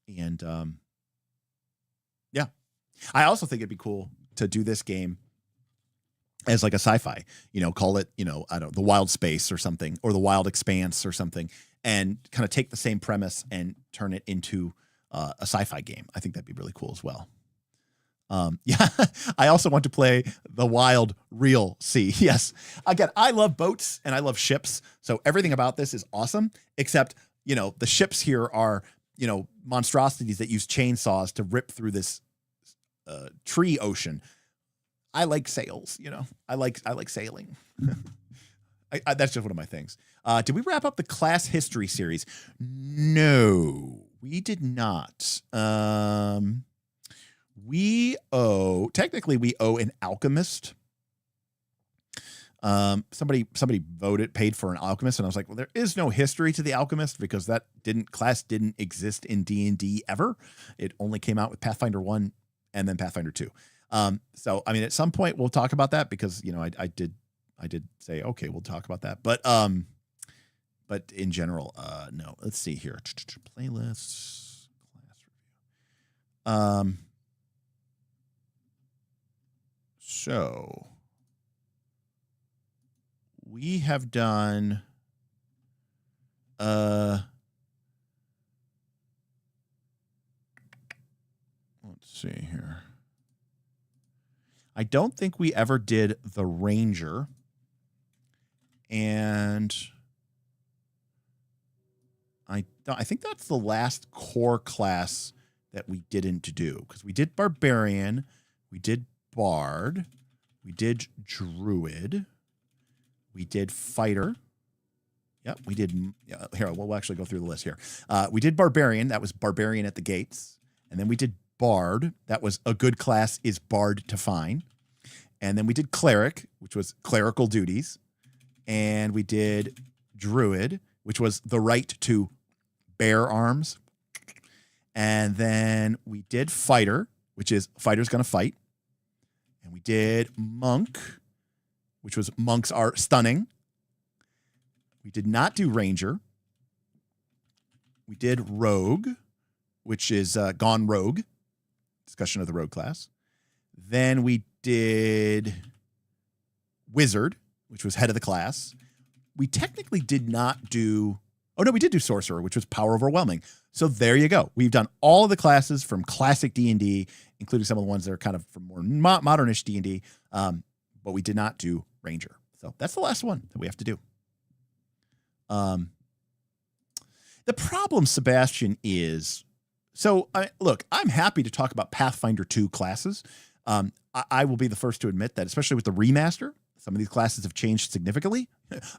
Yeah. I also think it'd be cool to do this game as like a sci-fi, you know, call it, you know, I don't know, the Wild Space or something, or the Wild Expanse or something, and kind of take the same premise and turn it into a sci-fi game. I think that'd be really cool as well. Yeah, I also want to play the Wild Real Sea. Yes. Again, I love boats and I love ships. So everything about this is awesome, except, you know, the ships here are, you know, monstrosities that use chainsaws to rip through this tree ocean. I like sails, you know, I like sailing. That's just one of my things. Did we wrap up the class history series? No, we did not. We owe an alchemist Somebody paid for an alchemist, and I was like, well, there is no history to the alchemist because that class didn't exist in D&D ever. It only came out with Pathfinder 1 and then Pathfinder 2. So I mean, at some point we'll talk about that because, you know, I did say, okay, we'll talk about that. But in general, no. Let's see here. Playlists, class review. So we have done let's see here. I don't think we ever did the Ranger, and I think that's the last core class that we didn't do, because we did Barbarian, we did Bard, we did Druid, we did Fighter. Yep, we did. Here, we'll actually go through the list here. We did Barbarian. That was Barbarian at the Gates. And then we did Bard. That was a good class is Bard to find. And then we did Cleric, which was clerical duties. And we did Druid, which was the right to bear arms. And then we did Fighter, which is fighter's going to fight. And we did Monk, which was monks are stunning. We did not do Ranger. We did Rogue, which is Gone Rogue. Discussion of the Rogue class. Then we did Wizard, which was head of the class. We technically did not do... Oh, no, we did do Sorcerer, which was Power Overwhelming. So there you go. We've done all of the classes from classic D&D, including some of the ones that are kind of from more modernish D&D, but we did not do Ranger. So that's the last one that we have to do. The problem, Sebastian, is... So, look, I'm happy to talk about Pathfinder 2 classes. I will be the first to admit that, especially with the remaster, some of these classes have changed significantly.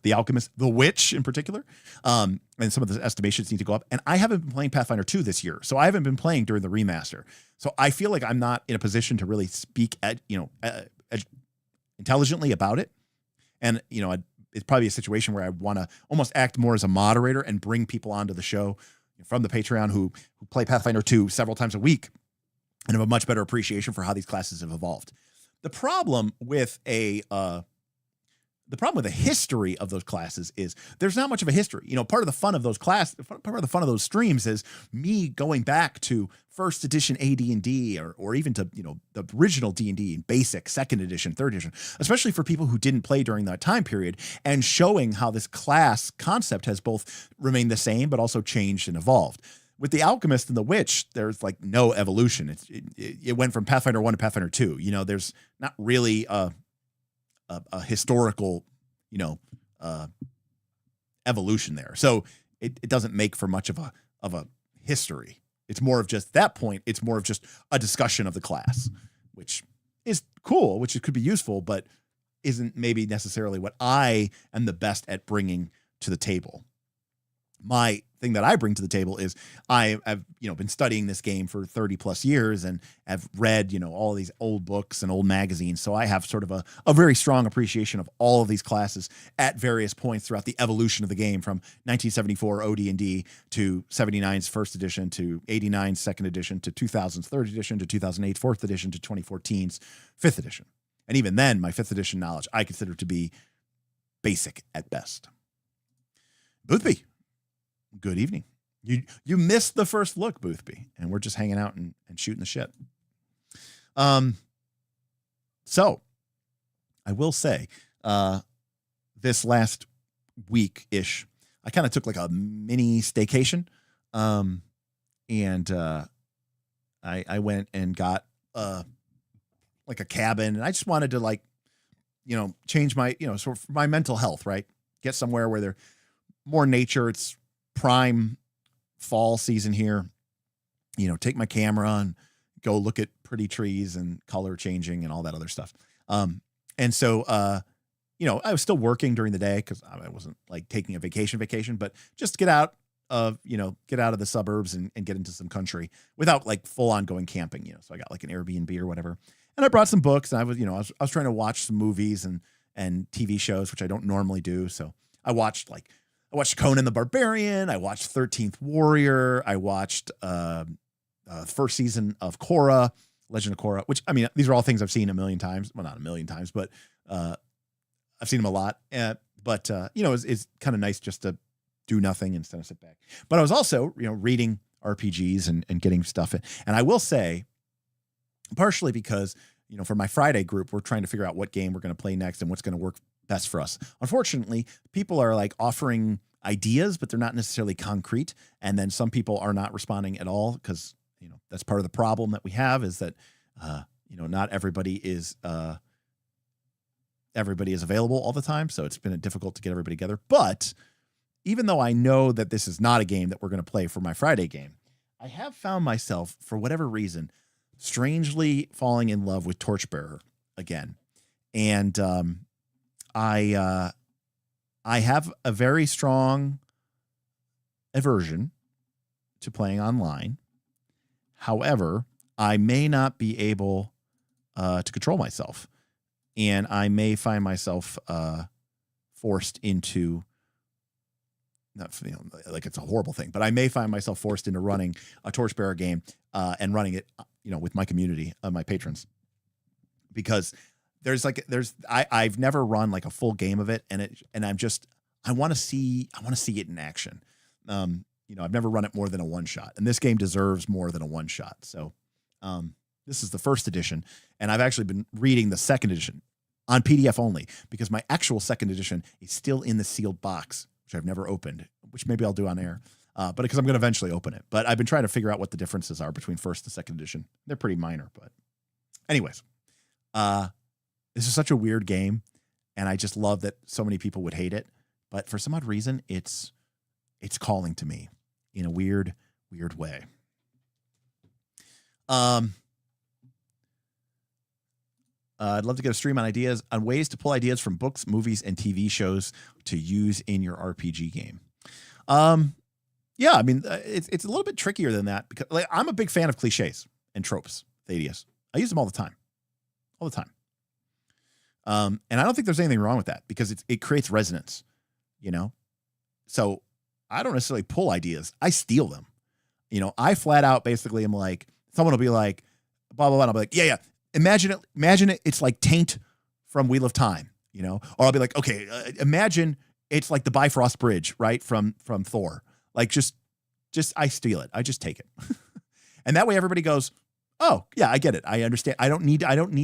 The Alchemist, the Witch in particular, and some of the estimations need to go up. And I haven't been playing Pathfinder 2 this year, so I haven't been playing during the remaster. So I feel like I'm not in a position to really speak intelligently about it. And, you know, it's probably a situation where I want to almost act more as a moderator and bring people onto the show from the Patreon who play Pathfinder 2 several times a week and have a much better appreciation for how these classes have evolved. The problem with a history of those classes is there's not much of a history. You know, part of the fun of those streams is me going back to first edition AD&D or even to, you know, the original D&D in basic, second edition, third edition, especially for people who didn't play during that time period, and showing how this class concept has both remained the same, but also changed and evolved. With the Alchemist and the Witch, there's like no evolution. It went from Pathfinder 1 to Pathfinder 2. You know, there's not really a historical, you know, evolution there. So it doesn't make for much of a history. It's more of just that point. It's more of just a discussion of the class, which is cool, which it could be useful, but isn't maybe necessarily what I am the best at bringing to the table. My thing that I bring to the table is I've, you know, been studying this game for 30 plus years and have read, you know, all of these old books and old magazines. So I have sort of a very strong appreciation of all of these classes at various points throughout the evolution of the game, from 1974 OD&D to 79's first edition to 89's second edition to 2000's third edition to 2008 fourth edition to 2014's fifth edition. And even then, my fifth edition knowledge I consider to be basic at best. Boothby, good evening. You missed the first look, Boothby, and we're just hanging out and shooting the shit. So I will say, this last week-ish, I kind of took like a mini staycation. And I went and got like a cabin, and I just wanted to, like, you know, change my, you know, sort of my mental health, right? Get somewhere where there's more nature. It's prime fall season here, you know, take my camera and go look at pretty trees and color changing and all that other stuff. And so, you know, I was still working during the day because I wasn't like taking a vacation, but just get out of the suburbs and get into some country without like full on going camping, you know. So I got like an Airbnb or whatever, and I brought some books, and I was trying to watch some movies and and TV shows, which I don't normally do. So I watched Conan the Barbarian. I watched 13th Warrior. I watched first season of Korra, Legend of Korra, which, I mean, these are all things I've seen a million times. Well, not a million times, but I've seen them a lot. But it's kind of nice just to do nothing instead of sit back. But I was also, reading RPGs and getting stuff in. And I will say, partially because, for my Friday group, we're trying to figure out what game we're going to play next and what's going to work best for us. Unfortunately, people are like offering ideas, but they're not necessarily concrete. And then some people are not responding at all because, that's part of the problem that we have is that, not everybody is available all the time. So it's been difficult to get everybody together. But even though I know that this is not a game that we're going to play for my Friday game, I have found myself, for whatever reason, strangely falling in love with Torchbearer again. And I have a very strong aversion to playing online. However, I may not be able to control myself, and I may find myself forced into, not like it's a horrible thing, but I may find myself forced into running a Torchbearer game and running it, with my community, my patrons, because I've never run like a full game of it, and I want to see it in action. I've never run it more than a one shot, and this game deserves more than a one shot. So, this is the first edition, and I've actually been reading the second edition on PDF only because my actual second edition is still in the sealed box, which I've never opened, which maybe I'll do on air, but because I'm going to eventually open it. But I've been trying to figure out what the differences are between first and second edition. They're pretty minor, but anyways, this is such a weird game, and I just love that so many people would hate it. But for some odd reason, it's calling to me in a weird way. I'd love to get a stream on ideas on ways to pull ideas from books, movies, and TV shows to use in your RPG game. Yeah, I mean, it's a little bit trickier than that because I'm a big fan of cliches and tropes, Thaddeus. I use them all the time. And I don't think there's anything wrong with that because it creates resonance, So I don't necessarily pull ideas. I steal them. I flat out basically am like, someone will be like, blah, blah, blah. And I'll be like, yeah. Imagine it. It's like Taint from Wheel of Time, or I'll be like, okay, imagine it's like the Bifrost Bridge, right? From Thor. Like just I steal it. I just take it. And that way everybody goes, oh yeah, I get it. I understand. I don't need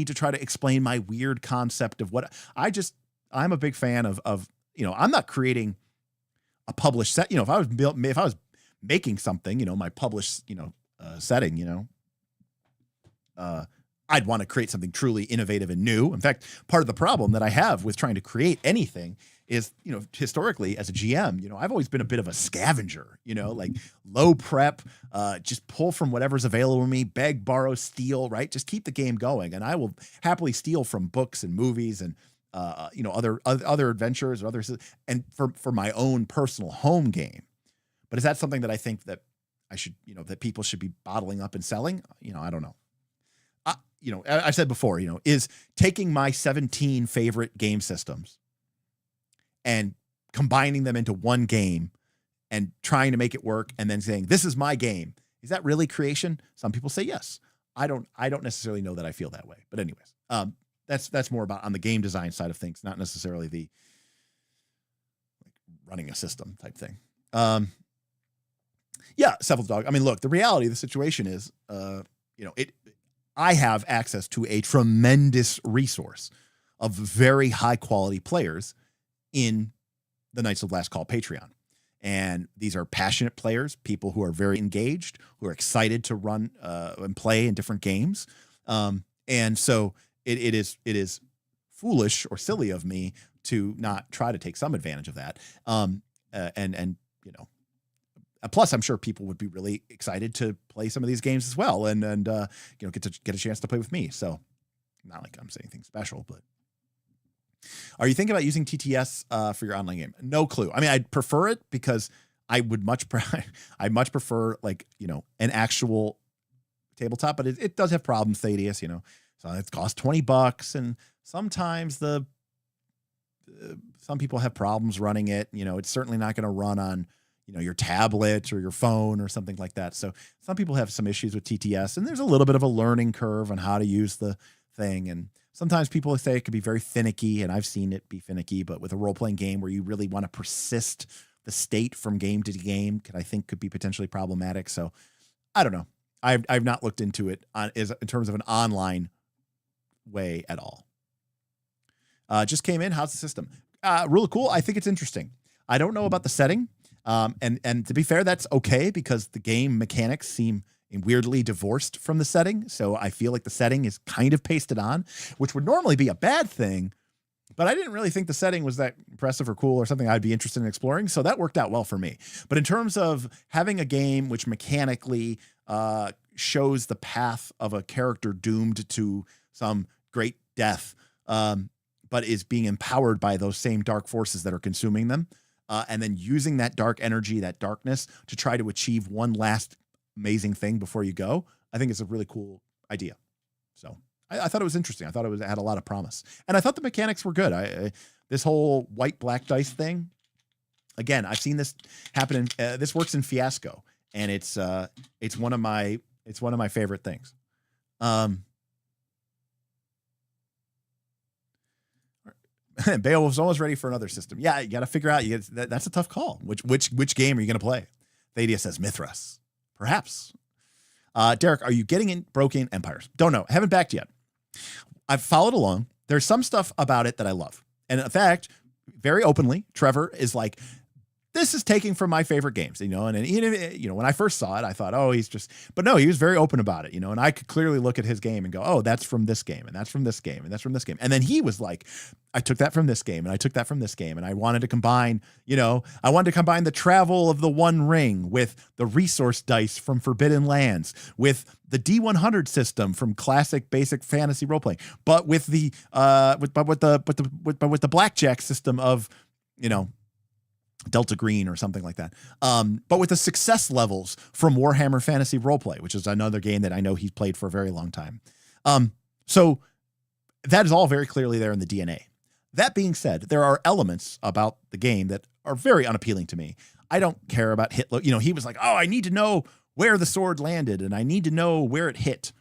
to try to explain my weird concept of what I'm a big fan of, I'm not creating a published set. If I was making something, my published, setting, I'd want to create something truly innovative and new. In fact, part of the problem that I have with trying to create anything is, historically as a GM, I've always been a bit of a scavenger, like low prep, just pull from whatever's available to me, beg, borrow, steal, right? Just keep the game going. And I will happily steal from books and movies and, other adventures or others. And for my own personal home game. But is that something that I think that I should, that people should be bottling up and selling? I don't know. I've said before, is taking my 17 favorite game systems and combining them into one game and trying to make it work and then saying, this is my game. Is that really creation? Some people say yes. I don't necessarily know that I feel that way. But anyways, that's more about on the game design side of things, not necessarily the running a system type thing. Yeah, Seville Dog. I mean, look, the reality of the situation is, I have access to a tremendous resource of very high quality players in the Knights of Last Call Patreon. And these are passionate players, people who are very engaged, who are excited to run and play in different games. And so it is foolish or silly of me to not try to take some advantage of that. Plus, I'm sure people would be really excited to play some of these games as well, and get a chance to play with me. So, not like I'm saying anything special, but are you thinking about using TTS for your online game? No clue. I mean, I'd prefer it because I much prefer an actual tabletop, but it does have problems, Thaddeus. So it costs $20, and sometimes the some people have problems running it. It's certainly not going to run on, your tablet or your phone or something like that. So some people have some issues with TTS, and there's a little bit of a learning curve on how to use the thing. And sometimes people say it could be very finicky, and I've seen it be finicky, but with a role-playing game where you really want to persist the state from game to game, I think could be potentially problematic. So I don't know. I've not looked into it in terms of an online way at all. Just came in. How's the system? Really cool. I think it's interesting. I don't know about the setting. And to be fair, that's okay because the game mechanics seem weirdly divorced from the setting. So I feel like the setting is kind of pasted on, which would normally be a bad thing. But I didn't really think the setting was that impressive or cool or something I'd be interested in exploring. So that worked out well for me. But in terms of having a game which mechanically shows the path of a character doomed to some great death, but is being empowered by those same dark forces that are consuming them, and then using that dark energy, that darkness, to try to achieve one last amazing thing before you go, I think it's a really cool idea. So I thought it was interesting. I thought it had a lot of promise. And I thought the mechanics were good. This whole white-black dice thing, again, I've seen this happen. This works in Fiasco, and it's one of my favorite things. Beowulf's almost ready for another system. Yeah, you got to figure out. That's a tough call. Which game are you going to play? Thadia says Mithras. Perhaps. Derek, are you getting in Broken Empires? Don't know. Haven't backed yet. I've followed along. There's some stuff about it that I love. And in fact, very openly, Trevor is like, this is taking from my favorite games, and when I first saw it, I thought, oh, but no, he was very open about it, and I could clearly look at his game and go, oh, that's from this game, and that's from this game, and that's from this game. And then he was like, I took that from this game, and I took that from this game, and I wanted to combine, the travel of the One Ring with the resource dice from Forbidden Lands, with the D100 system from classic basic fantasy role playing, but with the blackjack system of, Delta Green or something like that. But with the success levels from Warhammer Fantasy Roleplay, which is another game that I know he's played for a very long time. So that is all very clearly there in the DNA. That being said, there are elements about the game that are very unappealing to me. I don't care about hit. He was like, oh, I need to know where the sword landed and I need to know where it hit.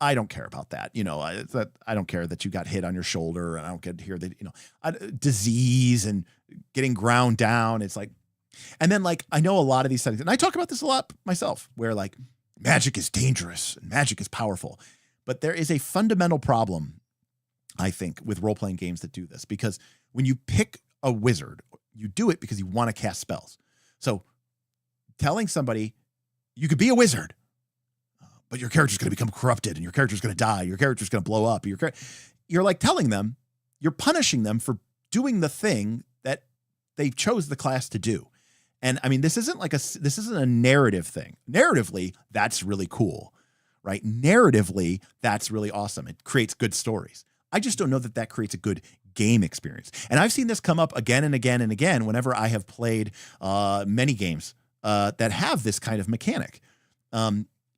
I don't care about that. I don't care that you got hit on your shoulder, and I don't get to hear that, disease and getting ground down. It's like, and then I know a lot of these settings, and I talk about this a lot myself, where magic is dangerous and magic is powerful, but there is a fundamental problem, I think, with role-playing games that do this, because when you pick a wizard, you do it because you want to cast spells. So telling somebody you could be a wizard, but your character's going to become corrupted and your character's going to die. Your character's going to blow up. You're telling them, you're punishing them for doing the thing that they chose the class to do. And I mean, this isn't a narrative thing. Narratively, that's really cool, right? Narratively, that's really awesome. It creates good stories. I just don't know that creates a good game experience. And I've seen this come up again and again and again whenever I have played many games that have this kind of mechanic.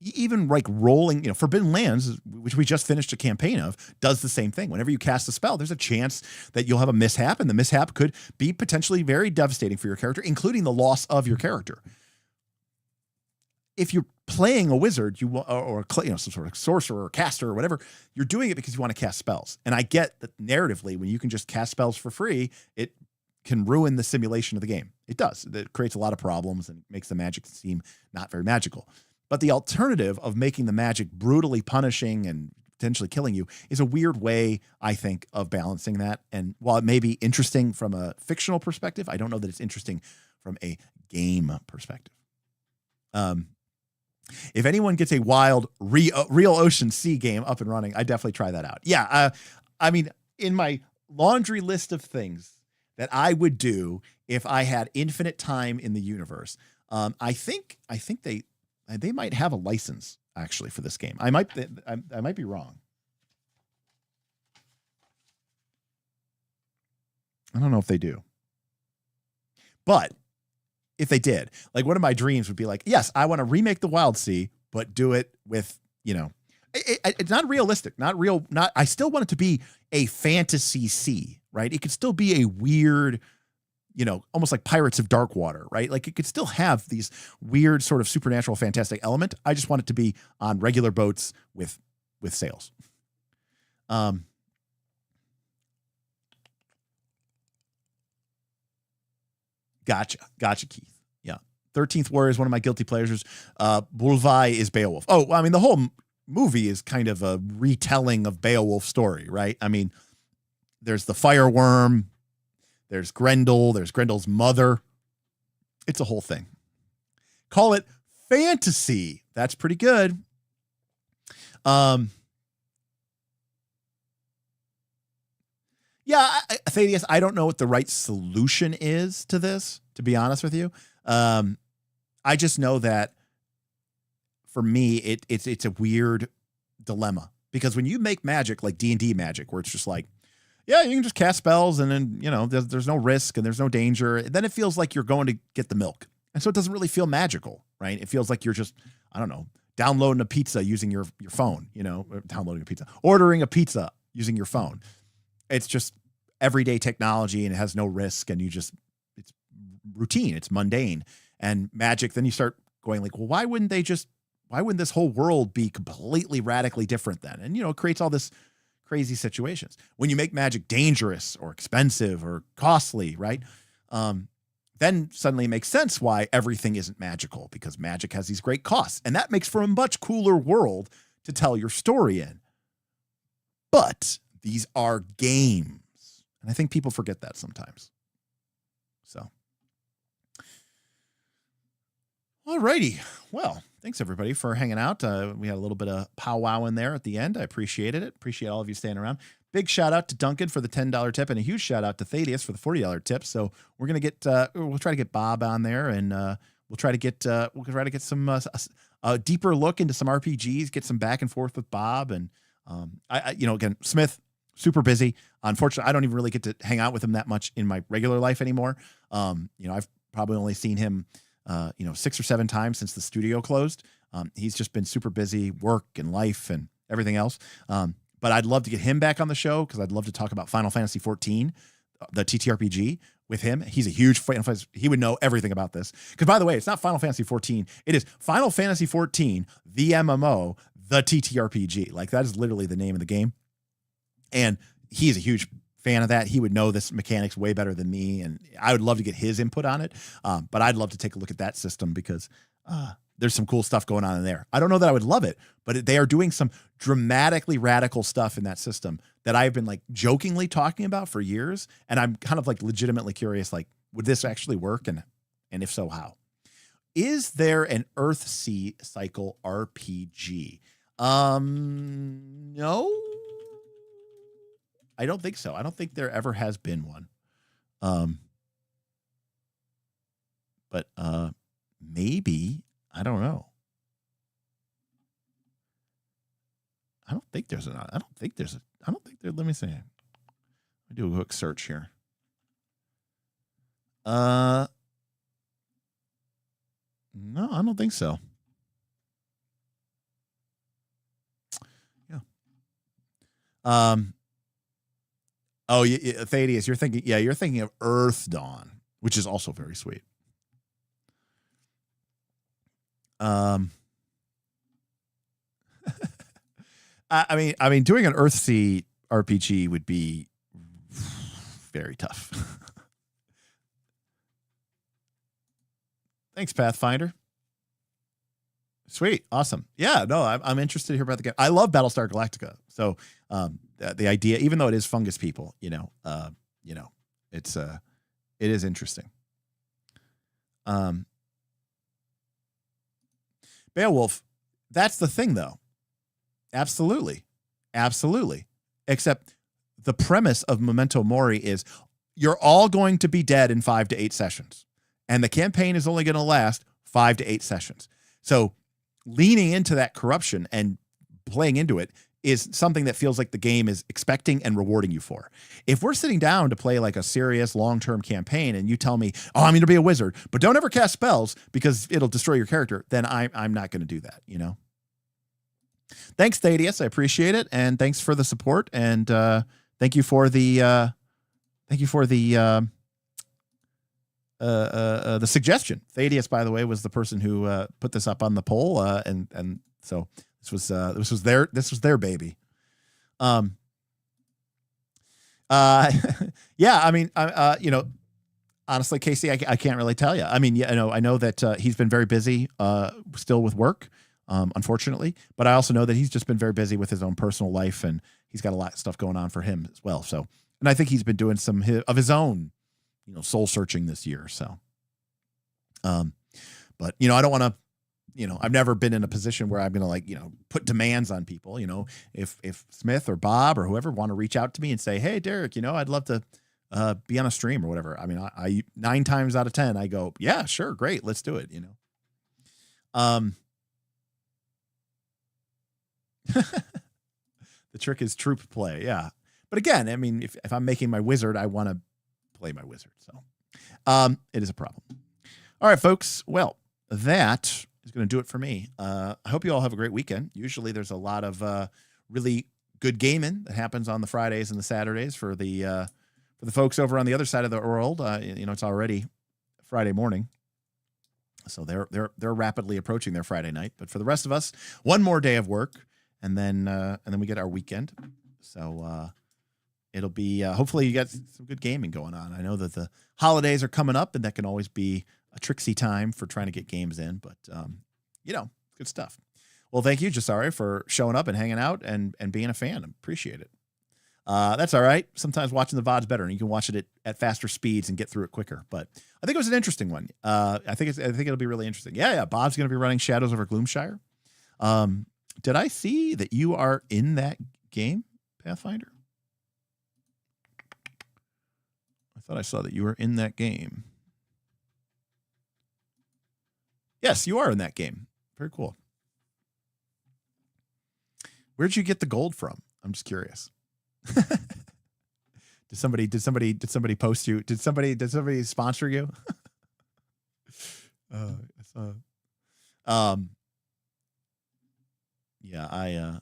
Even rolling, Forbidden Lands, which we just finished a campaign of, does the same thing. Whenever you cast a spell, there's a chance that you'll have a mishap, and the mishap could be potentially very devastating for your character, including the loss of your character. If you're playing a wizard, or some sort of sorcerer or caster or whatever, you're doing it because you want to cast spells. And I get that narratively, when you can just cast spells for free, it can ruin the simulation of the game. It does. It creates a lot of problems and makes the magic seem not very magical. But the alternative of making the magic brutally punishing and potentially killing you is a weird way, I think, of balancing that. And while it may be interesting from a fictional perspective, I don't know that it's interesting from a game perspective. If anyone gets a wild Real Ocean Sea game up and running, I definitely try that out. Yeah, I mean, in my laundry list of things that I would do if I had infinite time in the universe, I think they might have a license actually for this game. I might be wrong. I don't know if they do. But if they did, one of my dreams would be yes, I want to remake the Wild Sea, but do it with, it's not realistic, not real. I still want it to be a fantasy sea, right? It could still be a weird, almost like Pirates of Darkwater, right? Like it could still have these weird sort of supernatural, fantastic element. I just want it to be on regular boats with sails. Gotcha, Keith. Yeah. 13th Warrior is one of my guilty pleasures. Bulvai is Beowulf. Oh, I mean, the whole movie is kind of a retelling of Beowulf's story, right? I mean, there's the fireworm, there's Grendel, there's Grendel's mother. It's a whole thing. Call it fantasy. That's pretty good. Yeah, Thaddeus, I don't know what the right solution is to this, to be honest with you. I just know that for me, it's a weird dilemma, because when you make magic like D&D magic, where it's just like, yeah, you can just cast spells and then, there's no risk and there's no danger. Then it feels like you're going to get the milk. And so it doesn't really feel magical, right? It feels like you're just, I don't know, downloading a pizza using your phone, downloading a pizza, ordering a pizza using your phone. It's just everyday technology and it has no risk, and it's routine, it's mundane. And magic, then you start going like, well, why wouldn't this whole world be completely radically different then? And, it creates all this crazy situations. When you make magic dangerous or expensive or costly, right? Then suddenly it makes sense why everything isn't magical, because magic has these great costs. And that makes for a much cooler world to tell your story in. But these are games. And I think people forget that sometimes. So. All righty. Well, thanks everybody for hanging out. We had a little bit of powwow in there at the end. I appreciated it. Appreciate all of you staying around. Big shout out to Duncan for the $10 tip, and a huge shout out to Thaddeus for the $40 tip. So we're going to get, we'll try to get Bob on there, and we'll try to get some a deeper look into some RPGs, get some back and forth with Bob. And again, Smith, super busy. Unfortunately, I don't even really get to hang out with him that much in my regular life anymore. I've probably only seen him 6 or 7 times since the studio closed. He's just been super busy, work and life and everything else. But I'd love to get him back on the show, because I'd love to talk about Final Fantasy XIV, the TTRPG, with him. He's a huge fan. He would know everything about this. Because, by the way, it's not Final Fantasy XIV. It is Final Fantasy XIV, the MMO, the TTRPG. Like, that is literally the name of the game. And he's a huge fan of that. He would know this mechanics way better than me, and I would love to get his input on it. But I'd love to take a look at that system, because there's some cool stuff going on in there. I don't know that I would love it, but they are doing some dramatically radical stuff in that system that I've been like jokingly talking about for years. And I'm kind of like legitimately curious, like, would this actually work? And if so, how? Is there an Earthsea cycle RPG? No, I don't think so. I don't think there ever has been one. But maybe, I don't know. I don't think there's let me see. Let me do a quick search here. No, I don't think so. Yeah. Oh, yeah, Thaddeus, you're thinking of Earth Dawn, which is also very sweet. I mean, doing an Earthsea RPG would be very tough. Thanks, Pathfinder. Sweet, awesome. Yeah, no, I'm interested to hear about the game. I love Battlestar Galactica, so the idea, even though it is fungus people, it is interesting. Beowulf, that's the thing, though. Absolutely. Except the premise of Memento Mori is you're all going to be dead in 5 to 8 sessions, and the campaign is only going to last 5 to 8 sessions. So leaning into that corruption and playing into it is something that feels like the game is expecting and rewarding you for. If we're sitting down to play like a serious long-term campaign and you tell me, oh, I'm going to be a wizard, but don't ever cast spells because it'll destroy your character, then I'm not going to do that, Thanks, Thaddeus. I appreciate it. And thanks for the support. And thank you for the Thank you for the suggestion. Thaddeus, by the way, was the person who put this up on the poll, and so this was their baby. Yeah, I mean, honestly, Casey, I can't really tell you. I mean, yeah, I know that he's been very busy still with work, unfortunately, but I also know that he's just been very busy with his own personal life, and he's got a lot of stuff going on for him as well. So, and I think he's been doing some of his own, soul searching this year. So, but I don't want to, I've never been in a position where I'm going to put demands on people. If Smith or Bob or whoever want to reach out to me and say, hey, Derek, I'd love to be on a stream or whatever. I mean, I 9 times out of 10, I go, yeah, sure. Great. Let's do it. The trick is troop play. Yeah. But again, I mean, if I'm making my wizard, I want to play my wizard. So, it is a problem. All right, folks. Well, that is going to do it for me. I hope you all have a great weekend. Usually there's a lot of really good gaming that happens on the Fridays and the Saturdays for the folks over on the other side of the world. It's already Friday morning, so they're rapidly approaching their Friday night. But for the rest of us, one more day of work, and then we get our weekend. So it'll be hopefully you got some good gaming going on. I know that the holidays are coming up, and that can always be a tricksy time for trying to get games in, but good stuff. Well, thank you, Jasari, for showing up and hanging out and being a fan. I appreciate it. That's all right. Sometimes watching the VOD's better, and you can watch it at faster speeds and get through it quicker. But I think it was an interesting one. I think it'll be really interesting. Yeah. Bob's going to be running Shadows over Gloomshire. Did I see that you are in that game, Pathfinder? I thought I saw that you were in that game. Yes, you are in that game. Very cool. Where'd you get the gold from? I'm just curious. Did somebody post you? Did somebody sponsor you? Yeah,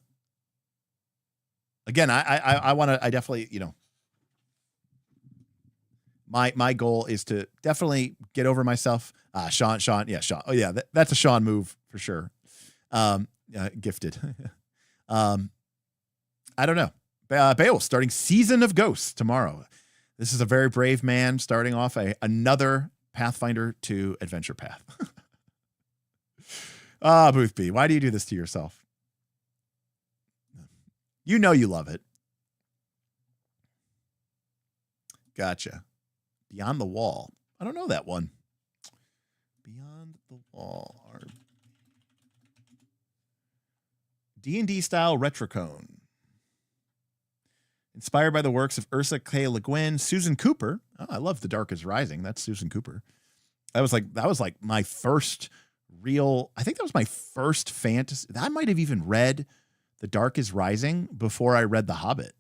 again, I want to, I definitely, my goal is to definitely get over myself. Sean. Yeah, Sean. Oh yeah. That's a Sean move for sure. Gifted. I don't know. Beowulf starting Season of Ghosts tomorrow. This is a very brave man starting off another Pathfinder 2 adventure path. Boothby, why do you do this to yourself? You love it. Gotcha. Beyond the Wall. I don't know that one. Beyond the Wall. D&D style retrocone. Inspired by the works of Ursula K. Le Guin, Susan Cooper. Oh, I love The Dark is Rising. That's Susan Cooper. That was like my first real, I think that was my first fantasy. I might have even read The Dark is Rising before I read The Hobbit.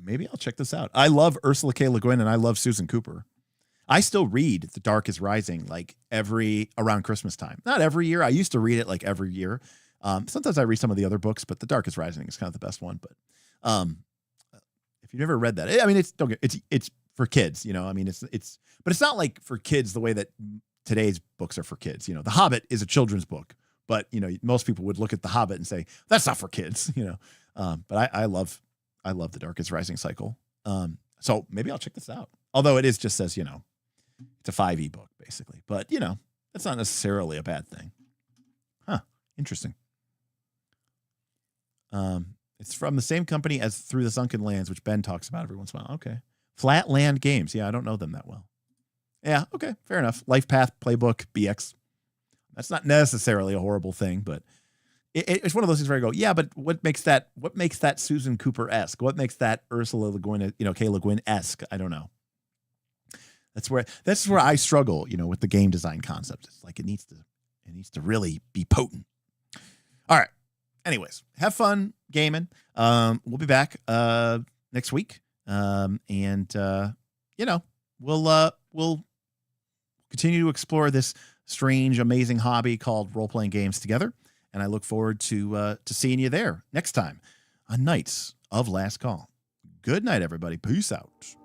Maybe I'll check this out. I love Ursula K. Le Guin and I love Susan Cooper. I still read The Dark is Rising like around Christmas time. Not every year. I used to read it like every year. Sometimes I read some of the other books, but The Dark is Rising is kind of the best one. But if you've never read that, I mean, it's for kids, I mean, but it's not like for kids the way that today's books are for kids. The Hobbit is a children's book, but most people would look at The Hobbit and say that's not for kids. But I love The Dark is Rising cycle. So maybe I'll check this out. Although it just says it's a 5e book basically, but that's not necessarily a bad thing. Huh? Interesting. It's from the same company as Through the Sunken Lands, which Ben talks about every once in a while. Okay. Flatland Games. Yeah, I don't know them that well. Yeah, okay, fair enough. Life Path Playbook BX. That's not necessarily a horrible thing, but it's one of those things where I go, yeah, but what makes that Susan Cooper-esque? What makes that Ursula Le Guin, K. Le Guin-esque? I don't know. That's where I struggle, with the game design concept. It's like it needs to really be potent. All right. Anyways, have fun gaming. We'll be back next week. We'll continue to explore this strange, amazing hobby called role-playing games together. And I look forward to seeing you there next time on Knights of Last Call. Good night, everybody. Peace out.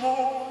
more.